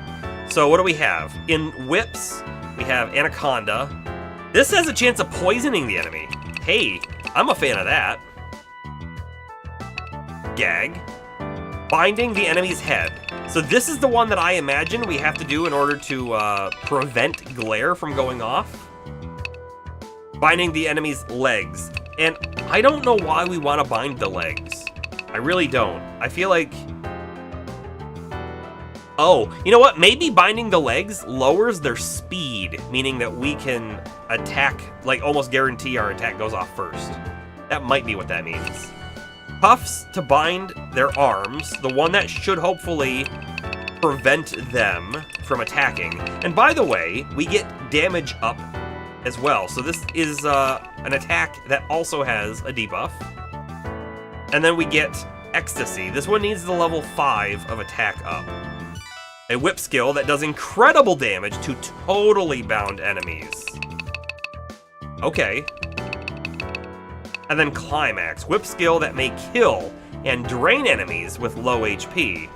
So what do we have? In whips, we have Anaconda. This has a chance of poisoning the enemy. Hey, I'm a fan of that. Gag. Binding the enemy's head. So this is the one that I imagine we have to do in order to prevent glare from going off. Binding the enemy's legs. And I don't know why we want to bind the legs. I really don't. I feel like... Oh, you know what? Maybe binding the legs lowers their speed, meaning that we can attack, like almost guarantee our attack goes off first. That might be what that means. Cuffs to bind their arms, the one that should hopefully prevent them from attacking. And by the way, we get damage up as well. So this is an attack that also has a debuff. And then we get Ecstasy. This one needs the level 5 of attack up. A whip skill that does incredible damage to totally bound enemies. Okay. And then Climax. Whip skill that may kill and drain enemies with low HP.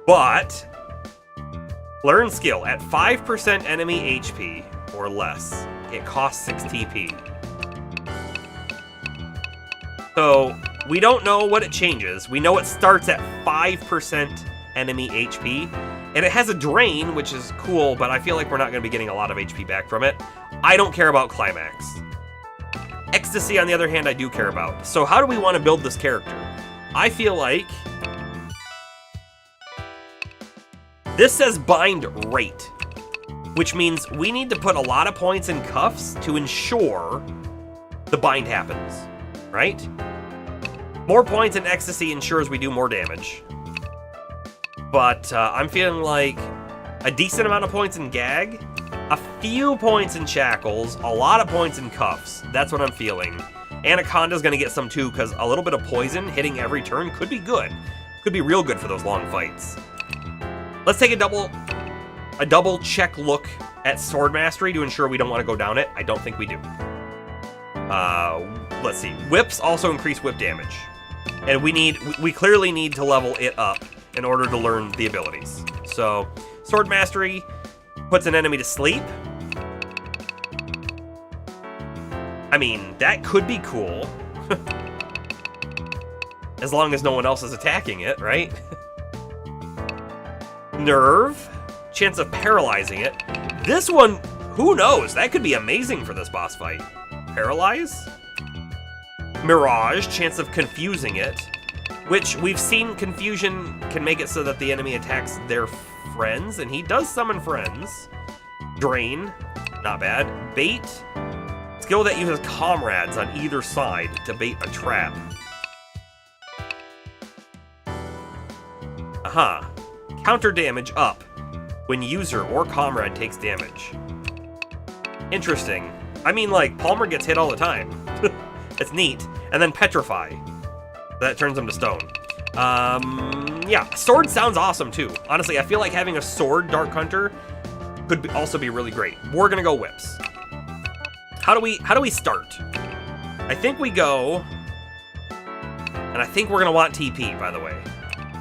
But learn skill at 5% enemy HP or less. It costs 6 TP. So we don't know what it changes. We know it starts at 5% enemy HP, and it has a drain, which is cool, but I feel like we're not going to be getting a lot of HP back from it. I don't care about Climax. Ecstasy, on the other hand, I do care about. So how do we want to build this character? I feel like this says bind rate, which means we need to put a lot of points in cuffs to ensure the bind happens, right? More points in Ecstasy ensures we do more damage. But I'm feeling like a decent amount of points in Gag, a few points in Shackles, a lot of points in Cuffs. That's what I'm feeling. Anaconda's gonna get some too, because a little bit of poison hitting every turn could be good. Could be real good for those long fights. Let's take a double check look at Sword Mastery to ensure we don't want to go down it. I don't think we do. Let's see. Whips also increase whip damage. And we clearly need to level it up in order to learn the abilities. So, Sword Mastery puts an enemy to sleep. I mean, that could be cool. As long as no one else is attacking it, right? Nerve, chance of paralyzing it. This one, who knows? That could be amazing for this boss fight. Paralyze? Mirage, chance of confusing it. which we've seen confusion can make it so that the enemy attacks their friends, and he does summon friends. Drain, not bad. Bait, skill that uses comrades on either side to bait a trap. Aha. Counter damage up when user or comrade takes damage. Interesting. I mean, like, Palmer gets hit all the time. It's neat. And then Petrify. That turns him to stone. Yeah, sword sounds awesome too. Honestly, I feel like having a sword Dark Hunter could also be really great. We're gonna go whips. How do we start? I think we go, and I think we're gonna want TP, by the way.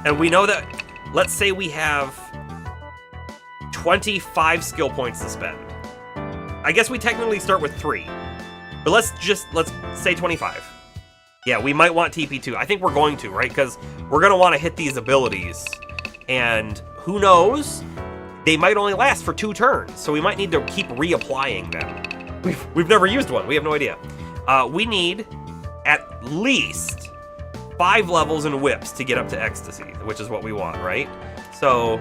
And we know that, let's say we have 25 skill points to spend. I guess we technically start with 3, but let's say 25. Yeah, we might want TP too. I think we're going to, right? Because we're going to want to hit these abilities. And who knows? They might only last for 2 turns. So we might need to keep reapplying them. We've never used one. We have no idea. We need at least 5 levels in whips to get up to ecstasy, which is what we want, right? So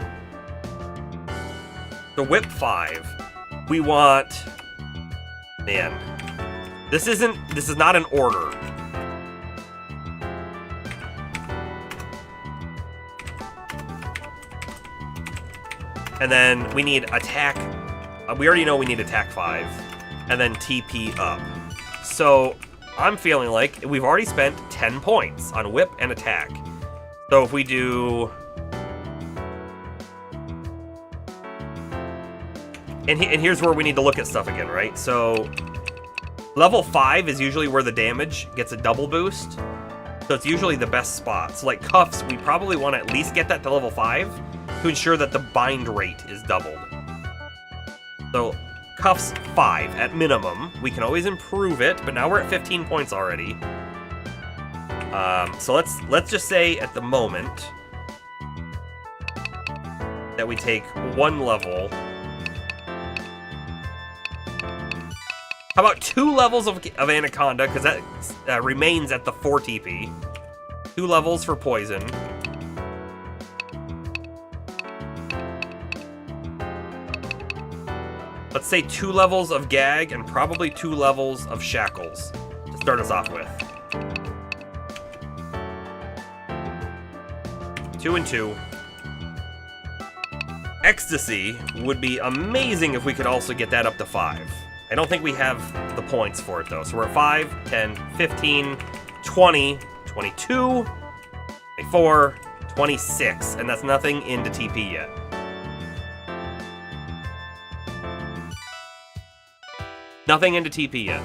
the whip 5. We want... Man. This is not an order. And then we need attack. We already know we need attack 5. And then TP up. So I'm feeling like we've already spent 10 points on whip and attack. So if we do... And here's where we need to look at stuff again, right? So level 5 is usually where the damage gets a double boost. So it's usually the best spot. So like cuffs, we probably want to at least get that to level 5 to ensure that the bind rate is doubled. So cuffs 5 at minimum. We can always improve it, but now we're at 15 points already. So let's just say at the moment that we take 1 level. How about 2 levels of Anaconda, because that remains at the 4 TP. 2 levels for poison. Let's say 2 levels of gag and probably 2 levels of shackles to start us off with. 2 and 2. Ecstasy would be amazing if we could also get that up to 5. I don't think we have the points for it though. So we're at 5, 10, 15, 20, 22, 24, 26, and that's nothing into TP yet. Nothing into TP yet.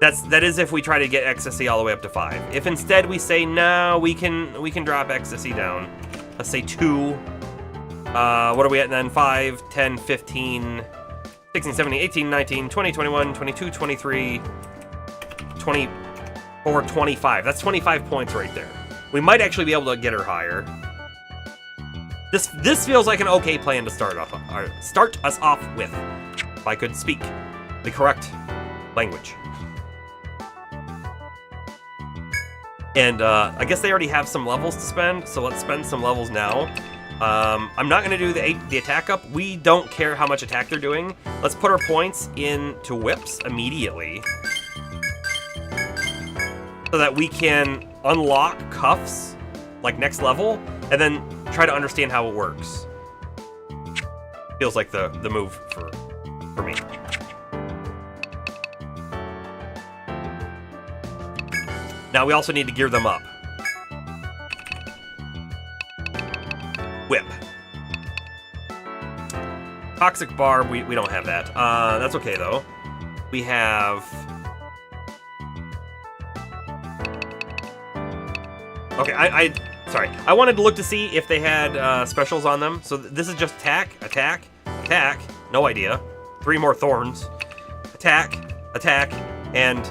That is if we try to get ecstasy all the way up to 5. If instead we say no, we can drop ecstasy down. Let's say 2. What are we at then? 5, 10, 15, 16, 17, 18, 19, 20, 21, 22, 23, 24, 25. That's 25 points right there. We might actually be able to get her higher. This feels like an okay plan to start us off with. If I could speak the correct language. And I guess they already have some levels to spend, so let's spend some levels now. I'm not going to do the attack up. We don't care how much attack they're doing. Let's put our points into whips immediately so that we can unlock cuffs, like next level, and then try to understand how it works. Feels like the move for me. Now we also need to gear them up. Whip. Toxic Barb, we don't have that. That's okay though. We have... Okay, sorry. I wanted to look to see if they had specials on them. So this is just attack, attack, attack. No idea. 3 more thorns. Attack, attack, and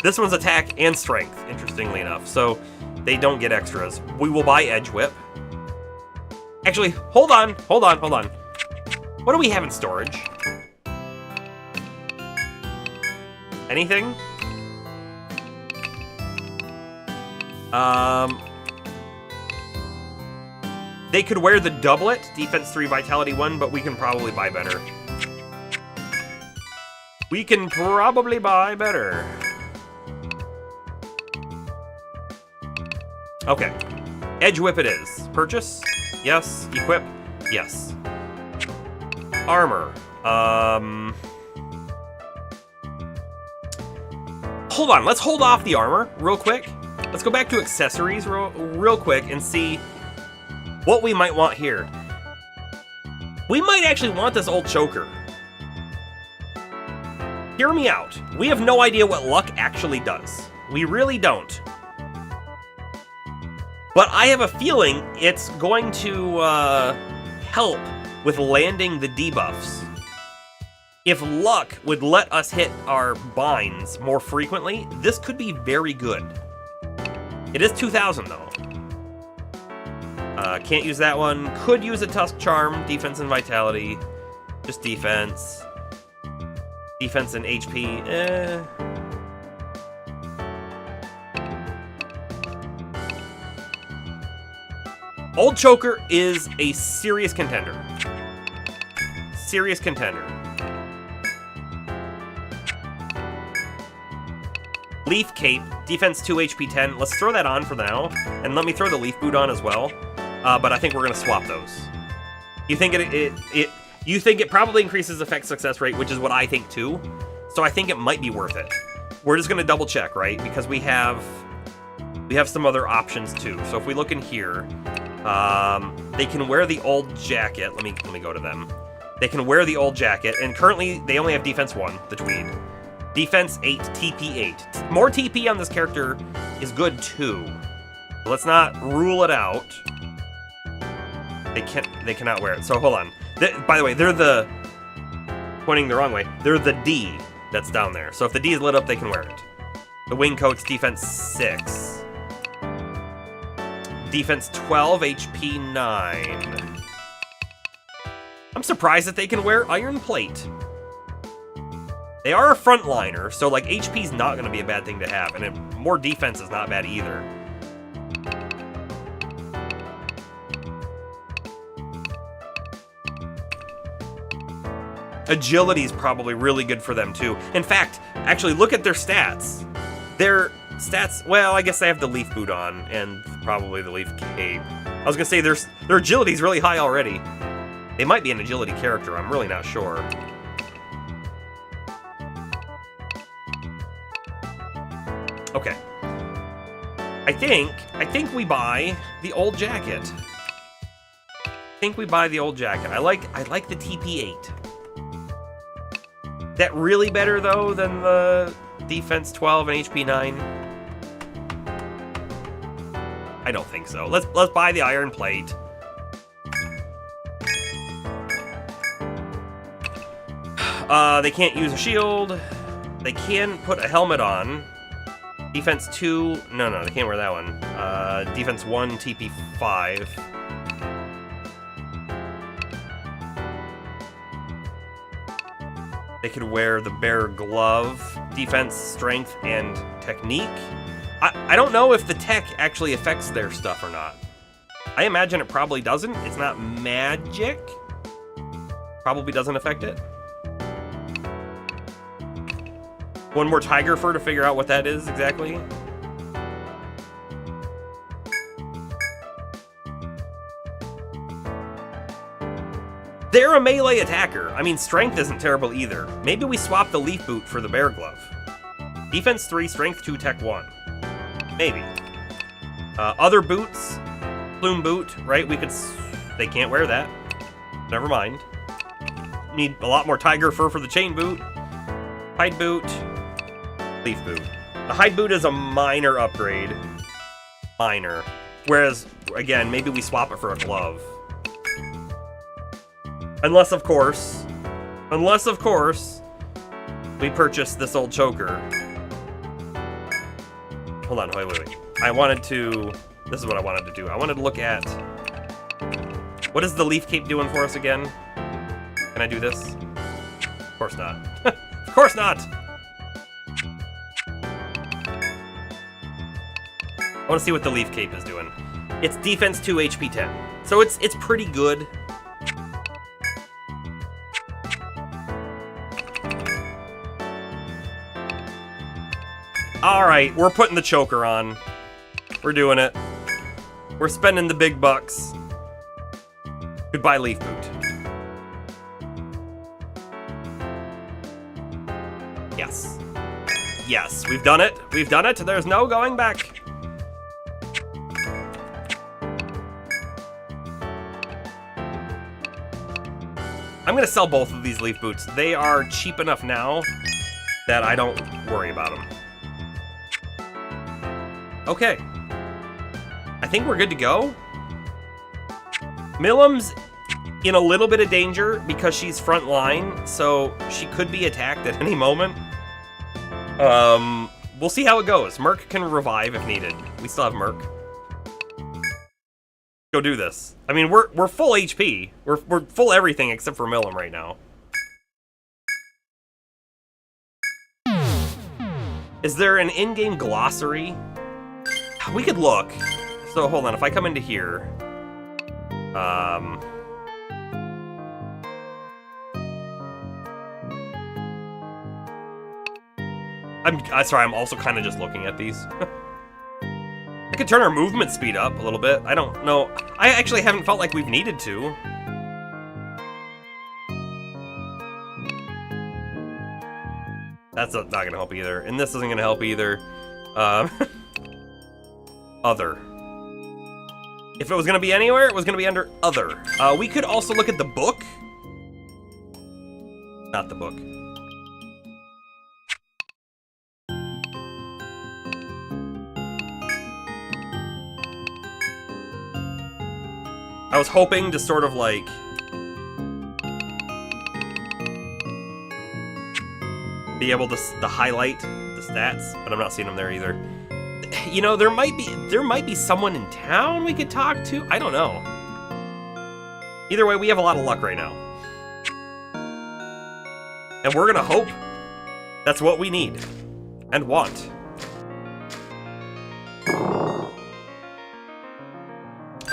this one's attack and strength, interestingly enough. So they don't get extras. We will buy Edge Whip. Actually, hold on. What do we have in storage? Anything? They could wear the doublet, defense 3, vitality 1, but we can probably buy better. We can probably buy better. Okay. Edge whip it is. Purchase? Yes. Equip? Yes. Armor. Hold on. Let's hold off the armor real quick. Let's go back to accessories real quick and see what we might want here. We might actually want this old choker. Hear me out. We have no idea what luck actually does. We really don't. But I have a feeling it's going to help with landing the debuffs. If luck would let us hit our binds more frequently, this could be very good. It is 2,000 though. Can't use that one. Could use a Tusk Charm, defense and vitality. Just defense. Defense and HP. Old Choker is a serious contender. Serious contender. Leaf Cape, defense 2, HP 10. Let's throw that on for now. And let me throw the Leaf Boot on as well. But I think we're going to swap those. You think you think it probably increases effect success rate, which is what I think too. So I think it might be worth it. We're just going to double check, right? Because we have some other options too. So if we look in here, they can wear the old jacket. Let me go to them. They can wear the old jacket, and currently they only have defense 1, the Tweed. Defense 8, TP 8. More TP on this character is good too. So let's not rule it out. They cannot wear it. So hold on. By the way, they're pointing the wrong way. They're the D that's down there. So if the D is lit up, they can wear it. The wing coat's defense 6. Defense 12, HP 9. I'm surprised that they can wear Iron Plate. They are a frontliner, so like HP's not going to be a bad thing to have, and more defense is not bad either. Agility's probably really good for them too. In fact, actually look at their stats. Their stats, well, I guess they have the Leaf Boot on and probably the Leaf Cape. I was gonna say their agility's really high already. They might be an agility character, I'm really not sure. Okay. I think we buy the old jacket. I think we buy the old jacket. I like the TP8. That really better though than the defense 12 and HP 9? I don't think so. Let's buy the Iron Plate. They can't use a shield. They can put a helmet on. Defense 2, no, they can't wear that one. Defense 1, TP 5. They could wear the Bear Glove, defense, strength, and technique. I don't know if the tech actually affects their stuff or not. I imagine it probably doesn't. It's not magic. Probably doesn't affect it. One more tiger fur to figure out what that is exactly. They're a melee attacker. I mean, strength isn't terrible either. Maybe we swap the Leaf Boot for the Bear Glove. Defense 3, strength 2, tech 1. Maybe. Other boots. Plume boot, right? They can't wear that. Never mind. Need a lot more tiger fur for the chain boot. Hide boot. Leaf boot. The hide boot is a minor upgrade. Minor. Whereas, again, maybe we swap it for a glove. Unless, of course, we purchase this old choker. Hold on, wait. This is what I wanted to do. I wanted to look at, what is the Leaf Cape doing for us again? Can I do this? Of course not. Of course not! I want to see what the Leaf Cape is doing. It's defense 2, HP 10. So it's pretty good. Alright, we're putting the choker on. We're doing it. We're spending the big bucks. Goodbye, Leaf Boot. Yes. Yes, we've done it. We've done it. There's no going back. I'm gonna sell both of these Leaf Boots. They are cheap enough now that I don't worry about them. Okay. I think we're good to go. Millam's in a little bit of danger because she's front line, so she could be attacked at any moment. We'll see how it goes. Merc can revive if needed. We still have Merc. Go do this. I mean, we're full HP. We're full everything except for Millam right now. Is there an in-game glossary? We could look. So hold on, if I come into here, I'm sorry, I'm also kind of just looking at these. I could turn our movement speed up a little bit. I don't know. I actually haven't felt like we've needed to. That's not gonna help either. And this isn't gonna help either. Other. If it was gonna be anywhere, it was gonna be under other. We could also look at the book. Not the book. I was hoping to sort of like be able to highlight the stats, but I'm not seeing them there either. You know, there might be someone in town we could talk to. I don't know. Either way, we have a lot of luck right now. And we're gonna hope that's what we need and want.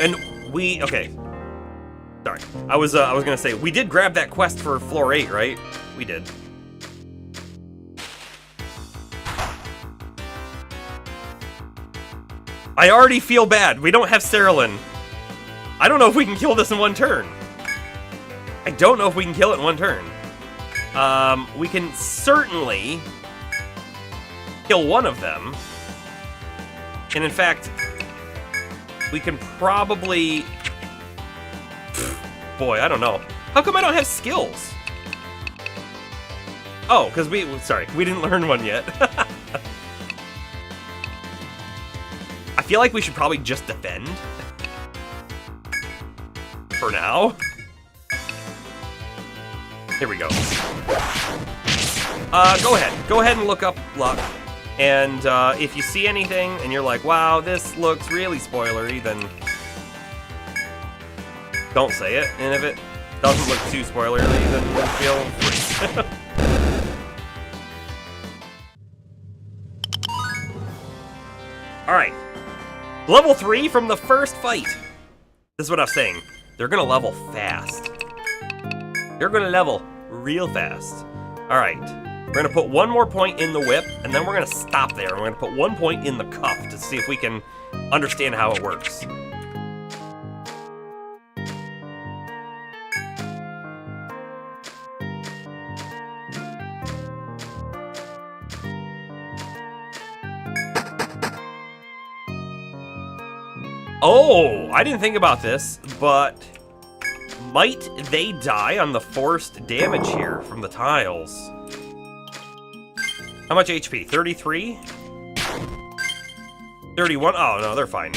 And okay. Sorry. I was gonna say, we did grab that quest for floor 8, right? We did. I already feel bad. We don't have Cerulean. I don't know if we can kill this in one turn. I don't know if we can kill it in one turn. We can certainly kill one of them. And in fact, we can probably... Boy, I don't know. How come I don't have skills? Oh, because sorry, we didn't learn one yet. I feel like we should probably just defend. For now. Here we go. Go ahead. Go ahead and look up luck. And if you see anything and you're like, wow, this looks really spoilery, then don't say it. And if it doesn't look too spoilery, then feel free. Alright. Level 3 from the first fight. This is what I was saying. They're gonna level fast. They're gonna level real fast. Alright. We're gonna put one more point in the whip, and then we're gonna stop there. We're gonna put 1 point in the cuff to see if we can understand how it works. Oh, I didn't think about this, but might they die on the forced damage here from the tiles? How much HP? 33? 31? Oh, no, they're fine.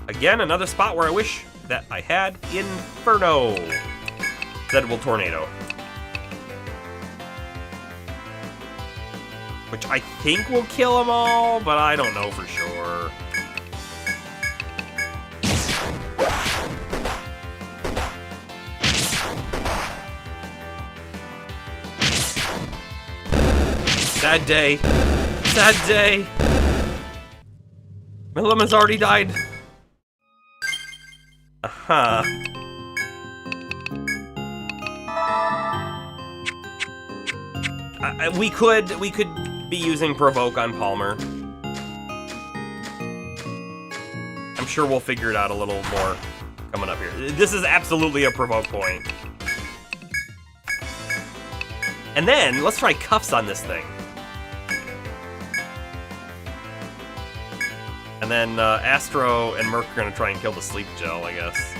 Again, another spot where I wish that I had Inferno. Zedwell Tornado. Which I think will kill them all, but I don't know for sure. Sad day. Sad day. Millum has already died. Uh-huh. We could be using Provoke on Palmer. I'm sure we'll figure it out a little more coming up here. This is absolutely a Provoke point. And then, let's try Cuffs on this thing. And then Astro and Merc are gonna try and kill the Sleep Gel, I guess.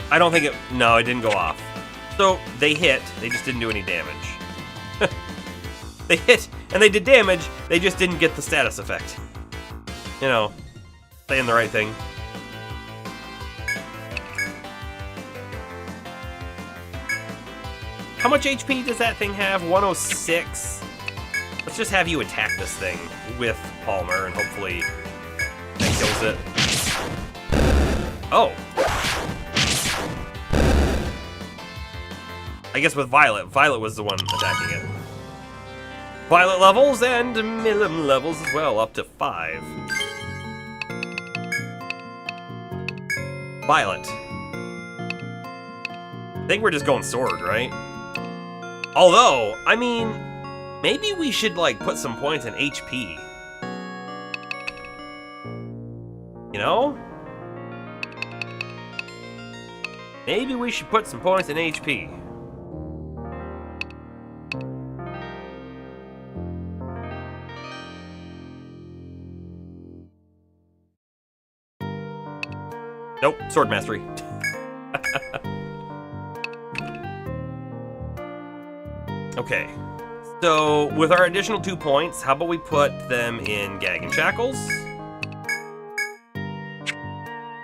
I don't think it... No, it didn't go off. So, they hit. They just didn't do any damage. They hit, and they did damage. They just didn't get the status effect. You know, saying the right thing. How much HP does that thing have? 106? Let's just have you attack this thing with Palmer, and hopefully that kills it. Oh! I guess with Violet. Violet was the one attacking it. Violet levels and Millum levels as well, up to 5. Violet. I think we're just going Sword, right? Although, I mean, maybe we should, like, put some points in HP. You know? Maybe we should put some points in HP. Nope, Sword Mastery. Okay, so with our additional 2 points, how about we put them in Gag and Shackles?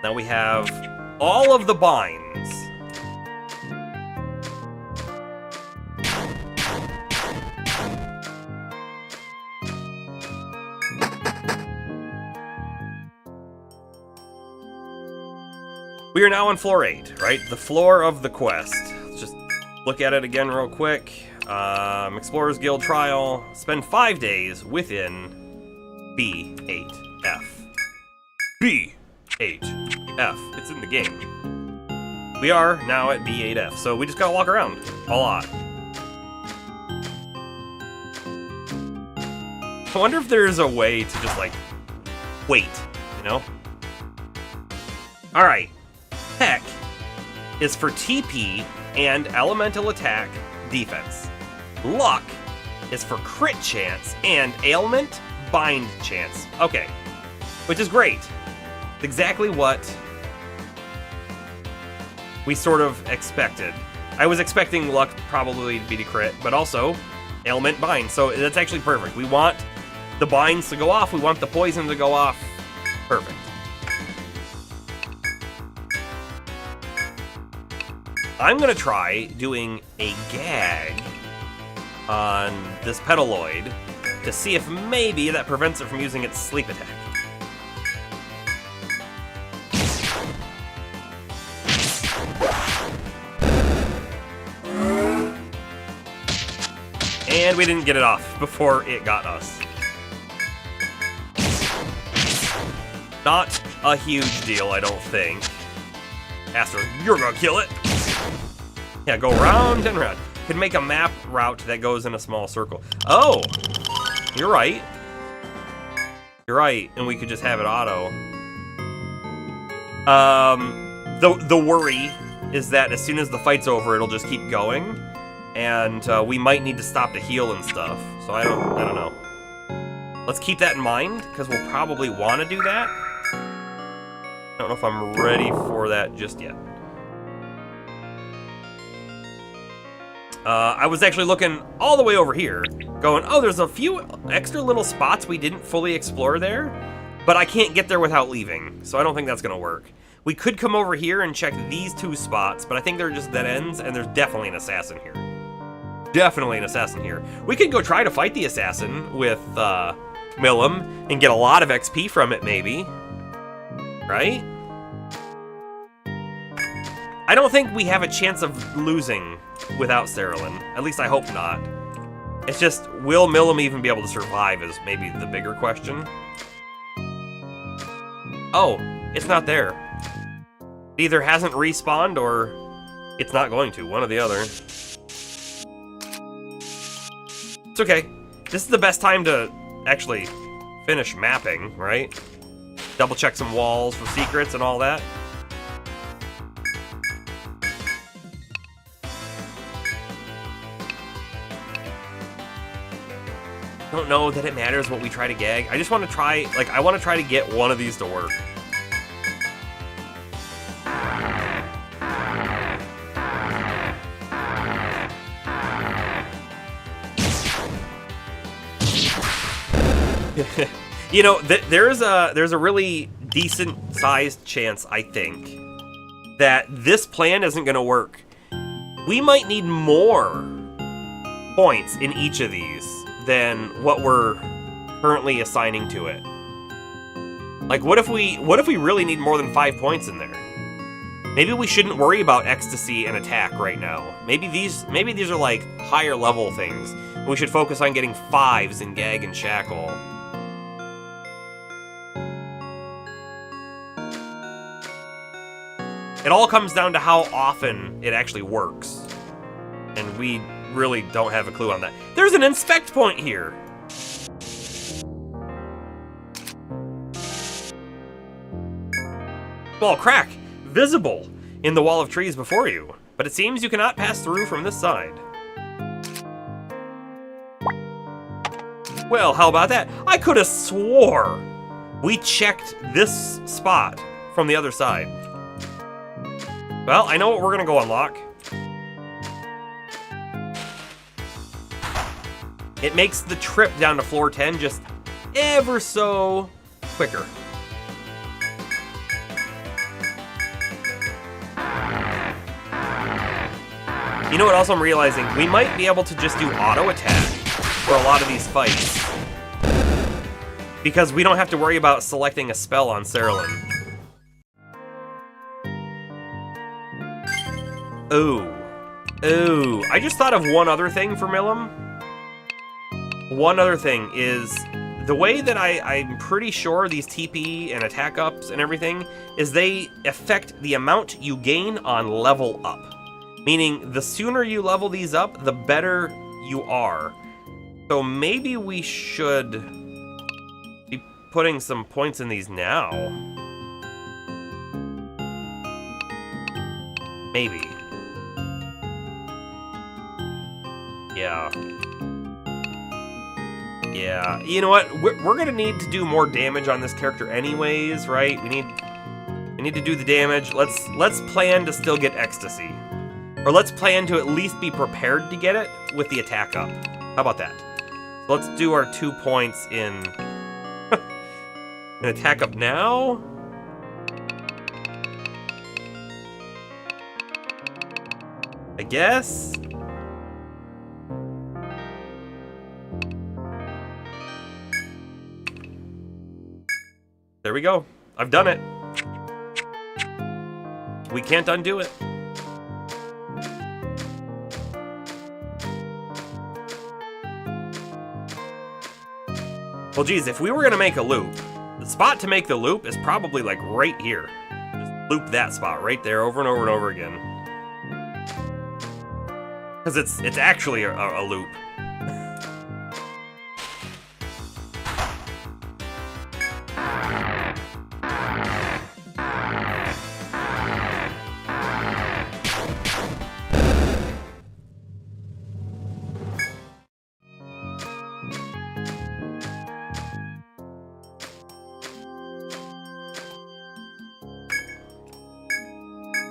Now we have all of the binds. We are now on floor 8, right? The floor of the quest. Let's just look at it again real quick. Explorers Guild Trial. Spend 5 days within B8F. B8F. It's in the game. We are now at B8F, so we just gotta walk around a lot. I wonder if there's a way to just, like, wait, you know? Alright. Heck is for TP and elemental attack defense. Luck is for crit chance and ailment bind chance. Okay, which is great. It's exactly what we sort of expected. I was expecting luck probably to be the crit, but also ailment bind. So that's actually perfect. We want the binds to go off. We want the poison to go off. Perfect. I'm gonna try doing a gag on this Petaloid to see if maybe that prevents it from using its sleep attack. And we didn't get it off before it got us. Not a huge deal, I don't think. Astro, you're gonna kill it! Yeah, go round and round. Could make a map route that goes in a small circle. Oh! You're right. You're right, and we could just have it auto. The worry is that as soon as the fight's over, it'll just keep going. And we might need to stop to heal and stuff. So I don't know. Let's keep that in mind, because we'll probably want to do that. I don't know if I'm ready for that just yet. I was actually looking all the way over here, going, oh, there's a few extra little spots we didn't fully explore there, but I can't get there without leaving, so I don't think that's gonna work. We could come over here and check these 2 spots, but I think they're just dead ends, and there's definitely an assassin here. Definitely an assassin here. We could go try to fight the assassin with Millum and get a lot of XP from it, maybe. Right? I don't think we have a chance of losing without Cerulean. At least I hope not. It's just, will Milim even be able to survive is maybe the bigger question. Oh, it's not there. It either hasn't respawned or it's not going to. One or the other. It's okay. This is the best time to actually finish mapping, right? Double check some walls for secrets and all that. Don't know that it matters what we try to gag. I just want to try, like, I want to try to get one of these to work. You know, there's a really decent sized chance, I think, that this plan isn't going to work. We might need more points in each of these than what we're currently assigning to it. Like, what if we really need more than 5 points in there? Maybe we shouldn't worry about ecstasy and attack right now. Maybe these are like higher level things. We should focus on getting 5s in gag and shackle. It all comes down to how often it actually works. And we really don't have a clue on that. There's an inspect point here. Small crack, visible in the wall of trees before you, but it seems you cannot pass through from this side. Well, how about that? I could have swore we checked this spot from the other side. Well, I know what we're gonna go unlock. It makes the trip down to floor 10 just ever so quicker. You know what else I'm realizing? We might be able to just do auto attack for a lot of these fights. Because we don't have to worry about selecting a spell on Cerulean. Ooh. Ooh. I just thought of one other thing for Milim. One other thing is, the way that I'm pretty sure these TP and attack ups and everything is they affect the amount you gain on level up. Meaning, the sooner you level these up, the better you are. So maybe we should be putting some points in these now. Maybe. Yeah. Yeah, you know what? We're gonna need to do more damage on this character anyways, right? We need to do the damage. Let's plan to still get ecstasy. Or let's plan to at least be prepared to get it with the attack up. How about that? So let's do our 2 points in an attack up now. I guess. There we go. I've done it. We can't undo it. Well, geez, if we were gonna make a loop, the spot to make the loop is probably like right here. Just loop that spot right there over and over and over again. Because it's actually a loop.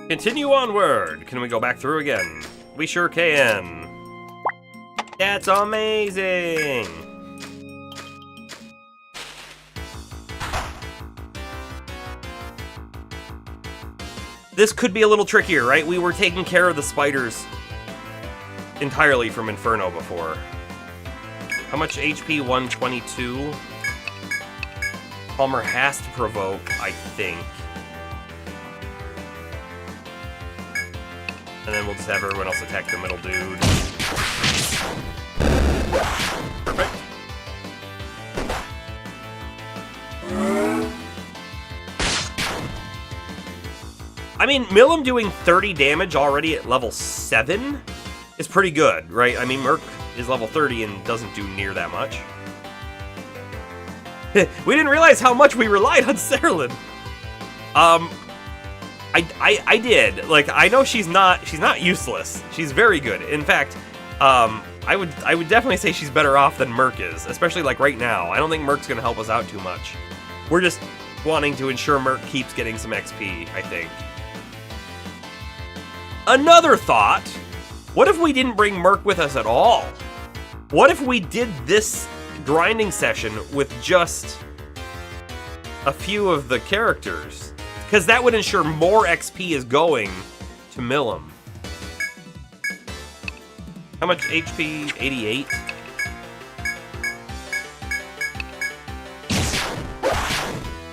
Continue onward. Can we go back through again? We sure can. That's amazing. This could be a little trickier, right? We were taking care of the spiders entirely from Inferno before. How much HP? 122. Palmer has to provoke, I think. And then we'll just have everyone else attack the middle dude. Perfect. I mean, Milim doing 30 damage already at level 7 is pretty good, right? I mean, Merc is level 30 and doesn't do near that much. We didn't realize how much we relied on Cernunnos. I did. Like, I know she's not useless. She's very good. In fact, I would definitely say she's better off than Merc is, especially like right now. I don't think Merc's gonna help us out too much. We're just wanting to ensure Merc keeps getting some XP, I think. Another thought, what if we didn't bring Merc with us at all? What if we did this grinding session with just a few of the characters? Because that would ensure more XP is going to Milim. How much HP? 88?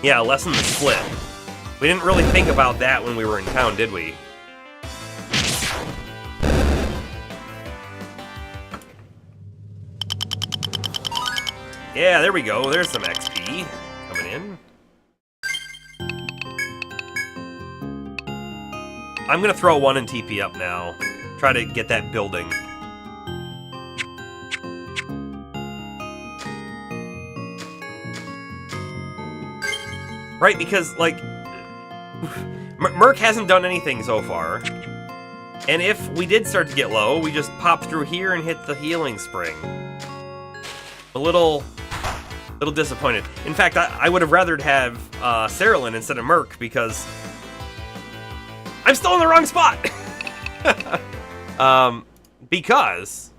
Yeah, lessen the split. We didn't really think about that when we were in town, did we? Yeah, there we go. There's some XP coming in. I'm gonna throw one in TP up now. Try to get that building. Right, because, like, Merc hasn't done anything so far. And if we did start to get low, we just pop through here and hit the healing spring. A little disappointed. In fact, I would have rathered have Cernunnos instead of Merc because I'm still in the wrong spot. Because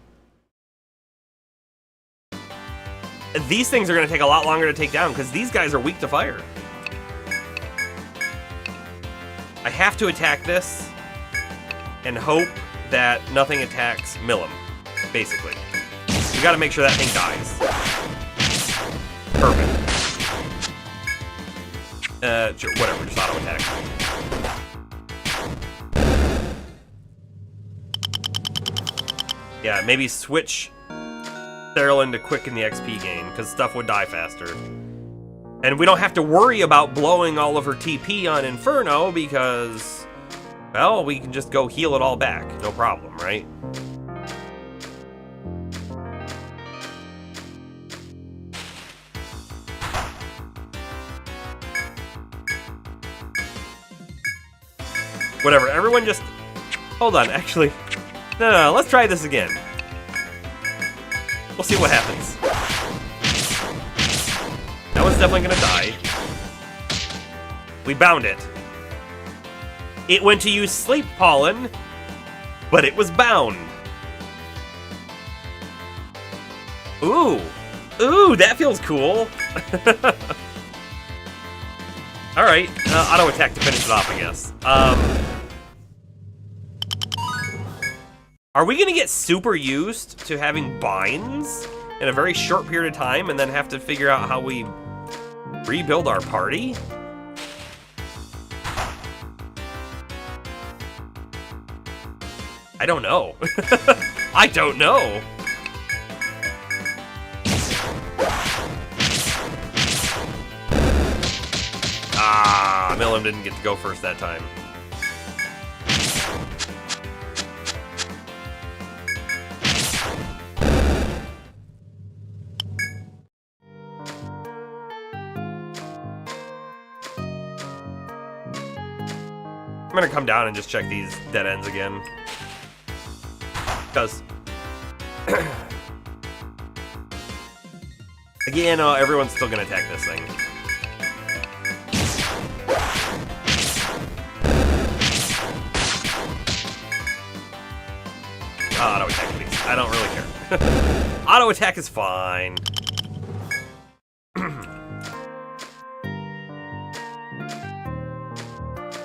these things are going to take a lot longer to take down because these guys are weak to fire. I have to attack this and hope that nothing attacks Milim, basically. We got to make sure that thing dies. Perfect. Sure, whatever, just auto attack. Yeah, maybe switch Cernunnos to quicken the XP gain, because stuff would die faster. And we don't have to worry about blowing all of her TP on Inferno, because, well, we can just go heal it all back. No problem, right? Whatever, everyone just... Hold on, actually... No, let's try this again. We'll see what happens. That one's definitely gonna die. We bound it. It went to use Sleep Pollen, but it was bound. Ooh. Ooh, that feels cool. Alright, auto attack to finish it off, I guess. Are we gonna get super used to having binds in a very short period of time and then have to figure out how we rebuild our party? I don't know. I don't know. Ah, Milim didn't get to go first that time. I'm gonna come down and just check these dead ends again. Because... again, everyone's still gonna attack this thing. Auto attack, please. I don't really care. Auto attack is fine.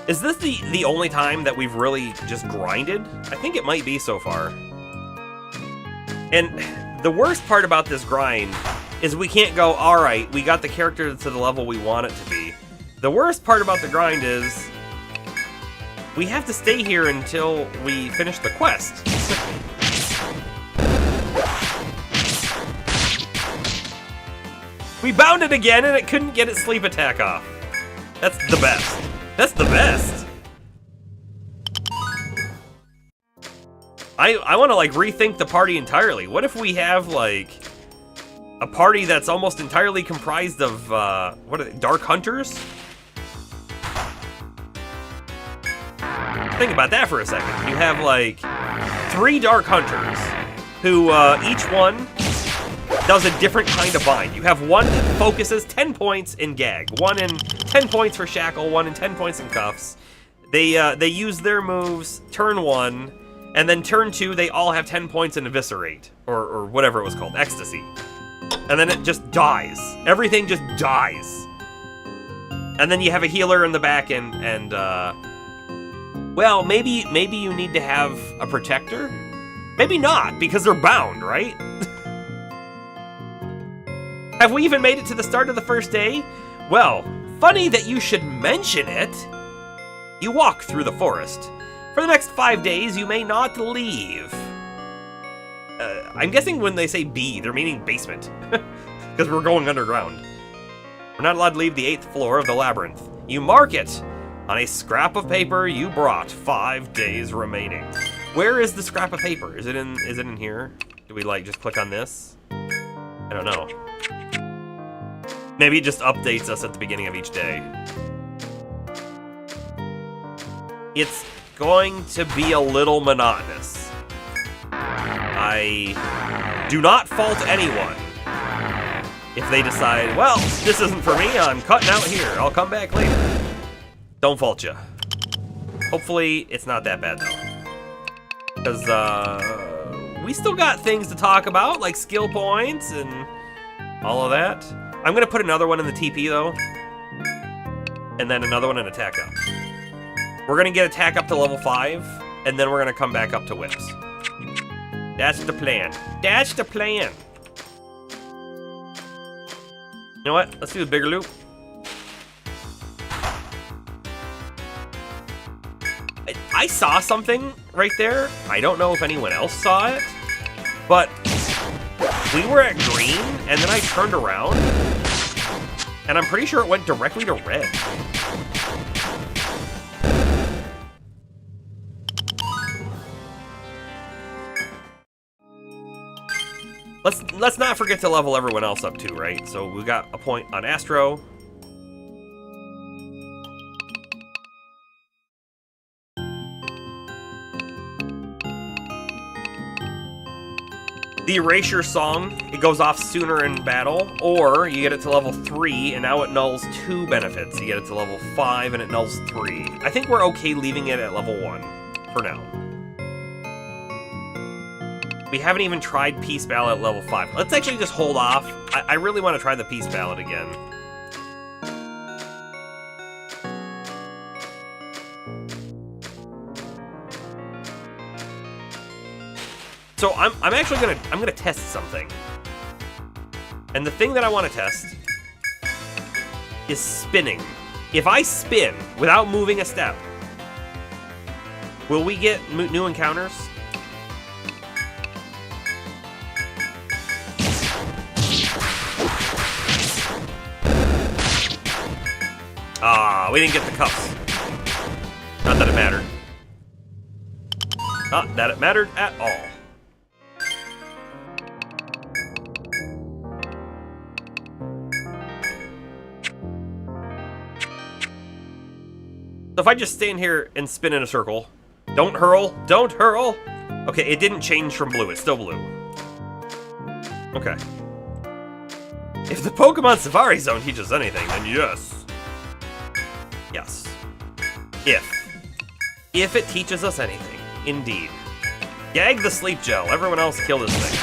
Is this the only time that we've really just grinded? I think it might be so far. And the worst part about this grind is we can't go, alright, we got the character to the level we want it to be. The worst part about the grind is we have to stay here until we finish the quest. We bound it again and it couldn't get its sleep attack off. That's the best. That's the best. I want to like rethink the party entirely. What if we have like a party that's almost entirely comprised of what are they, dark hunters? Think about that for a second. You have like 3 dark hunters who each one does a different kind of bind. You have one that focuses 10 points in gag, one in 10 points for shackle, one in 10 points in cuffs. They use their moves turn 1, and then turn 2 they all have 10 points in eviscerate, or whatever it was called, ecstasy. And then it just dies. Everything just dies. And then you have a healer in the back and well, maybe you need to have a protector? Maybe not, because they're bound, right? Have we even made it to the start of the first day? Well, funny that you should mention it. You walk through the forest. For the next 5 days, you may not leave. I'm guessing when they say B, they're meaning basement. Because we're going underground. We're not allowed to leave the 8th floor of the labyrinth. You mark it on a scrap of paper you brought. 5 days remaining. Where is the scrap of paper? Is it in here? Do we like just click on this? I don't know. Maybe it just updates us at the beginning of each day. It's going to be a little monotonous. I do not fault anyone if they decide, well, this isn't for me, I'm cutting out here, I'll come back later. Don't fault you. Hopefully it's not that bad though. Because we still got things to talk about, like skill points and all of that. I'm gonna put another one in the TP though. And then another one in attack up. We're gonna get attack up to level 5, and then we're gonna come back up to whips. That's the plan. That's the plan. You know what? Let's do the bigger loop. I saw something right there. I don't know if anyone else saw it, but we were at green, and then I turned around, and I'm pretty sure it went directly to red. Let's not forget to level everyone else up too, right? So we got a point on Astro. The Erasure Song, it goes off sooner in battle, or you get it to level 3 and now it nulls 2 benefits. You get it to level 5 and it nulls 3. I think we're okay leaving it at level 1 for now. We haven't even tried Peace Ballad at level 5. Let's actually just hold off. I really want to try the Peace Ballad again. So I'm actually gonna test something. And the thing that I want to test is spinning. If I spin without moving a step, will we get new encounters? Ah, we didn't get the cuffs. Not that it mattered. Not that it mattered at all. So if I just stand here and spin in a circle, don't hurl, don't hurl. Okay, it didn't change from blue, it's still blue. Okay. If the Pokemon Safari Zone teaches anything, then yes. Yes. If it teaches us anything, indeed. Gag the sleep gel, everyone else kill this thing.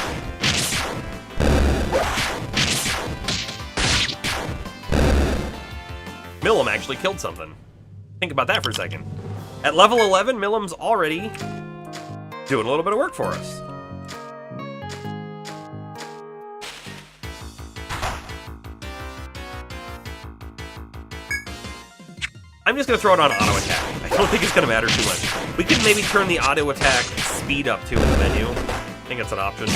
Millum actually killed something. Think about that for a second. At level 11, Millum's already doing a little bit of work for us. I'm just gonna throw it on auto attack. I don't think it's going to matter too much. We could maybe turn the auto attack speed up too in the menu. I think it's an option.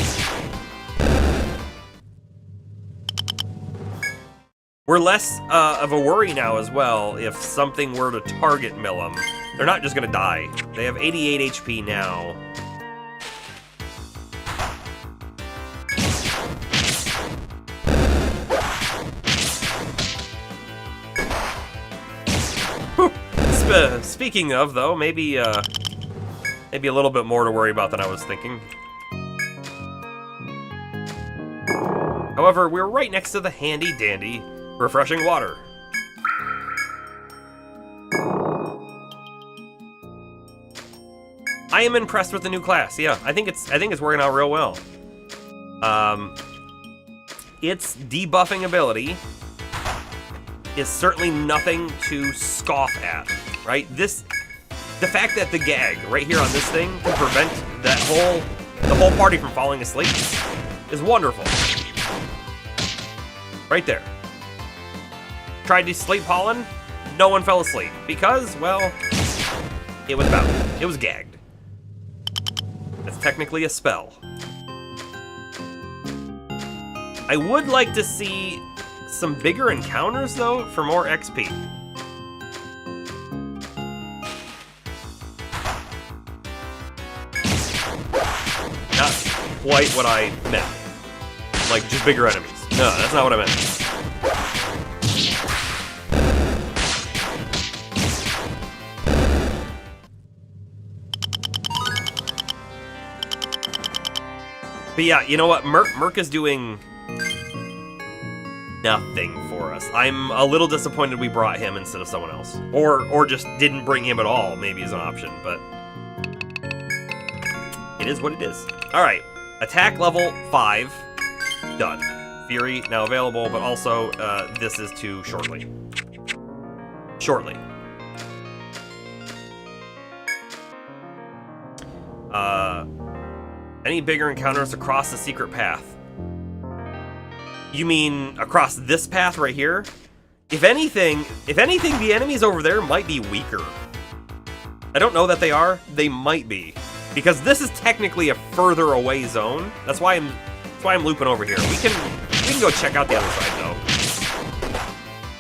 We're less of a worry now as well if something were to target Millum. They're not just going to die. They have 88 HP now. Speaking of, though, maybe a little bit more to worry about than I was thinking. However, we're right next to the handy-dandy refreshing water. I am impressed with the new class. Yeah, I think it's working out real well. Its debuffing ability is certainly nothing to scoff at, right? The fact that the gag right here on this thing can prevent the whole party from falling asleep is wonderful. Right there. Tried to sleep pollen, no one fell asleep because, well, it was bound. It was gagged. That's technically a spell. I would like to see some bigger encounters, though, for more XP. Not quite what I meant. Like, just bigger enemies. No, that's not what I meant. But yeah, you know what? Merc is doing nothing for us. I'm a little disappointed we brought him instead of someone else. Or just didn't bring him at all, maybe is an option, but it is what it is. Alright, attack level 5, done. Fury now available, but also this is to shortly. Shortly. Any bigger encounters across the secret path? You mean across this path right here? If anything, the enemies over there might be weaker. I don't know that they are. They might be, because this is technically a further away zone. That's why I'm looping over here. We can go check out the other side though.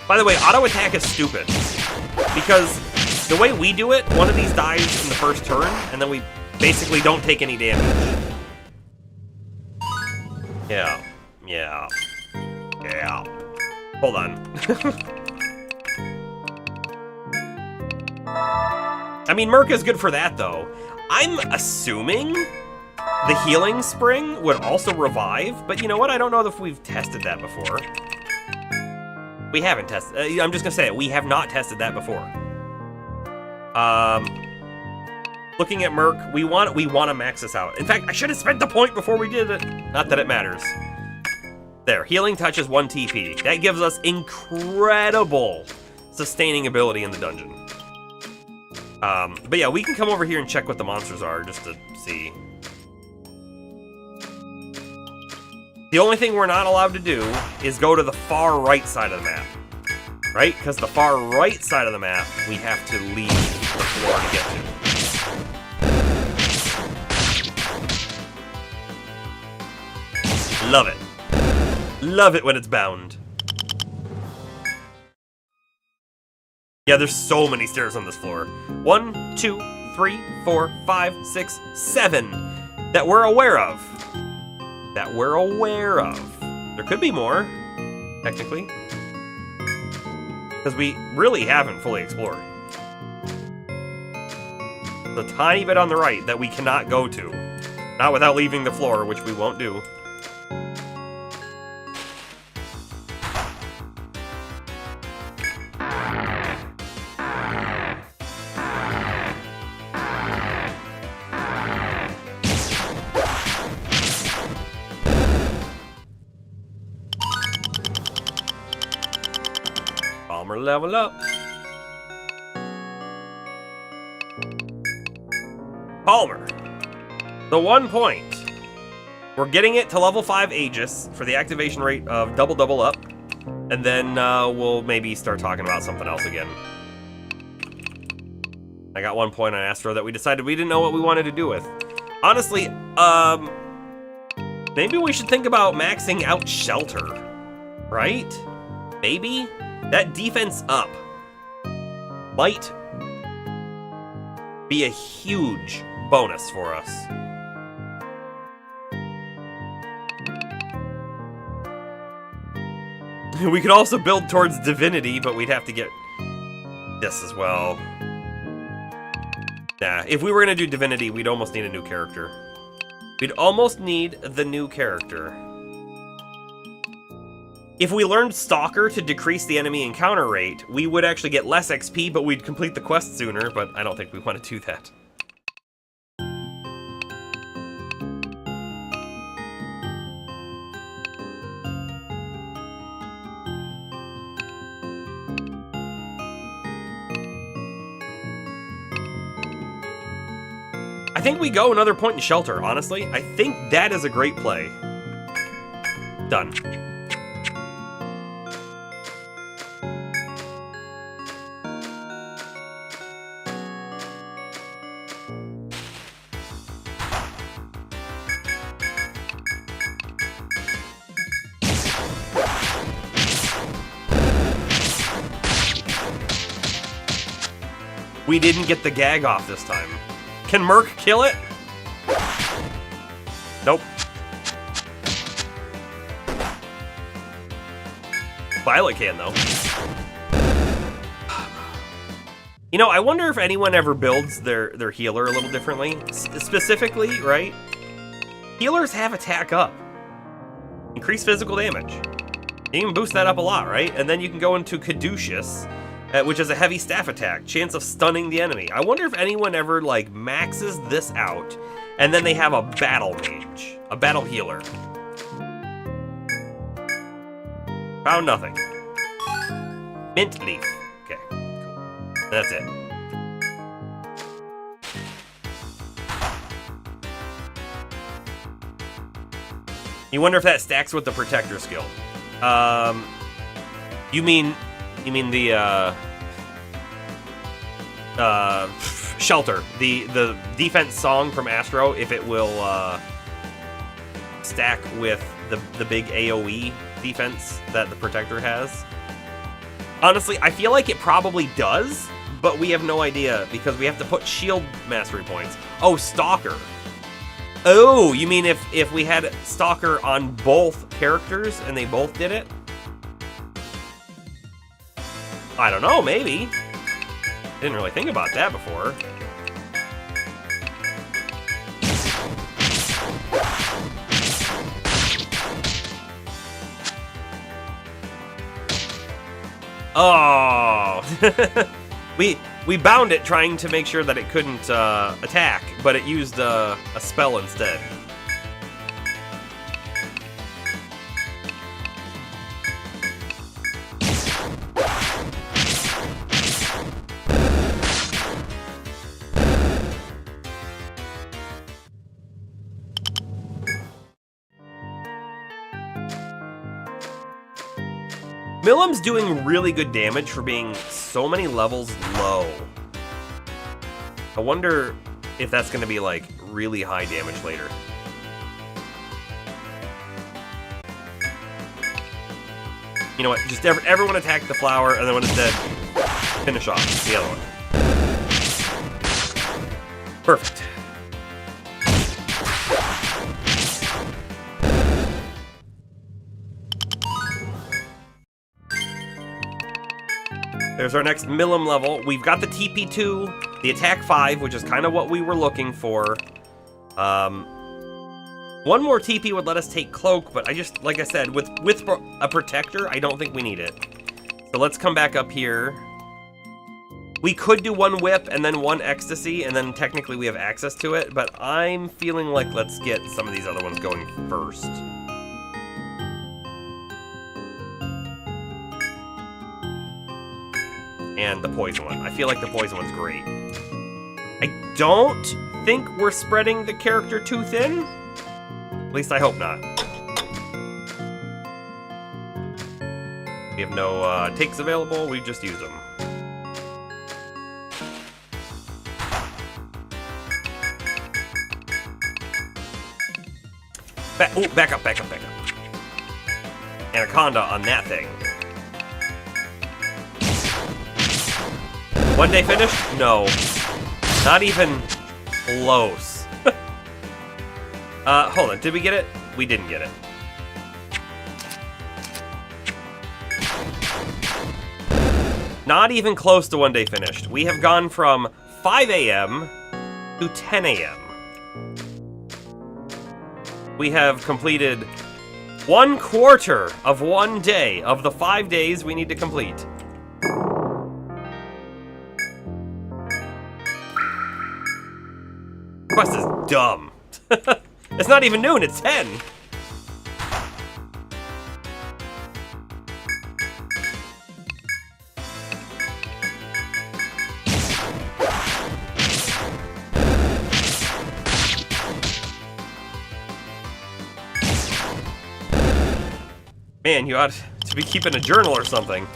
By the way, auto attack is stupid because the way we do it, one of these dies in the first turn, and then we basically don't take any damage. Yeah. Hold on. I mean, Merc is good for that, though. I'm assuming the healing spring would also revive, but you know what? I don't know if we've tested that before. We haven't tested. I'm just gonna say it. We have not tested that before. Looking at Merc, we want to max this out. In fact, I should have spent the point before we did it. Not that it matters. There, healing touch is 1 TP. That gives us incredible sustaining ability in the dungeon. But yeah, we can come over here and check what the monsters are just to see. The only thing we're not allowed to do is go to the far right side of the map. Right? Because the far right side of the map, we have to leave the floor to get to. Love it. Love it when it's bound. Yeah, there's so many stairs on this floor. 1, 2, 3, 4, 5, 6, 7 that we're aware of. There could be more, technically, because we really haven't fully explored. The tiny bit on the right that we cannot go to. Not without leaving the floor, which we won't do. Level up. Palmer. The 1 point. We're getting it to level 5 Aegis for the activation rate of double up. And then we'll maybe start talking about something else again. I got 1 point on Astro that we decided we didn't know what we wanted to do with. Honestly, maybe we should think about maxing out Shelter, right? Maybe? That defense up might be a huge bonus for us. We could also build towards Divinity, but we'd have to get this as well. Nah, if we were gonna do Divinity, we'd almost need a new character. We'd almost need the new character. If we learned Stalker to decrease the enemy encounter rate, we would actually get less XP, but we'd complete the quest sooner, but I don't think we want to do that. I think we go another point in Shelter, honestly. I think that is a great play. Done. We didn't get the gag off this time. Can Merc kill it? Nope. Violet can, though. You know, I wonder if anyone ever builds their healer a little differently. Specifically, right? Healers have attack up. Increase physical damage. You can boost that up a lot, right? And then you can go into Caduceus, which is a heavy staff attack, chance of stunning the enemy. I wonder if anyone ever, like, maxes this out, and then they have a battle mage, a battle healer. Found nothing. Mint leaf. Okay, cool. That's it. You wonder if that stacks with the Protector skill. You mean the Shelter, the defense song from Astro, if it will stack with the big AoE defense that the Protector has. Honestly, I feel like it probably does, but we have no idea because we have to put shield mastery points. Oh, Stalker. Oh, you mean if we had Stalker on both characters and they both did it? I don't know, maybe. Didn't really think about that before. Oh! we bound it trying to make sure that it couldn't attack, but it used a spell instead. Millim's doing really good damage for being so many levels low. I wonder if that's going to be, like, really high damage later. You know what? Just everyone attack the flower, and then when it's dead, finish off the other one. Perfect. There's our next Millim level. We've got the TP2, the attack 5, which is kind of what we were looking for. One more TP would let us take Cloak, but I just, like I said, with a Protector, I don't think we need it. So let's come back up here. We could do one Whip and then one Ecstasy, and then technically we have access to it, but I'm feeling like let's get some of these other ones going first. And the Poison one. I feel like the Poison one's great. I don't think we're spreading the character too thin. At least I hope not. We have no takes available, we just use them. Back up. Anaconda on that thing. One day finished? No. Not even close. Hold on. Did we get it? We didn't get it. Not even close to one day finished. We have gone from 5 a.m. to 10 a.m. We have completed 1/4 of one day of the 5 days we need to complete. Quest is dumb. It's not even noon, it's 10. Man, you ought to be keeping a journal or something.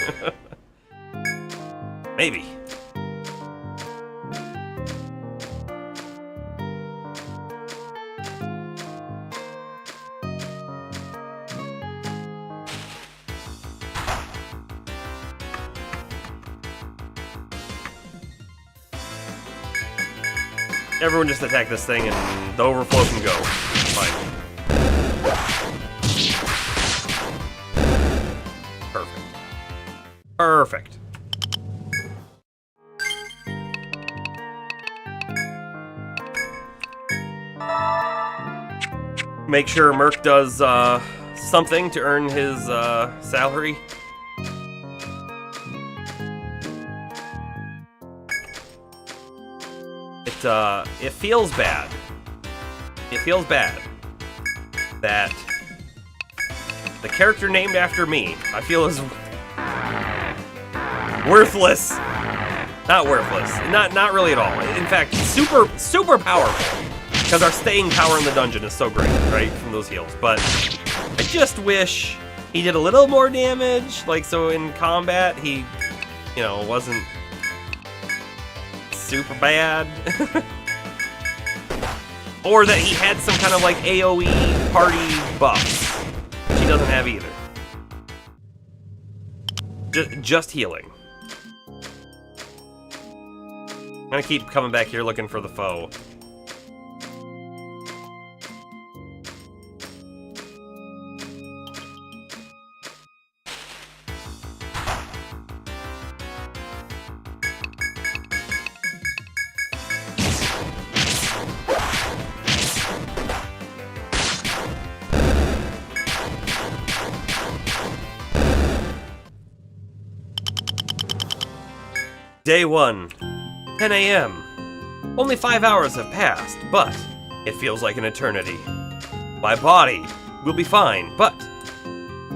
Maybe. Everyone just attack this thing and the overflow can go. Fine. Perfect. Make sure Merc does something to earn his salary. It feels bad. It feels bad that the character named after me, I feel, is worthless. Not worthless. Not really at all. In fact, super powerful. Because our staying power in the dungeon is so great, right? From those heals. But I just wish he did a little more damage. Like, so in combat, he, you know, wasn't super bad. Or that he had some kind of, like, AoE party buffs. Which he doesn't have either. Just healing. I'm gonna keep coming back here looking for the foe. Day 1, 10 a.m. Only 5 hours have passed, but it feels like an eternity. My body will be fine, but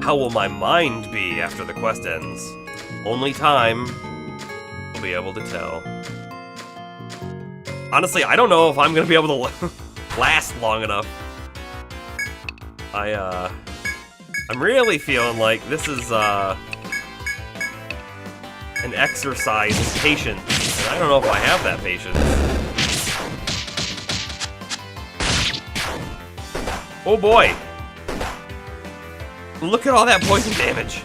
how will my mind be after the quest ends? Only time will be able to tell. Honestly, I don't know if I'm gonna be able to last long enough. I'm really feeling like this is an exercise in patience, and I don't know if I have that patience. Oh boy! Look at all that poison damage!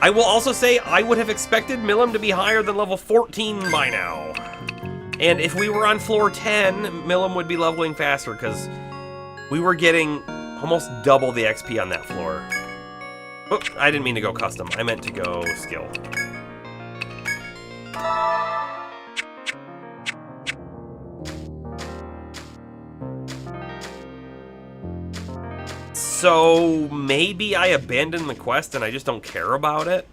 I will also say I would have expected Milim to be higher than level 14 by now. And if we were on floor 10, Milim would be leveling faster, because we were getting almost double the XP on that floor. Oops, I didn't mean to go custom. I meant to go skill. So maybe I abandoned the quest and I just don't care about it?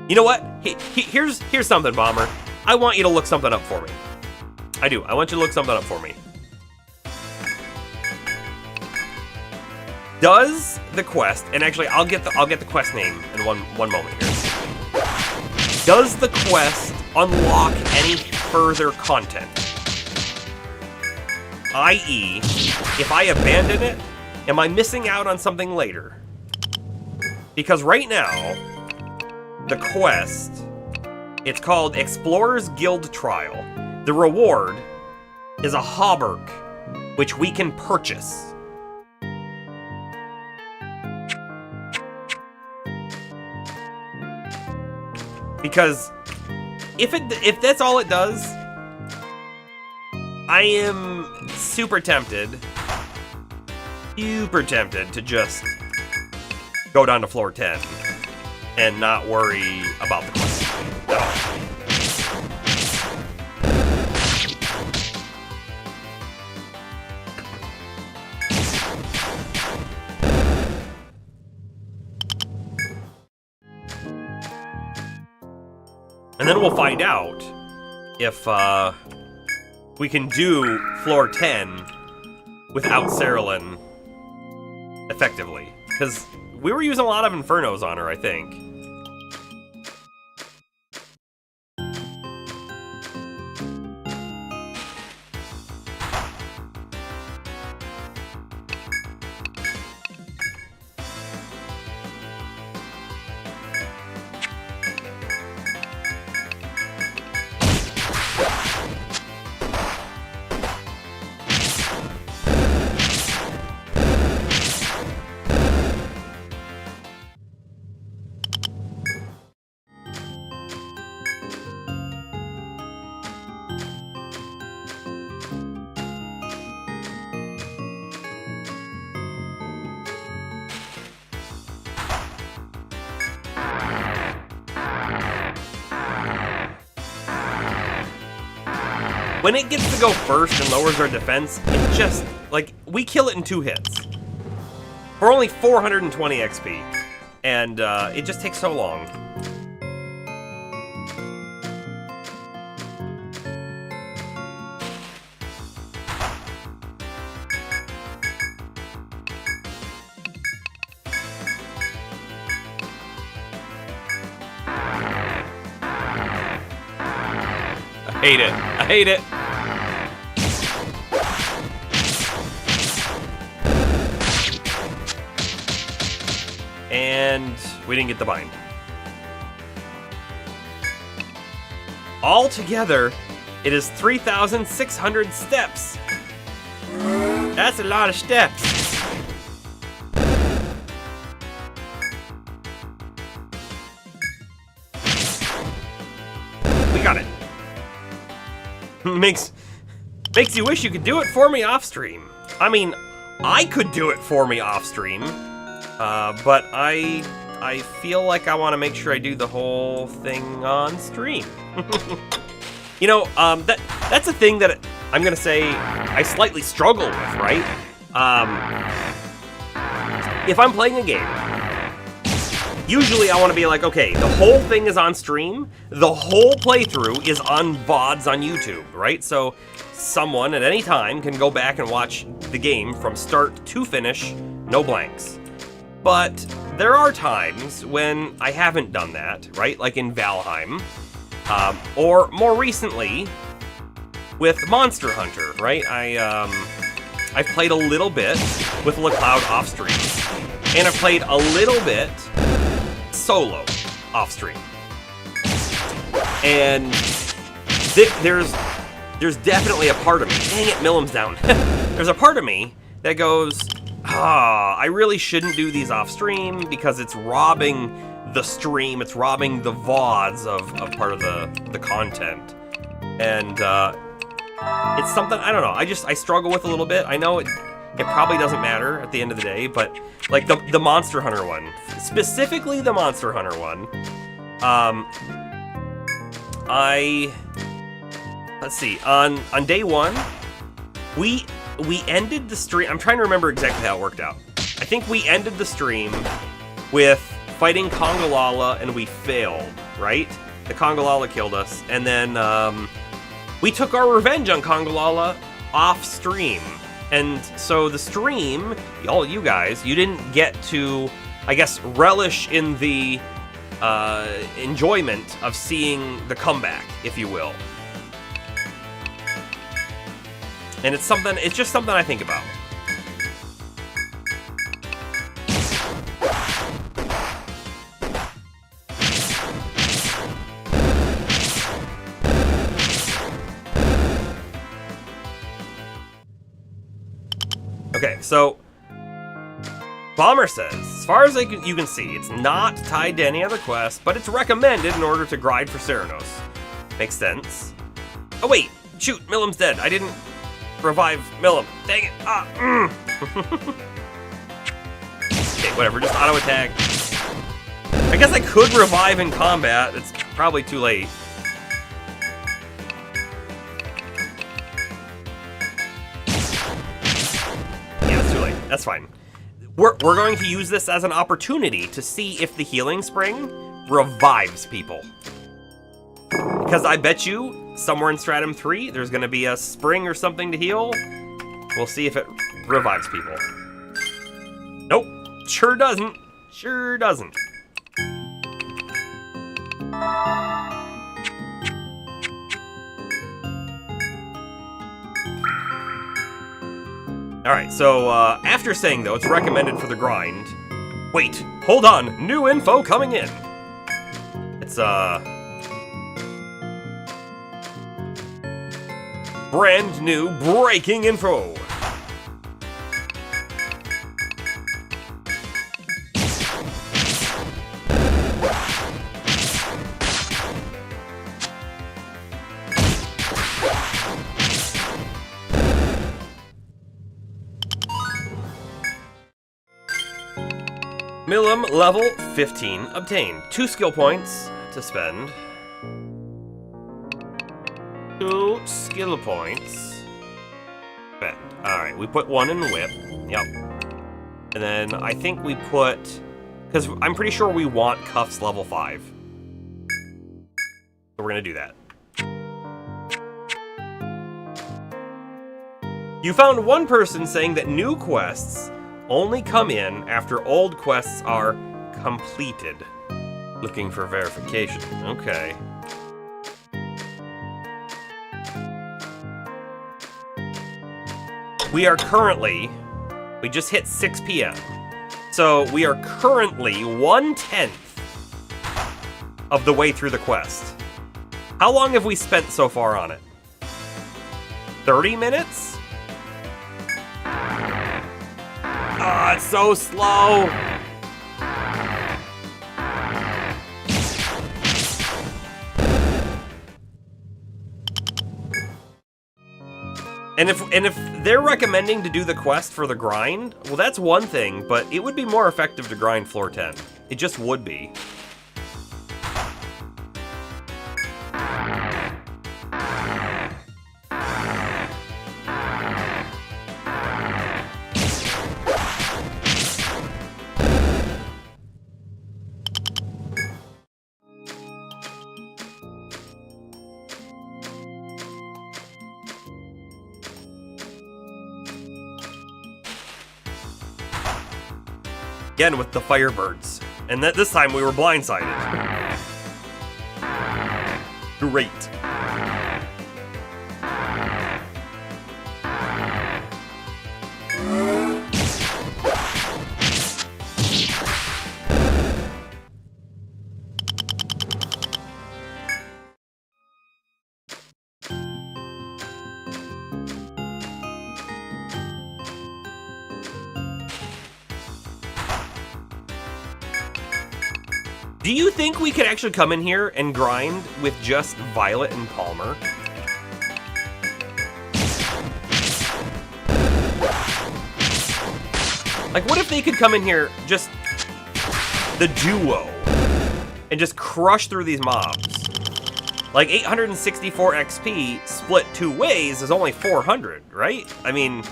You know what? Here's something, Bomber. I want you to look something up for me. I do. I want you to look something up for me. Does the quest, and actually I'll get the quest name in one moment here. Does the quest unlock any further content? i.e., if I abandon it, am I missing out on something later? Because right now, the quest, it's called Explorer's Guild Trial. the reward is a hauberk, which we can purchase. Because if that's all it does, I am super tempted to just go down to floor 10 and not worry about the question at all. And then we'll find out if we can do floor 10 without Cerulean effectively. Because we were using a lot of Infernos on her, I think. When it gets to go first and lowers our defense, it just, like, we kill it in 2 hits. For only 420 XP. And it just takes so long. I hate it. I hate it. And we didn't get the bind. Altogether, it is 3,600 steps. That's a lot of steps. We got it. Makes you wish you could do it for me off stream. I mean, I could do it for me off stream, but I feel like I want to make sure I do the whole thing on stream. You know, that's a thing that I'm gonna say I slightly struggle with, right? If I'm playing a game, usually I want to be like, okay, the whole thing is on stream, the whole playthrough is on VODs on YouTube, right? So someone at any time can go back and watch the game from start to finish, no blanks. But there are times when I haven't done that, right? Like in Valheim, or more recently with Monster Hunter, right? I've played a little bit with LeCloud off stream, and I've played a little bit solo off stream. And there's definitely a part of me, dang it, Millam's down. There's a part of me that goes, I really shouldn't do these off stream because it's robbing the stream, it's robbing the VODs of part of the content. And it's something, I don't know, I struggle with a little bit. I know it probably doesn't matter at the end of the day, but like the Monster Hunter one, specifically the Monster Hunter one, let's see, on day 1, we ended the stream. I'm trying to remember exactly how it worked out. I think we ended the stream with fighting Kongolala and we failed, right? The Kongolala killed us, and then we took our revenge on Kongolala off stream. And so the stream, all you guys, you didn't get to, I guess, relish in the enjoyment of seeing the comeback, if you will. And it's just something I think about. So, Bomber says, as far as you can see, it's not tied to any other quest, but it's recommended in order to grind for Cernunnos. Makes sense. Oh wait, shoot, Millam's dead. I didn't revive Millam. Dang it. Okay, whatever, just auto attack. I guess I could revive in combat. It's probably too late. Yeah, it's too late. That's fine. We're going to use this as an opportunity to see if the healing spring revives people. Because I bet you, somewhere in Stratum 3, there's going to be a spring or something to heal. We'll see if it revives people. Nope, sure doesn't. Sure doesn't. Alright, so after saying, though, it's recommended for the grind. Wait, hold on, new info coming in. It's, brand new breaking info. Millam level 15 obtained. 2 skill points to spend. 2 skill points. Spend. Alright, we put 1 in whip. Yep. And then I think we put... because I'm pretty sure we want cuffs level 5. So we're gonna do that. You found one person saying that new quests only come in after old quests are completed. Looking for verification. Okay. We are currently... we just hit 6 p.m. So we are currently 1/10 of the way through the quest. How long have we spent so far on it? 30 minutes? Oh, it's so slow. And if they're recommending to do the quest for the grind, well, that's one thing, but it would be more effective to grind floor 10. It just would be. Again with the Firebirds. And this time we were blindsided. Great. Do you think we could actually come in here and grind with just Violet and Palmer? Like, what if they could come in here, just the duo, and just crush through these mobs? Like, 864 XP split 2 ways is only 400, right? I mean,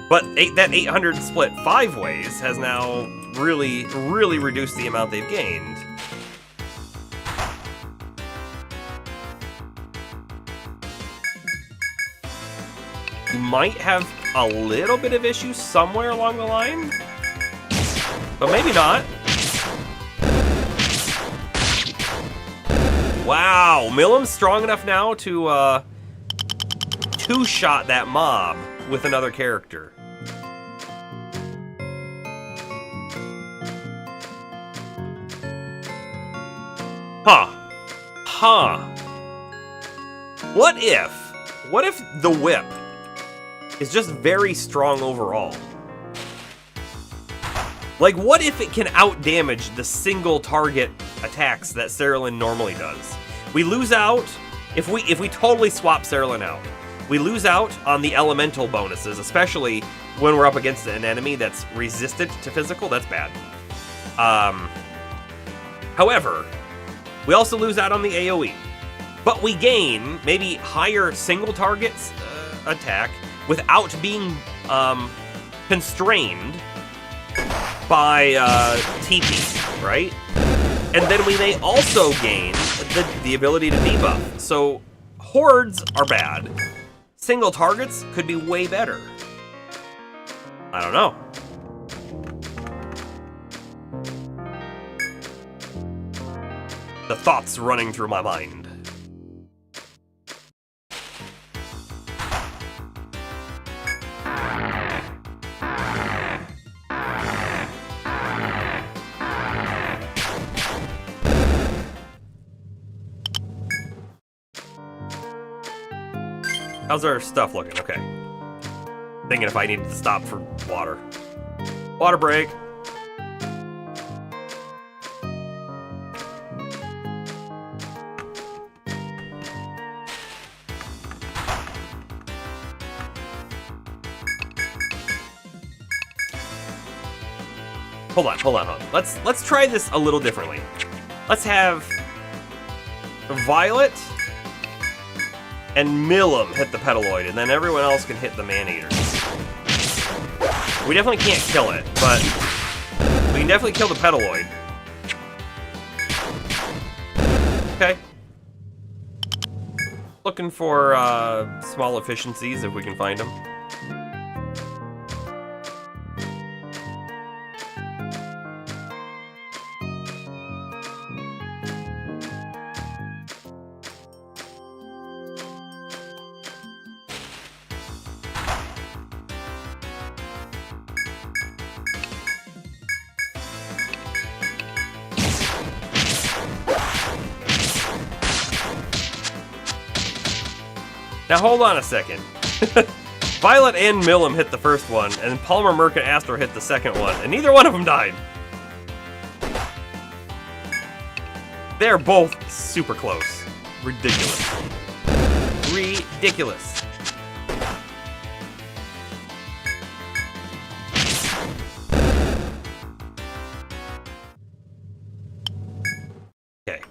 but that 800 split 5 ways has now really reduced the amount they've gained. You might have a little bit of issues somewhere along the line, but maybe not. Wow, Millam's strong enough now to two-shot that mob with another character. Huh. What if the whip is just very strong overall. Like, what if it can outdamage the single target attacks that Cerulean normally does? We lose out, if we totally swap Cerulean out, we lose out on the elemental bonuses, especially when we're up against an enemy that's resistant to physical. That's bad. However, we also lose out on the AoE. But we gain maybe higher single targets attack without being constrained by TP, right? And then we may also gain the ability to debuff. So hordes are bad. Single targets could be way better. I don't know. The thoughts running through my mind. How's our stuff looking? Okay. Thinking if I needed to stop for water. Water break. Hold on. Let's try this a little differently. Let's have Violet and Millum hit the Petaloid, and then everyone else can hit the Maneater. We definitely can't kill it, but we can definitely kill the Petaloid. Okay. Looking for small efficiencies if we can find them. Now hold on a second. Violet and Millum hit the first one, and Palmer, Merc, and Astro hit the second one, and neither one of them died. They're both super close. Ridiculous. Ridiculous. Okay.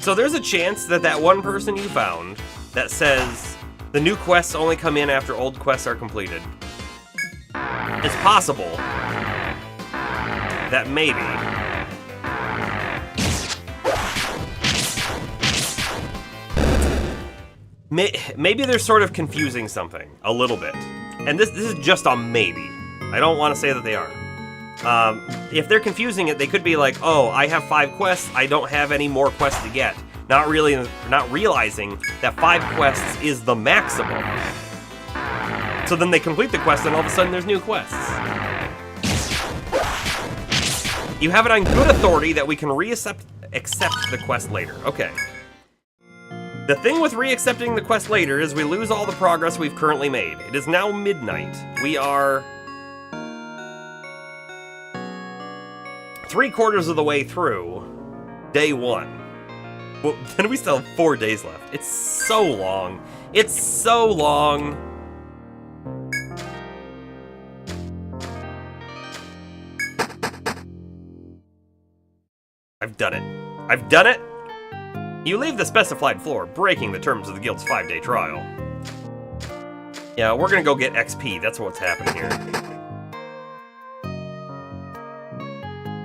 So there's a chance that that one person you found that says the new quests only come in after old quests are completed. It's possible that maybe maybe they're sort of confusing something a little bit. And this is just a maybe. I don't want to say that they are. If they're confusing it, they could be like, oh, I have 5 quests, I don't have any more quests to get. Not realizing that 5 quests is the maximum. So then they complete the quest and all of a sudden there's new quests. You have it on good authority that we can accept the quest later. Okay. The thing with reaccepting the quest later is we lose all the progress we've currently made. It is now midnight. We are 3/4 of the way through day 1. Well, then we still have 4 days left. It's so long. It's so long. I've done it. I've done it! You leave the specified floor, breaking the terms of the guild's 5-day trial. Yeah, we're gonna go get XP. That's what's happening here.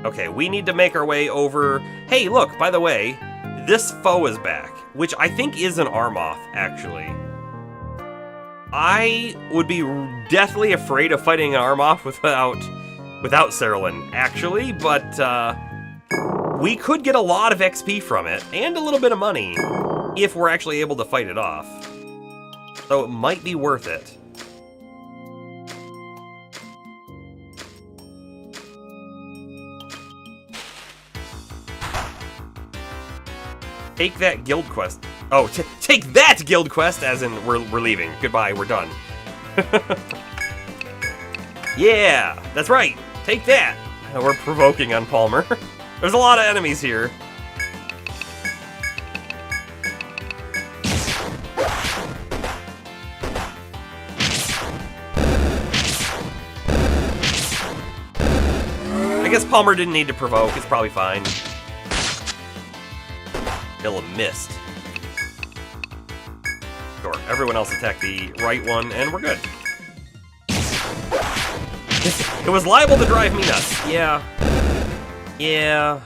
Okay, we need to make our way over... Hey, look, by the way, this F.O.E is back, which I think is an Armoth, actually. I would be deathly afraid of fighting an Armoth without Cerulean, actually, but we could get a lot of XP from it, and a little bit of money. if we're actually able to fight it off. So it might be worth it. Take that guild quest. Oh, take that guild quest, as in we're leaving. Goodbye, we're done. Yeah, that's right. Take that. We're provoking on Palmer. There's a lot of enemies here. I guess Palmer didn't need to provoke. It's probably fine. Milim missed. Sure, everyone else attack the right one, and we're good. It was liable to drive me nuts. Yeah. Yeah.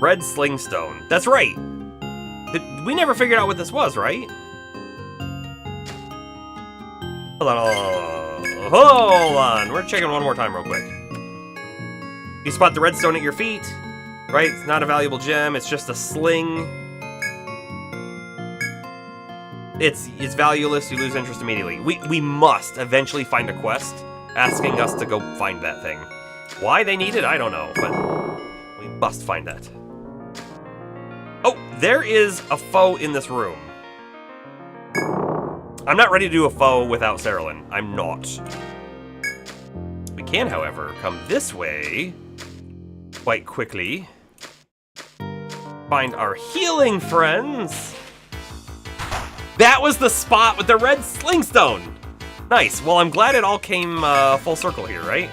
Red Slingstone. That's right. We never figured out what this was, right? Hold on. Hold on. We're checking one more time real quick. You spot the redstone at your feet, right? It's not a valuable gem. It's just a sling. It's valueless. You lose interest immediately. We must eventually find a quest asking us to go find that thing. Why they need it, I don't know, but we must find that. Oh, there is a foe in this room. I'm not ready to do a foe without Cerulean. I'm not. We can, however, come this way quite quickly. Find our healing friends. That was the spot with the red slingstone. Nice. Well, I'm glad it all came full circle here, right?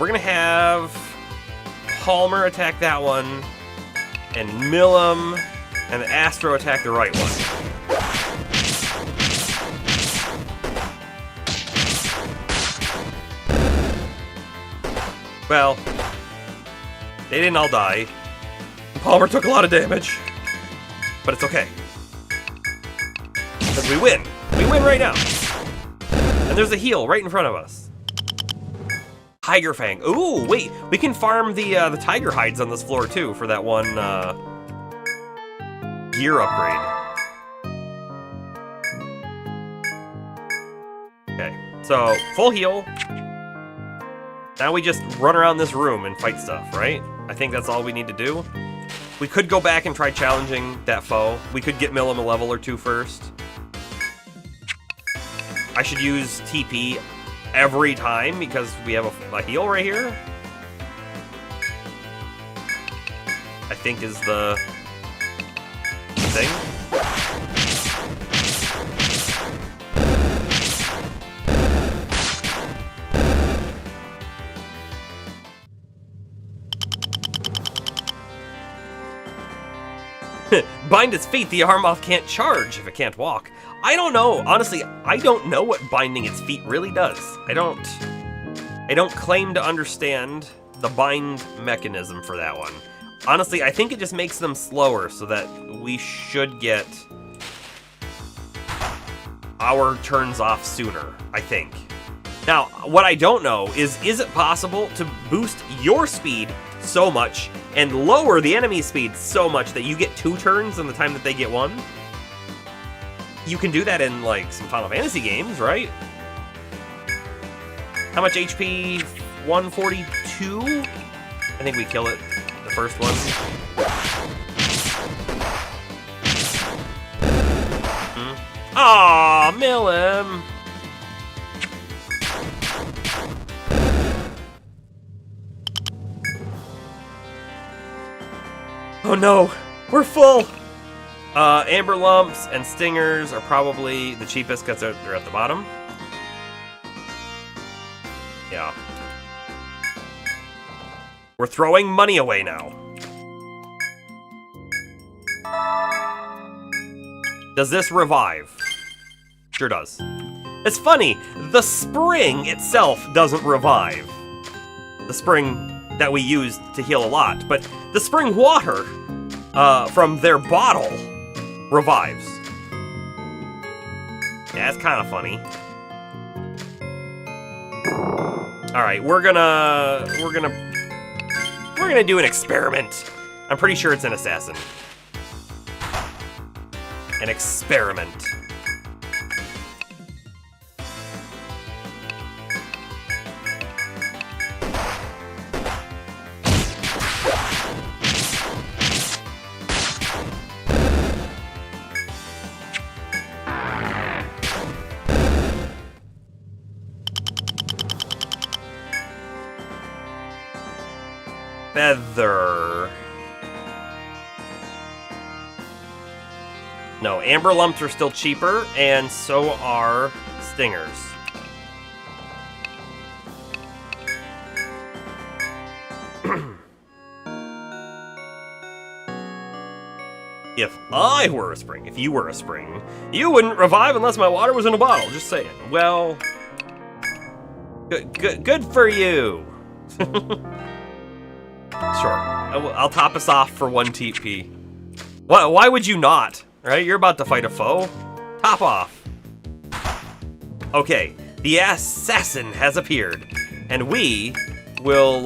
We're gonna have Palmer attack that one, and Milim and Astro attack the right one. Well, they didn't all die. Palmer took a lot of damage, but it's okay. Because we win. We win right now. And there's a heal right in front of us. Tiger Fang. Ooh, wait. We can farm the tiger hides on this floor too for that one gear upgrade. Okay, so full heal. Now we just run around this room and fight stuff, right? I think that's all we need to do. We could go back and try challenging that foe. We could get Milim a level or two first. I should use TP every time because we have a heal right here. I think is the thing. Bind its feet, the Armoth can't charge if it can't walk. I don't know. Honestly, I don't know what binding its feet really does. I don't claim to understand the bind mechanism for that one. Honestly, I think it just makes them slower so that we should get our turns off sooner, I think. Now, what I don't know is it possible to boost your speed so much and lower the enemy's speed so much that you get 2 turns in the time that they get 1? You can do that in, like, some Final Fantasy games, right? How much HP? 142? I think we kill it, the first one. Aw, Milim! Oh no, we're full! Amber Lumps and Stingers are probably the cheapest because they're at the bottom. Yeah. We're throwing money away now. Does this revive? Sure does. It's funny, the spring itself doesn't revive. The spring that we use to heal a lot, but the spring water from their bottle revives. Yeah, it's kind of funny. All right, we're gonna do an experiment. I'm pretty sure it's an assassin. An experiment. Feather. No, amber lumps are still cheaper, and so are stingers. If I were a spring, if you were a spring, you wouldn't revive unless my water was in a bottle. Just saying. Well, good for you. Sure, I'll top us off for 1 TP. Why would you not? Right, you're about to fight a foe. Top off. Okay, the assassin has appeared, and we will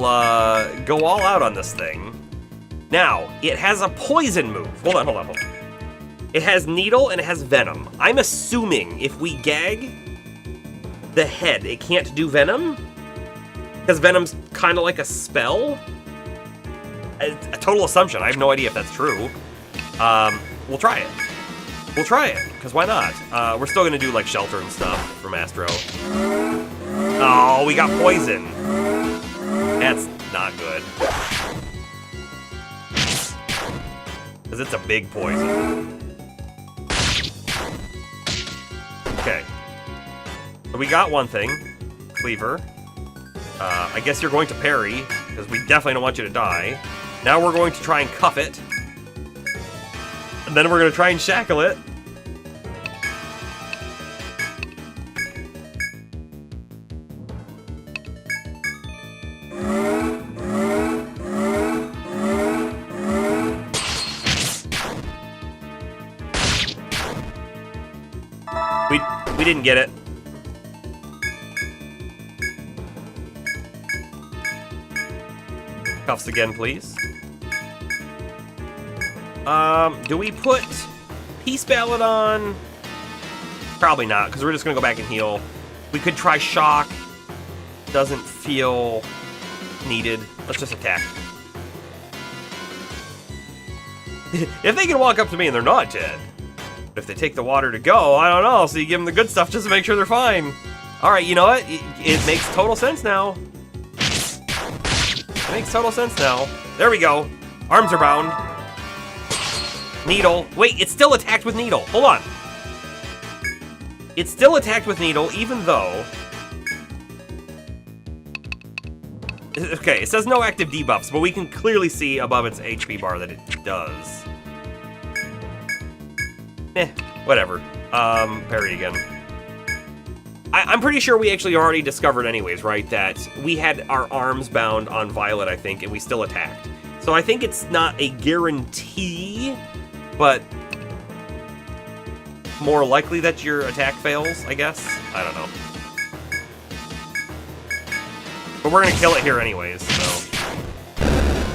go all out on this thing. Now, it has a poison move. Hold on. It has needle and it has venom. I'm assuming if we gag the head, it can't do venom? Because venom's kind of like a spell? A total assumption. I have no idea if that's true. We'll try it. We'll try it, because why not? We're still going to do, like, shelter and stuff from Astro. Oh, we got poison. That's not good. Because it's a big poison. Okay. So we got one thing. Cleaver. I guess you're going to parry, because we definitely don't want you to die. Now we're going to try and cuff it. And then we're going to try and shackle it. We didn't get it. Cuffs again, please. Do we put Peace Ballad on? Probably not, because we're just gonna go back and heal. We could try Shock. Doesn't feel needed. Let's just attack. If they can walk up to me and they're not dead. But if they take the water to go, I don't know. So you give them the good stuff just to make sure they're fine. Alright, you know what? It makes total sense now. It makes total sense now. There we go. Arms are bound. Needle. Wait, it's still attacked with needle. Hold on. It's still attacked with needle, even though... Okay, it says no active debuffs, but we can clearly see above its HP bar that it does. Whatever. Parry again. I'm pretty sure we actually already discovered anyways, right, that we had our arms bound on Violet, I think, and we still attacked. So I think it's not a guarantee, but more likely that your attack fails, I guess? I don't know. But we're gonna kill it here anyways, so...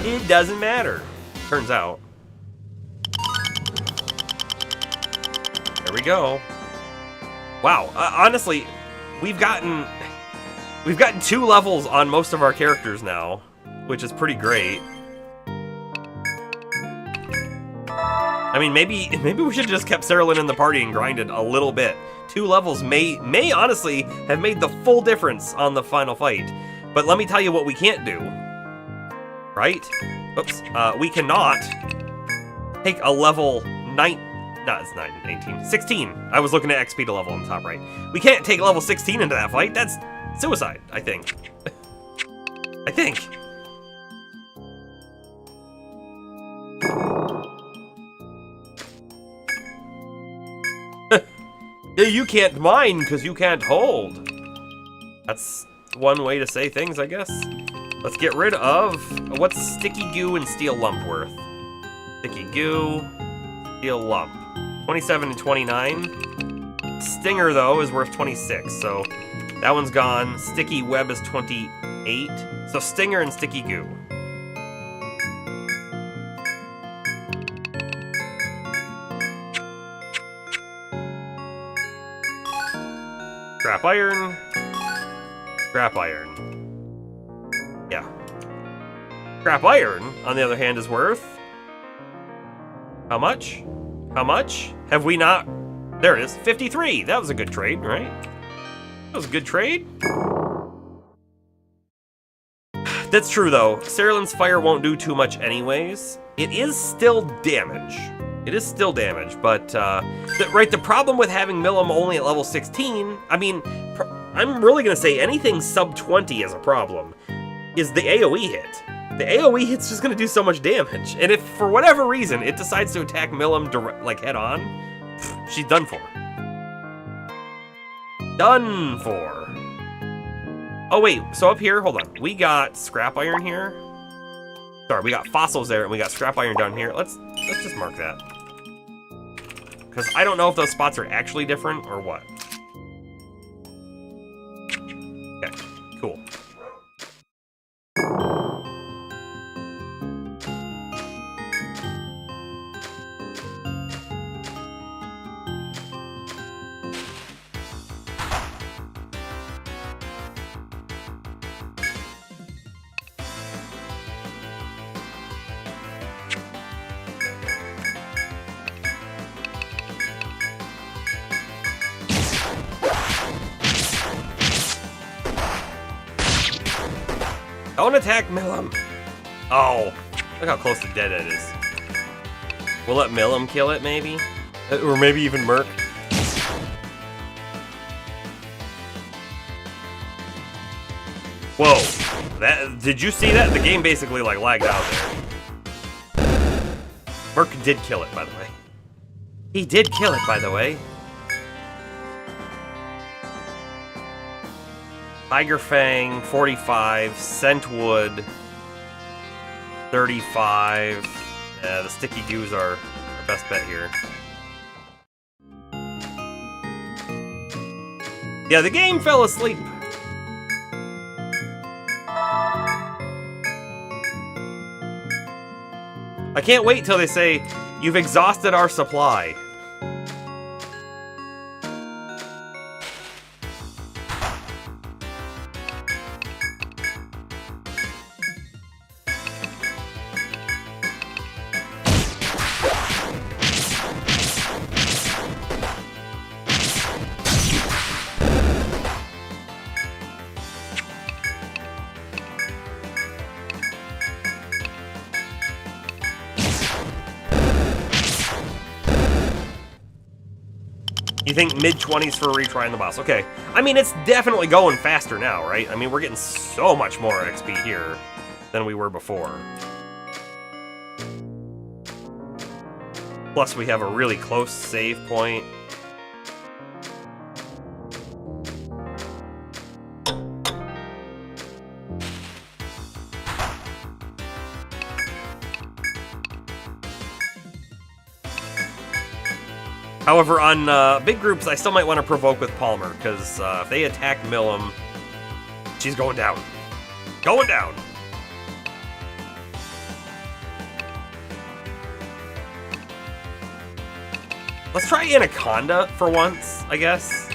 It doesn't matter, turns out. There we go. Wow, honestly, we've gotten 2 levels on most of our characters now, which is pretty great. I mean, maybe we should have just kept Cerulean in the party and grinded a little bit. 2 levels may honestly have made the full difference on the final fight. But let me tell you what we can't do. Right? Oops. We cannot take a level 16. I was looking at XP to level on the top right. We can't take level 16 into that fight. That's suicide, I think. I think. You can't mine because you can't hold. That's one way to say things, I guess. Let's get rid of... What's Sticky Goo and Steel Lump worth? Sticky Goo, Steel Lump. 27 and 29. Stinger, though, is worth 26, so That one's gone. Sticky web is 28. So stinger and sticky goo. Scrap iron. Scrap iron. Yeah. Scrap iron, on the other hand, is worth... How much? How much? Have we not... There it is. 53. That was a good trade, right? That was a good trade. That's true, though. Cerulean's fire won't do too much anyways. It is still damage. It is still damage, but, the problem with having Millum only at level 16, I mean, I'm really gonna say anything sub 20 is a problem, is the AoE hit. The AoE hit's just gonna do so much damage, and if, for whatever reason, it decides to attack Millum like, head-on, she's done for. Done for. Oh, wait, so up here, hold on. We got scrap iron here. Sorry, we got fossils there, and we got scrap iron down here. Let's just mark that. Because I don't know if those spots are actually different or what. Okay, cool. Don't attack Millum! Oh, look how close to Deadhead is. We'll let Millum kill it, maybe? Or maybe even Merc. Whoa, did you see that? The game basically like lagged out there. Merc did kill it, by the way. He did kill it, by the way. Tiger Fang, 45. Scentwood, 35. Yeah, the sticky goos are our best bet here. Yeah, the game fell asleep. I can't wait till they say, you've exhausted our supply. You think mid-20s for retrying the boss. Okay. I mean, it's definitely going faster now, right? I mean, we're getting so much more XP here than we were before. Plus, we have a really close save point. However, on big groups, I still might want to provoke with Palmer, because if they attack Millum, she's going down. Going down! Let's try Anaconda for once, I guess.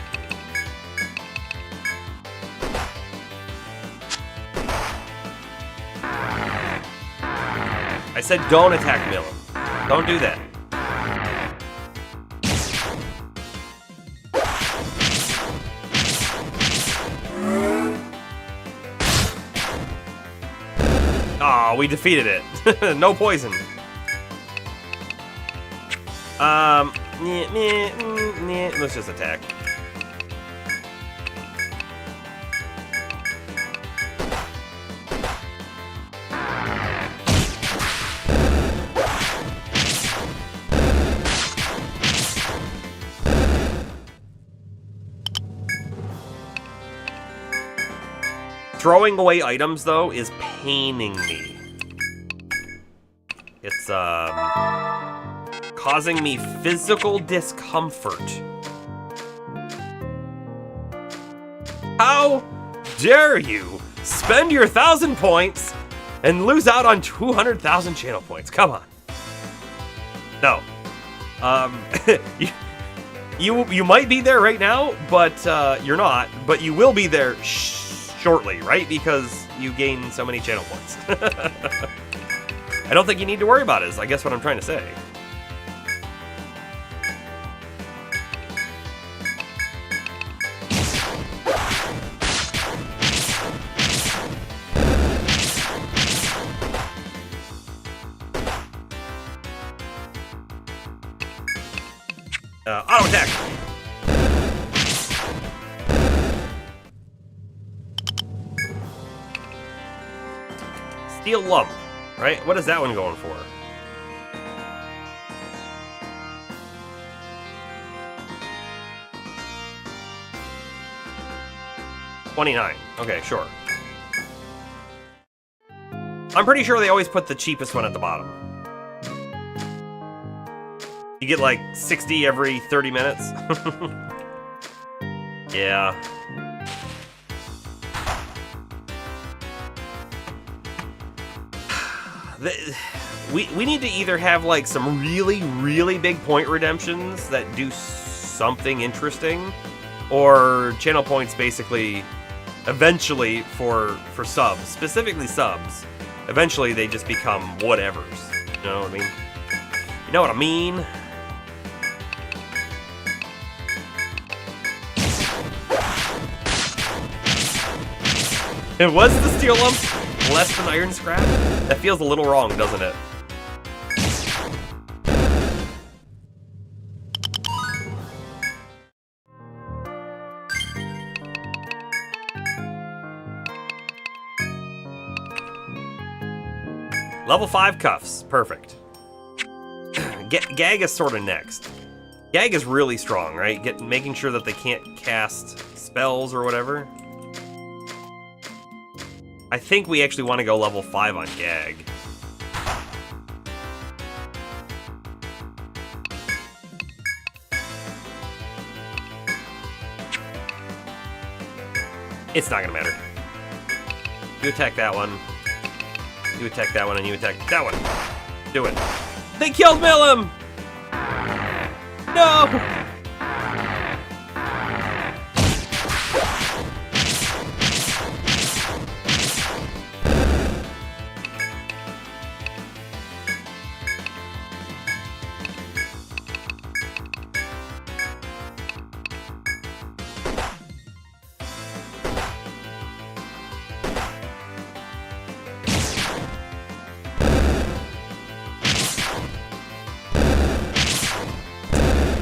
I said don't attack Millum. Don't do that. Aw, we defeated it. No poison. Let's just attack. Throwing away items, though, is paining me. It's, causing me physical discomfort. How dare you spend your 1,000 points and lose out on 200,000 channel points? Come on. No. You might be there right now, but you're not. But you will be there shortly, right? Because you gain so many channel points. I don't think you need to worry about it, is I guess what I'm trying to say. Auto attack! Steel lump, right? What is that one going for? $29. Okay, sure. I'm pretty sure they always put the cheapest one at the bottom. You get like 60 every 30 minutes. Yeah. We need to either have like some really, really big point redemptions that do something interesting, or channel points basically eventually for subs, specifically subs. Eventually they just become whatevers. You know what I mean? You know what I mean? It was the steel lump less than iron scrap? That feels a little wrong, doesn't it? Level 5 cuffs. Perfect. Gag is sort of next. Gag is really strong, right? Making sure that they can't cast spells or whatever. I think we actually want to go level 5 on Gag. It's not gonna matter. You attack that one. You attack that one, and you attack that one. Do it. They killed Millum! No!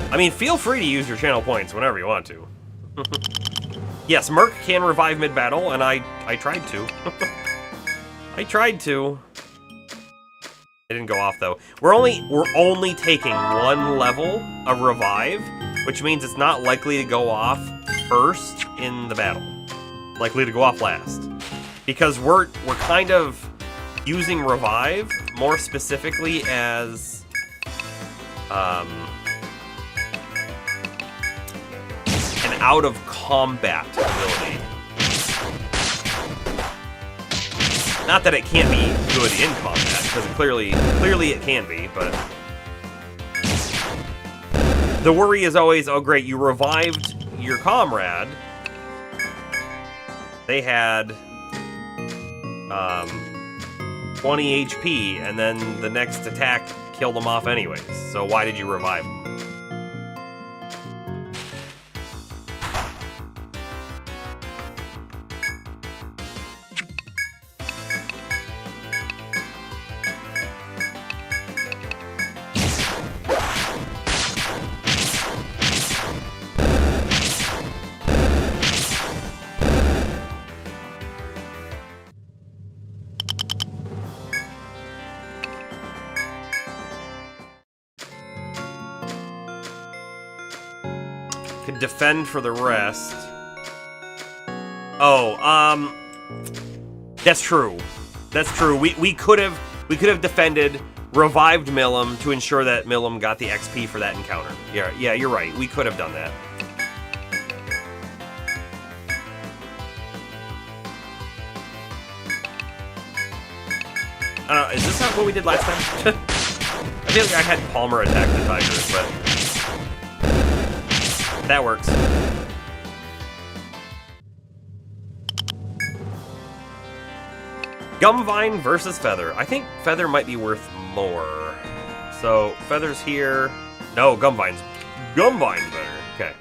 I mean, feel free to use your channel points whenever you want to. Yes, Merc can revive mid-battle, and I tried to. I tried to. It didn't go off though. We're only taking one level of revive, which means it's not likely to go off first in the battle. Likely to go off last. Because we're kind of using revive more specifically as an out of combat ability. Not that it can't be good in combat, because clearly it can be, but the worry is always, oh great, you revived your comrade. They had 20 HP, and then the next attack killed them off anyways. So why did you revive them? Could defend for the rest. Oh, that's true. That's true. We could have defended, revived Millum to ensure that Millum got the XP for that encounter. Yeah, you're right. We could have done that. Is this not what we did last time? I feel like I had Palmer attack the tigers, but that works. Gumvine versus Feather. I think Feather might be worth more. So Feather's here. No, Gumvine's better. Okay.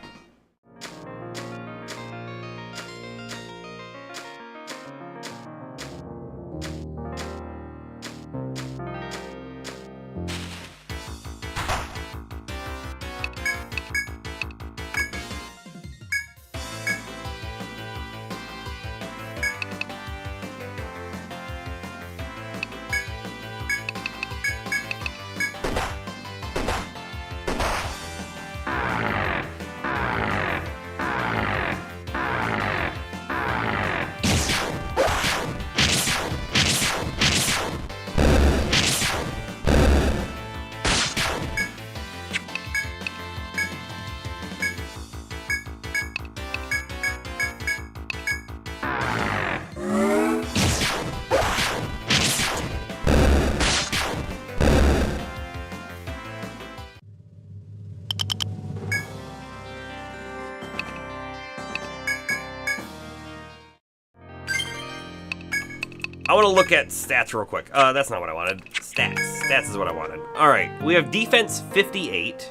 I want to look at stats real quick. That's not what I wanted. Stats is what I wanted. All right, we have defense 58,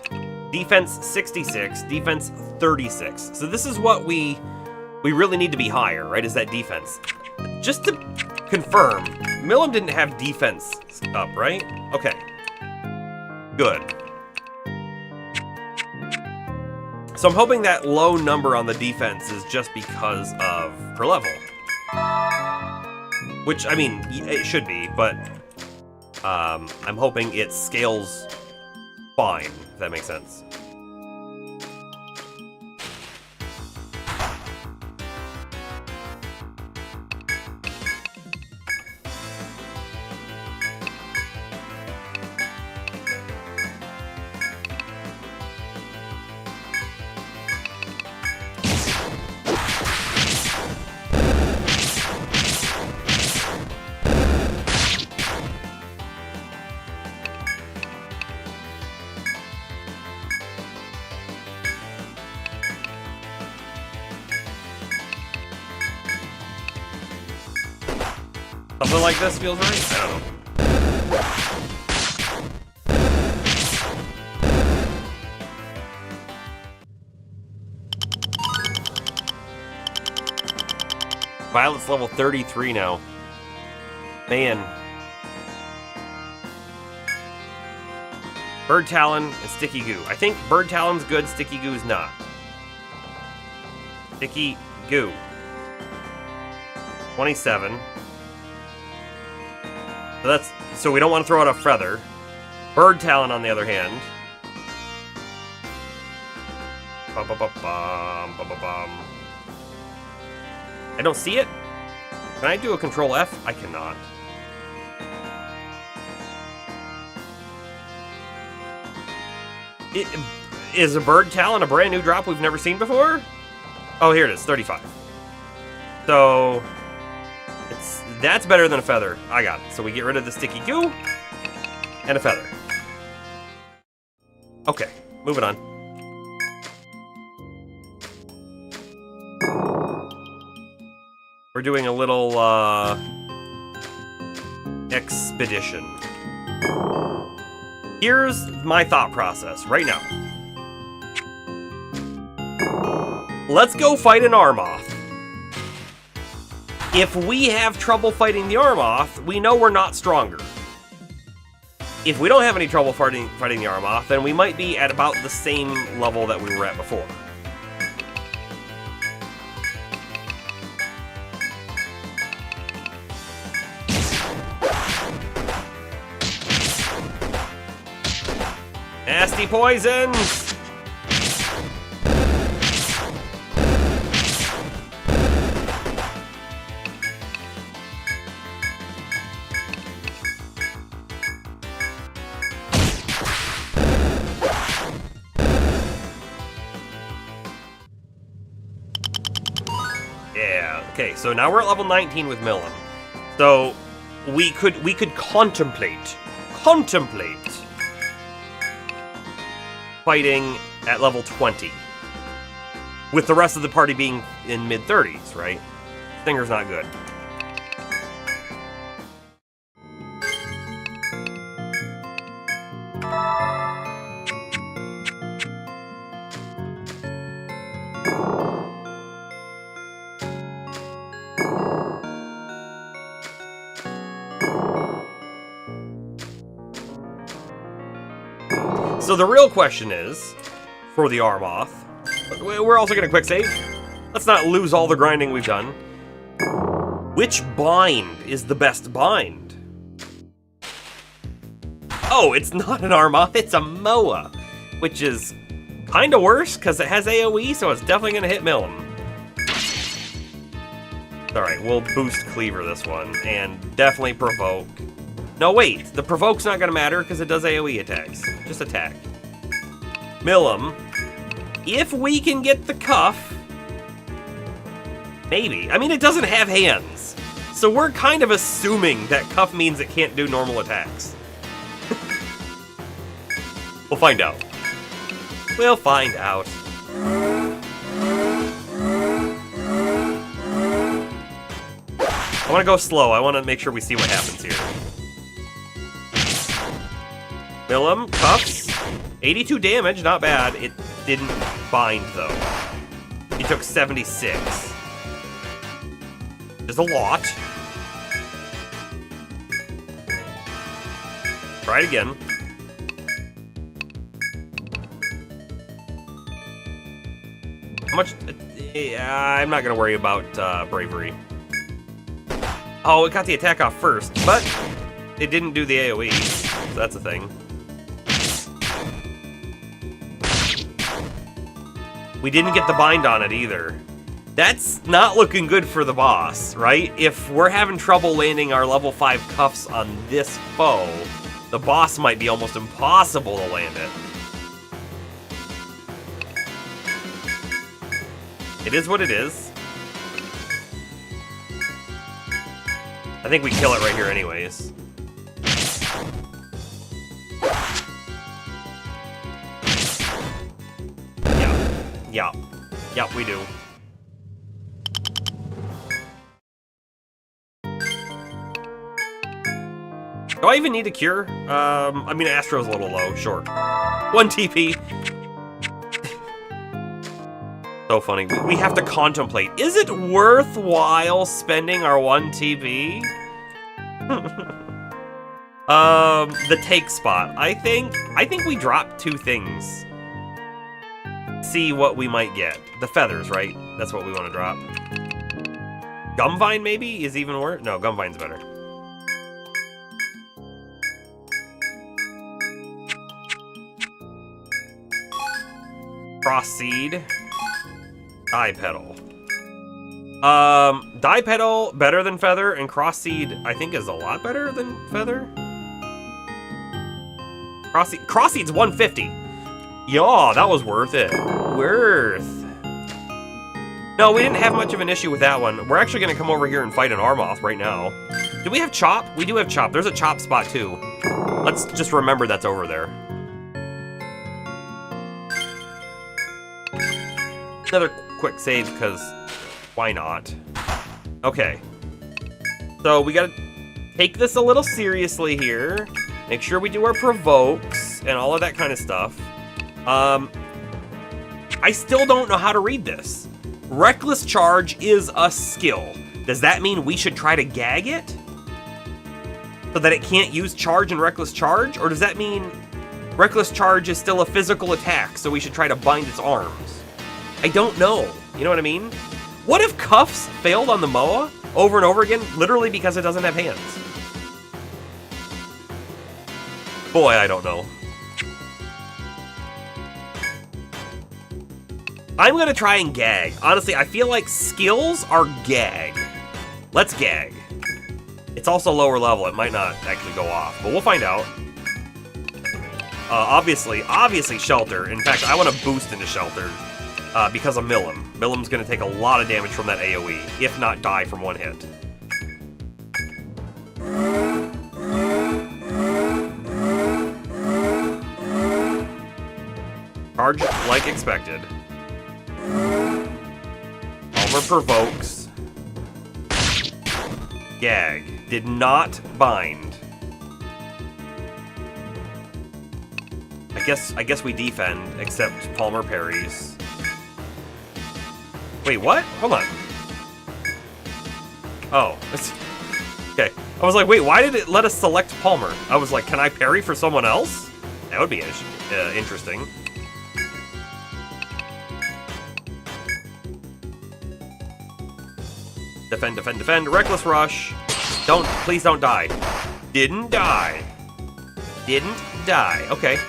defense 66, defense 36. So this is what we really need to be higher, right? Is that defense? Just to confirm, Millum didn't have defense up, right? Okay, good. So I'm hoping that low number on the defense is just because of per level. Which, I mean, it should be, but I'm hoping it scales fine, if that makes sense. Something like this feels right? I don't know. Violet's level 33 now. Man. Bird Talon and Sticky Goo. I think Bird Talon's good, Sticky Goo's not. Sticky Goo. 27. So we don't want to throw out a Feather. Bird Talon, on the other hand. I don't see it. Can I do a Control F? I cannot. Is a Bird Talon a brand new drop we've never seen before? Oh, here it is, 35. So that's better than a Feather. I got it. So we get rid of the Sticky Goo and a Feather. Okay, moving on. We're doing a little expedition. Here's my thought process right now. Let's go fight an Armoth. If we have trouble fighting the Armoth, we know we're not stronger. If we don't have any trouble fighting the Armoth, then we might be at about the same level that we were at before. Nasty poisons! Yeah, okay, so now we're at level 19 with Millum. So, we could contemplate fighting at level 20. With the rest of the party being in mid-30s, right? Stinger's not good. So the real question is, for the Armoth, we're also gonna quick save. Let's not lose all the grinding we've done. Which bind is the best bind? Oh, it's not an Armoth, it's a Moa, which is kinda worse because it has AoE, so it's definitely gonna hit Millum. Alright, we'll boost Cleaver this one, and definitely Provoke. No, wait, the Provoke's not gonna matter because it does AoE attacks. Just attack. Millum. If we can get the Cuff, maybe. I mean, it doesn't have hands, so we're kind of assuming that Cuff means it can't do normal attacks. We'll find out. We'll find out. I want to go slow. I want to make sure we see what happens here. Millum, Cuffs, 82 damage, not bad. It didn't bind, though. He took 76. There's a lot. Try it again. How much? I'm not going to worry about Bravery. Oh, it got the attack off first, but it didn't do the AoE, so that's a thing. We didn't get the bind on it either. That's not looking good for the boss, right? If we're having trouble landing our level 5 Cuffs on this foe, the boss might be almost impossible to land it. It is what it is. I think we kill it right here anyways. Yeah, we do. Do I even need a cure? I mean, Astro's a little low, sure. 1 TP. So funny. We have to contemplate. Is it worthwhile spending our 1 TP? The take spot. I think we drop 2 things. See what we might get. The feathers, right? That's what we want to drop. Gumvine maybe is even worse. No, Gumvine's better. Cross Seed. Die Petal. Die Petal better than Feather, and Cross Seed I think is a lot better than Feather. Cross Seed's 150. Yeah, that was worth it. No, we didn't have much of an issue with that one. We're actually gonna come over here and fight an Armoth right now. Do we have Chop? We do have Chop. There's a Chop spot too. Let's just remember that's over there. Another quick save, because why not? Okay. So we gotta take this a little seriously here. Make sure we do our provokes and all of that kind of stuff. I still don't know how to read this. Reckless Charge is a skill. Does that mean we should try to gag it? So that it can't use Charge and Reckless Charge? Or does that mean Reckless Charge is still a physical attack, so we should try to bind its arms? I don't know. You know what I mean? What if Cuffs failed on the Moa over and over again, literally because it doesn't have hands? Boy, I don't know. I'm gonna try and gag. Honestly, I feel like skills are gag. Let's gag. It's also lower level. It might not actually go off, but we'll find out. Obviously Shelter. In fact, I want to boost into Shelter because of Millum. Millum's gonna take a lot of damage from that AoE, if not die from 1 hit. Charge like expected. Palmer provokes. Gag. Did not bind. I guess we defend, except Palmer parries. Wait, what? Hold on. Oh, okay. I was like, wait, why did it let us select Palmer? I was like, can I parry for someone else? That would be interesting. Defend, defend, defend. Reckless rush. Please don't die. Didn't die. Didn't die. Okay.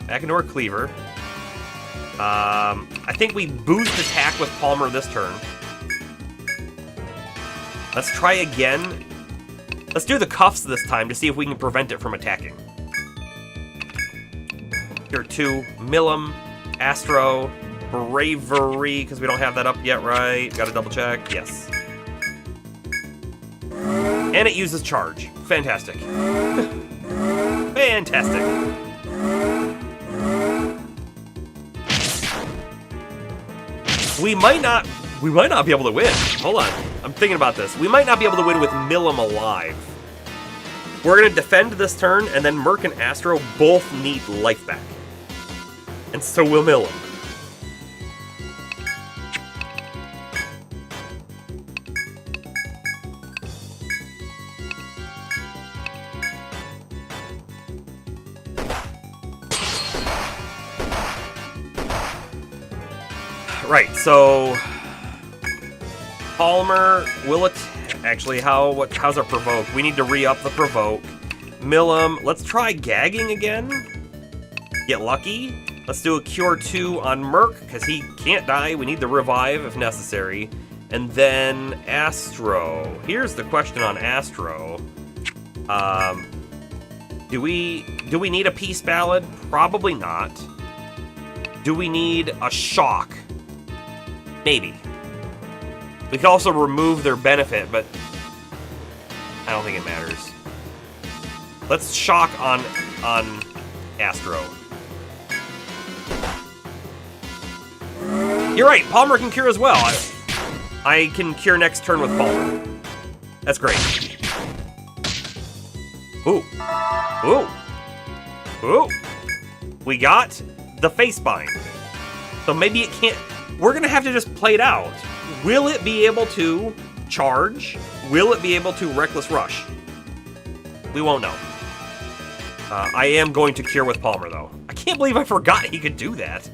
Back into our cleaver. I think we boost attack with Palmer this turn. Let's try again. Let's do the cuffs this time to see if we can prevent it from attacking. Here 2, Millum, Astro, Bravery, because we don't have that up yet, right? Gotta double check. Yes. And it uses charge. Fantastic. Fantastic. We might not be able to win. Hold on. I'm thinking about this. We might not be able to win with Millum alive. We're going to defend this turn, and then Merc and Astro both need life back. And so will Millum. Right, so Palmer will actually how's our provoke? We need to re-up the provoke. Millum, let's try gagging again. Get lucky. Let's do a cure 2 on Merc, because he can't die. We need to revive if necessary. And then Astro. Here's the question on Astro. Do we need a peace ballad? Probably not. Do we need a shock? Maybe. We could also remove their benefit, but I don't think it matters. Let's shock on Astro. You're right, Palmer can cure as well. I can cure next turn with Palmer. That's great. Ooh. Ooh. Ooh. We got the face bind. So maybe it can't... We're going to have to just play it out. Will it be able to charge? Will it be able to reckless rush? We won't know. I am going to cure with Palmer, though. I can't believe I forgot he could do that.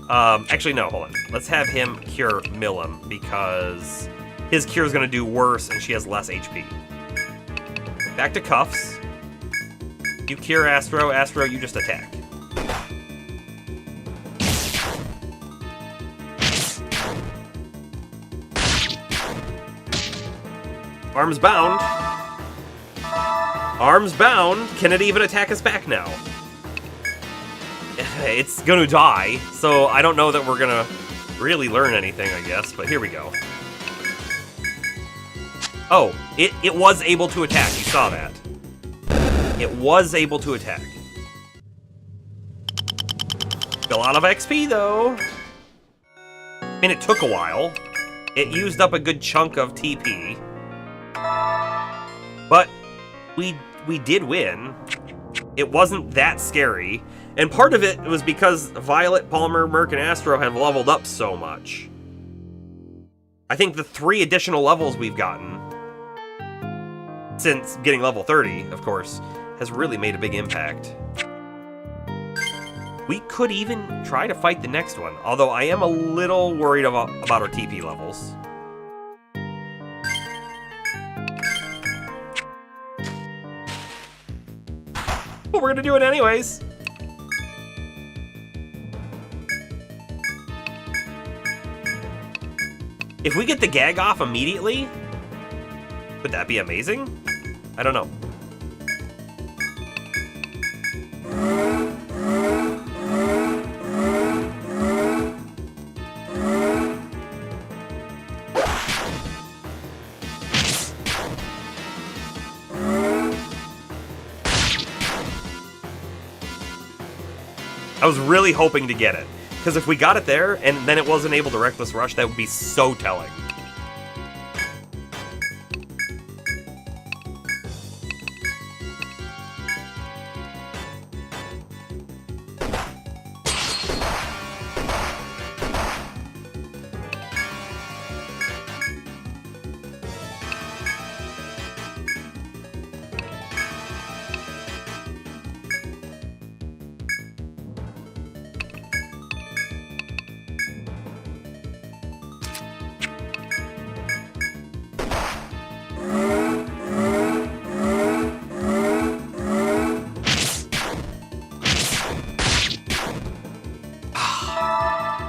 Actually, no, hold on. Let's have him cure Millum, because his cure is going to do worse, and she has less HP. Back to cuffs. You cure Astro. Astro, you just attack. Arms bound. Arms bound. Can it even attack us back now? It's gonna die, so I don't know that we're gonna really learn anything, I guess, but here we go. Oh, it was able to attack. You saw that. It was able to attack. Still out of XP, though. I mean, it took a while. It used up a good chunk of TP. But we did win. It wasn't that scary. And part of it was because Violet, Palmer, Merc, and Astro have leveled up so much. I think the 3 additional levels we've gotten, since getting level 30, of course, has really made a big impact. We could even try to fight the next one, although I am a little worried about our TP levels. But we're gonna do it anyways. If we get the gag off immediately, would that be amazing? I don't know. I was really hoping to get it. Because if we got it there, and then it wasn't able to Reckless Rush, that would be so telling.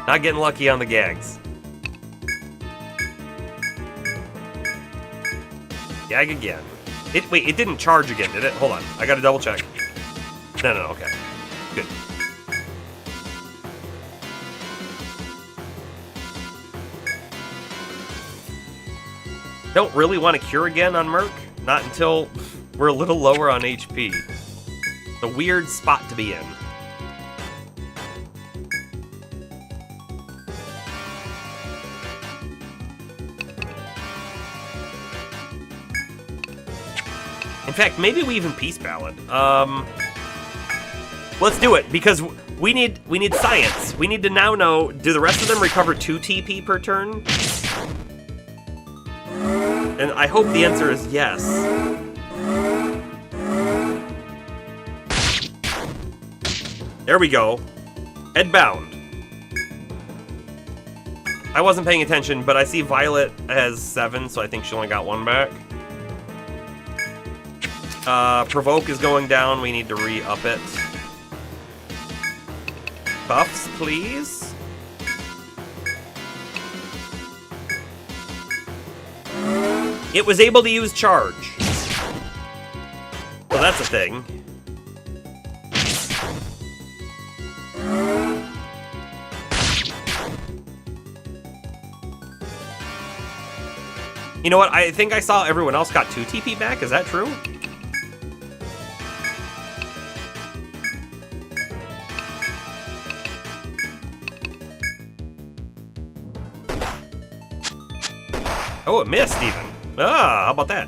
Not getting lucky on the gags. Gag again. Wait, it didn't charge again, did it? Hold on, I gotta double check. No, okay. Good. Don't really want to cure again on Merc. Not until we're a little lower on HP. It's a weird spot to be in. In fact, maybe we even Peace Ballad. Let's do it, because we need science. We need to now know, do the rest of them recover 2 TP per turn? And I hope the answer is yes. There we go. Headbound. I wasn't paying attention, but I see Violet has 7, so I think she only got 1 back. Provoke is going down. We need to re-up it. Buffs, please. It was able to use charge. Well, that's a thing. You know what? I think I saw everyone else got 2 TP back. Is that true? Oh, it missed even. Ah, how about that?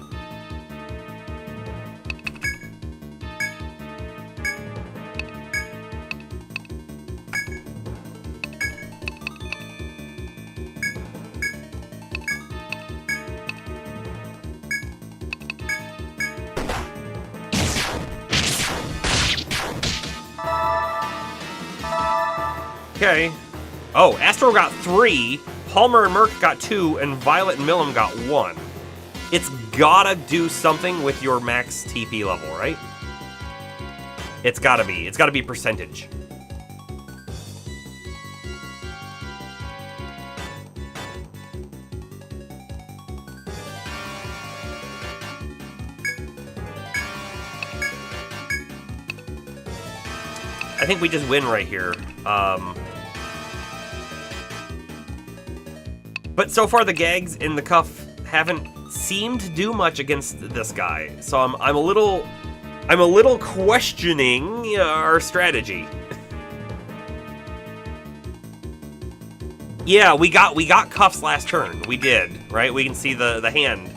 Okay. Oh, Astro got 3. Palmer and Merc got 2, and Violet and Millum got 1. It's gotta do something with your max TP level, right? It's gotta be. It's gotta be percentage. I think we just win right here. But so far the gags in the cuff haven't seemed to do much against this guy, so I'm a little questioning our strategy. Yeah, we got cuffs last turn. We did, right? We can see the hand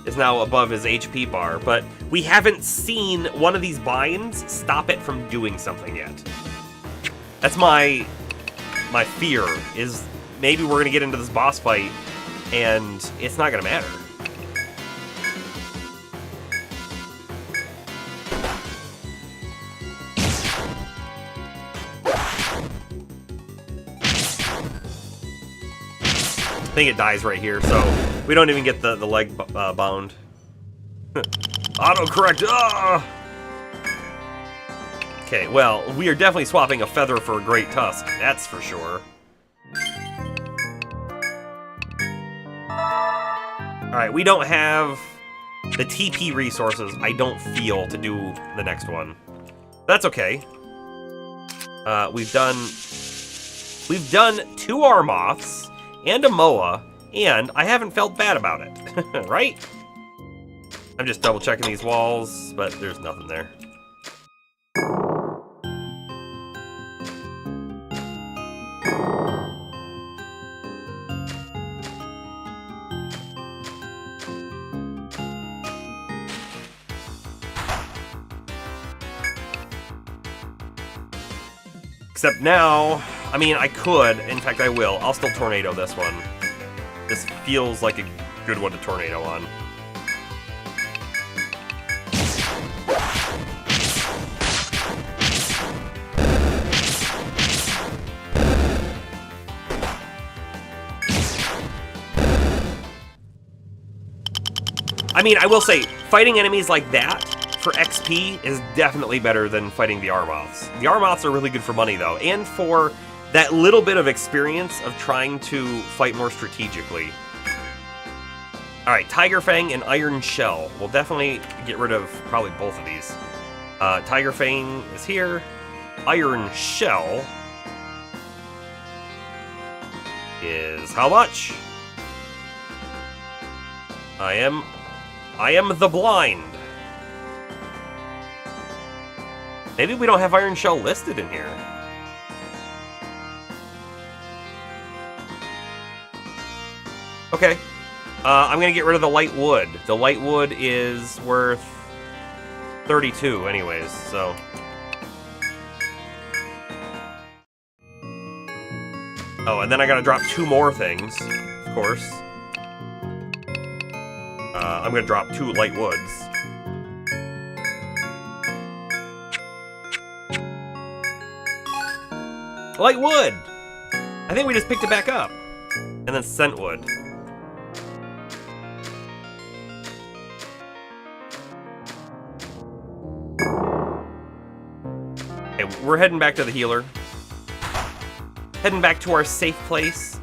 is now above his HP bar, but we haven't seen one of these binds stop it from doing something yet. That's my fear, is maybe we're gonna get into this boss fight and it's not gonna matter. I think it dies right here, so we don't even get the leg bound. Autocorrect! Ah! Okay, well, we are definitely swapping a feather for a great tusk, that's for sure. Alright, we don't have the TP resources, I don't feel, to do the next one. That's okay. We've done 2 Armoths and a Moa, and I haven't felt bad about it, right? I'm just double checking these walls, but there's nothing there. Except now, I mean, I could. In fact, I will. I'll still tornado this one. This feels like a good one to tornado on. I mean, I will say, fighting enemies like that for XP is definitely better than fighting the Armoths. The Armoths are really good for money, though, and for that little bit of experience of trying to fight more strategically. Alright, Tiger Fang and Iron Shell. We'll definitely get rid of probably both of these. Tiger Fang is here. Iron Shell is how much? I am the blind. Maybe we don't have Iron Shell listed in here. Okay. I'm gonna get rid of the light wood. The light wood is worth 32 anyways, so. Oh, and then I gotta drop 2 more things, of course. I'm gonna drop 2 light woods. Light wood! I think we just picked it back up. And then scent wood. Okay, we're heading back to the healer. Heading back to our safe place.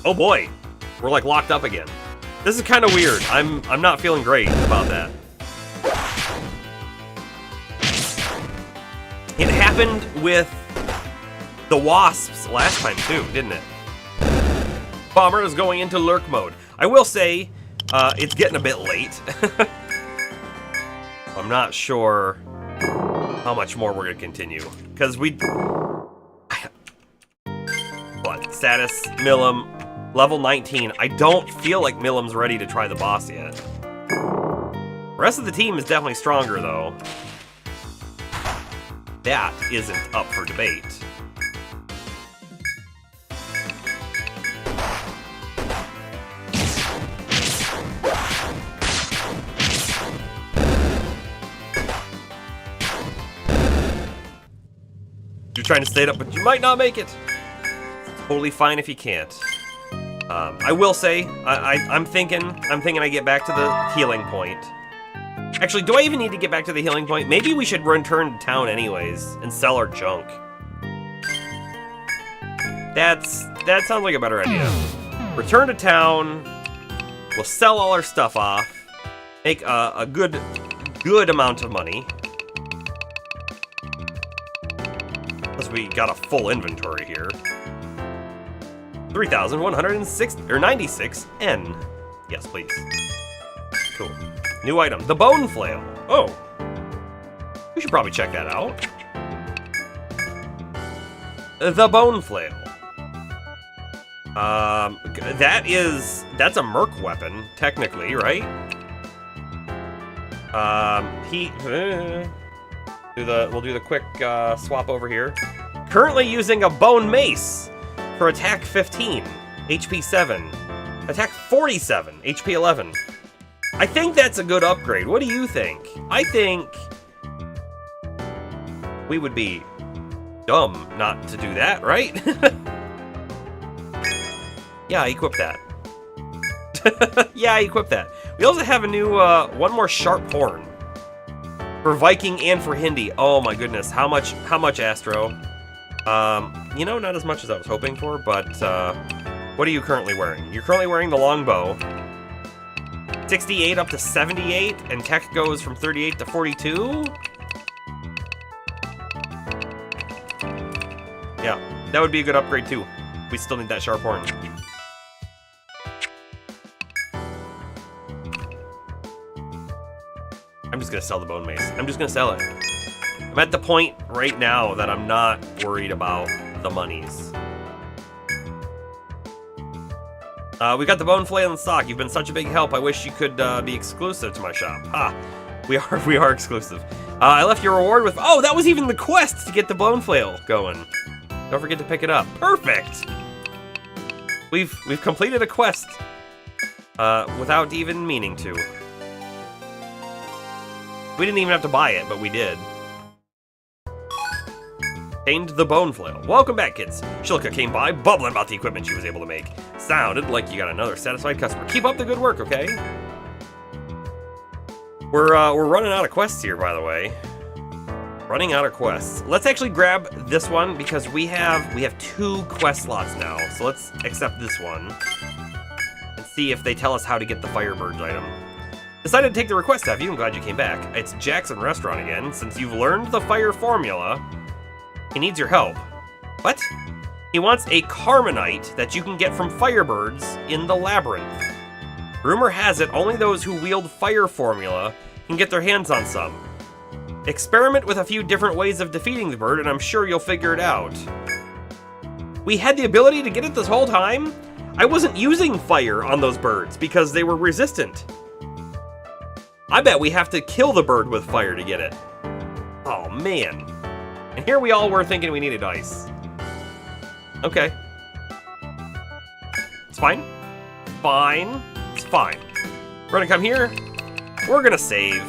Oh boy, we're like locked up again. This is kind of weird. I'm not feeling great about that. It happened with the wasps last time too, didn't it? Bomber is going into lurk mode. I will say, it's getting a bit late. I'm not sure how much more we're gonna continue because we. What status? Milim. Level 19. I don't feel like Milim's ready to try the boss yet. The rest of the team is definitely stronger, though. That isn't up for debate. You're trying to stay up, but you might not make it. It's totally fine if you can't. I will say, I'm thinking I get back to the healing point. Actually, do I even need to get back to the healing point? Maybe we should return to town anyways and sell our junk. That sounds like a better idea. Return to town. We'll sell all our stuff off. Make a good amount of money. Plus we got a full inventory here. 3,106 or 96 N. Yes, please. Cool. New item, the bone flail. Oh, we should probably check that out. The bone flail. That's a merc weapon, technically, right? We'll do the quick swap over here. Currently using a bone mace. For attack 15, HP 7. Attack 47, HP 11. I think that's a good upgrade. What do you think? I think we would be dumb not to do that, right? Yeah, equip that. Yeah, equip that. We also have a new, one more sharp horn. For Viking and for Hindi. Oh my goodness, how much, Astro? You know, not as much as I was hoping for, but, what are you currently wearing? You're currently wearing the longbow. 68 up to 78, and tech goes from 38 to 42? Yeah, that would be a good upgrade too. We still need that sharp horn. I'm just gonna sell the bone mace. I'm just gonna sell it. I'm at the point right now that I'm not worried about the monies. We got the bone flail in stock. You've been such a big help. I wish you could be exclusive to my shop. Ha! We are exclusive. I left your reward with. Oh, that was even the quest to get the bone flail going. Don't forget to pick it up. Perfect. We've completed a quest without even meaning to. We didn't even have to buy it, but we did. Obtained the bone flail. Welcome back, kids. Shilka came by, bubbling about the equipment she was able to make. Sounded like you got another satisfied customer. Keep up the good work, okay? We're running out of quests here, by the way. Running out of quests. Let's actually grab this one because we have 2 quest slots now. So let's accept this one and see if they tell us how to get the Firebirds item. Decided to take the request, have you? I'm glad you came back. It's Jackson Restaurant again. Since you've learned the fire formula, he needs your help. What? He wants a Carmenite that you can get from Firebirds in the Labyrinth. Rumor has it only those who wield fire formula can get their hands on some. Experiment with a few different ways of defeating the bird and I'm sure you'll figure it out. We had the ability to get it this whole time? I wasn't using fire on those birds because they were resistant. I bet we have to kill the bird with fire to get it. Oh man. And here we all were thinking we needed ice. Okay. It's fine. Fine. It's fine. We're gonna come here. We're gonna save.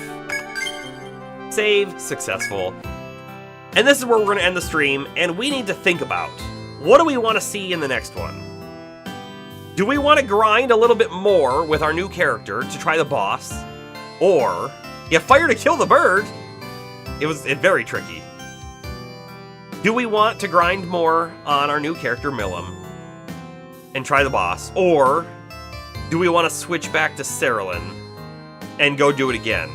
Save. Successful. And this is where we're gonna end the stream, and we need to think about, what do we want to see in the next one? Do we want to grind a little bit more with our new character to try the boss? Or, yeah, fire to kill the bird? It's very tricky. Do we want to grind more on our new character, Millum, and try the boss? Or do we want to switch back to Cerulean and go do it again?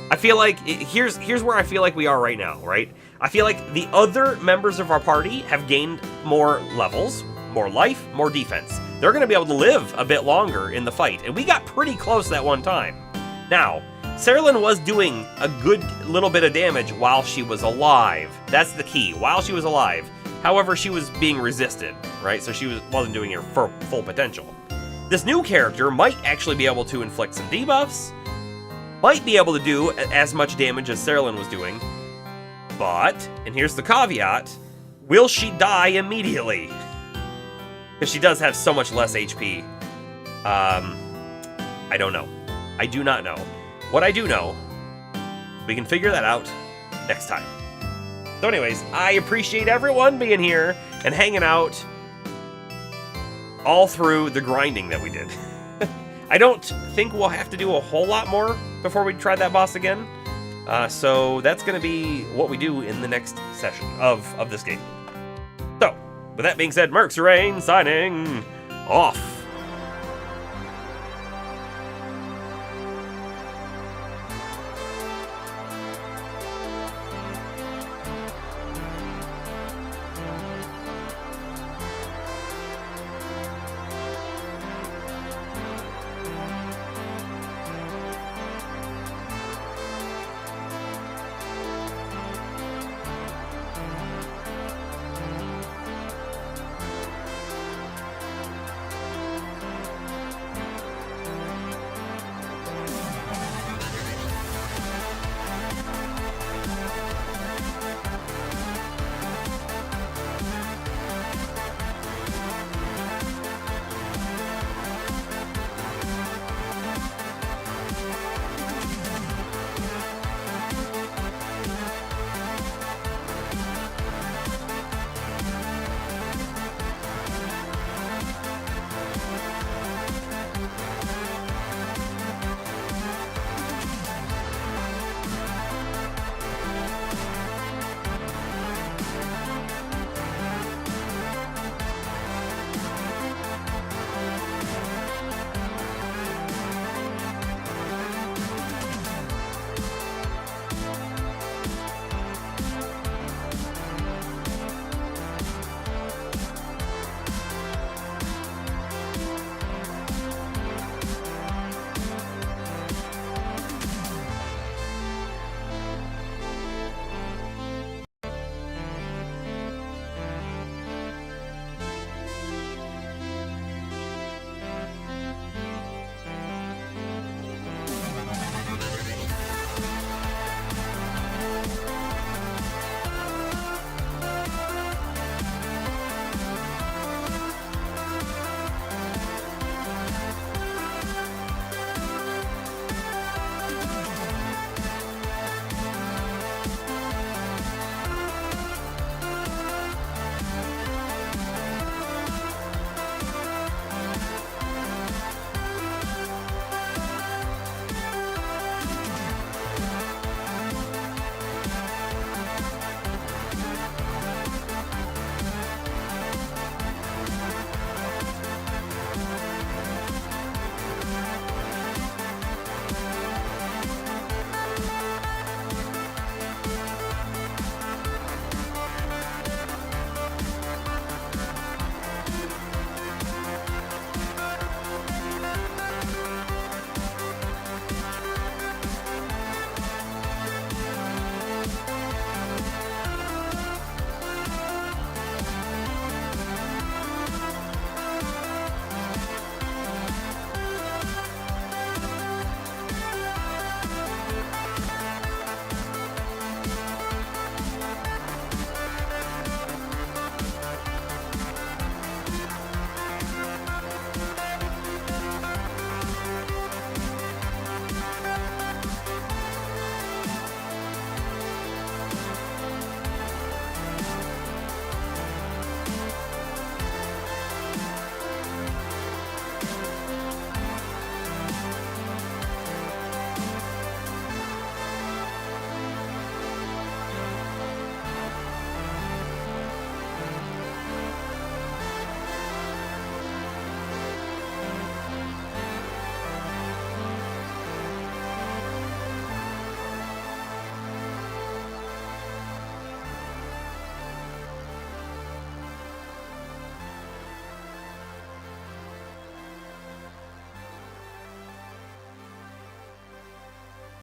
I feel like, here's where I feel like we are right now, right? I feel like the other members of our party have gained more levels, more life, more defense. They're going to be able to live a bit longer in the fight, and we got pretty close that one time. Now, Cerulean was doing a good little bit of damage while she was alive. That's the key, while she was alive. However, she was being resisted, right? So she wasn't doing her full potential. This new character might actually be able to inflict some debuffs, might be able to do as much damage as Cerulean was doing, but, and here's the caveat, will she die immediately? Because she does have so much less HP. I don't know. I do not know. What I do know, we can figure that out next time. So anyways, I appreciate everyone being here and hanging out all through the grinding that we did. I don't think we'll have to do a whole lot more before we try that boss again. So that's going to be what we do in the next session of this game. So, with that being said, Mercs Rain signing off.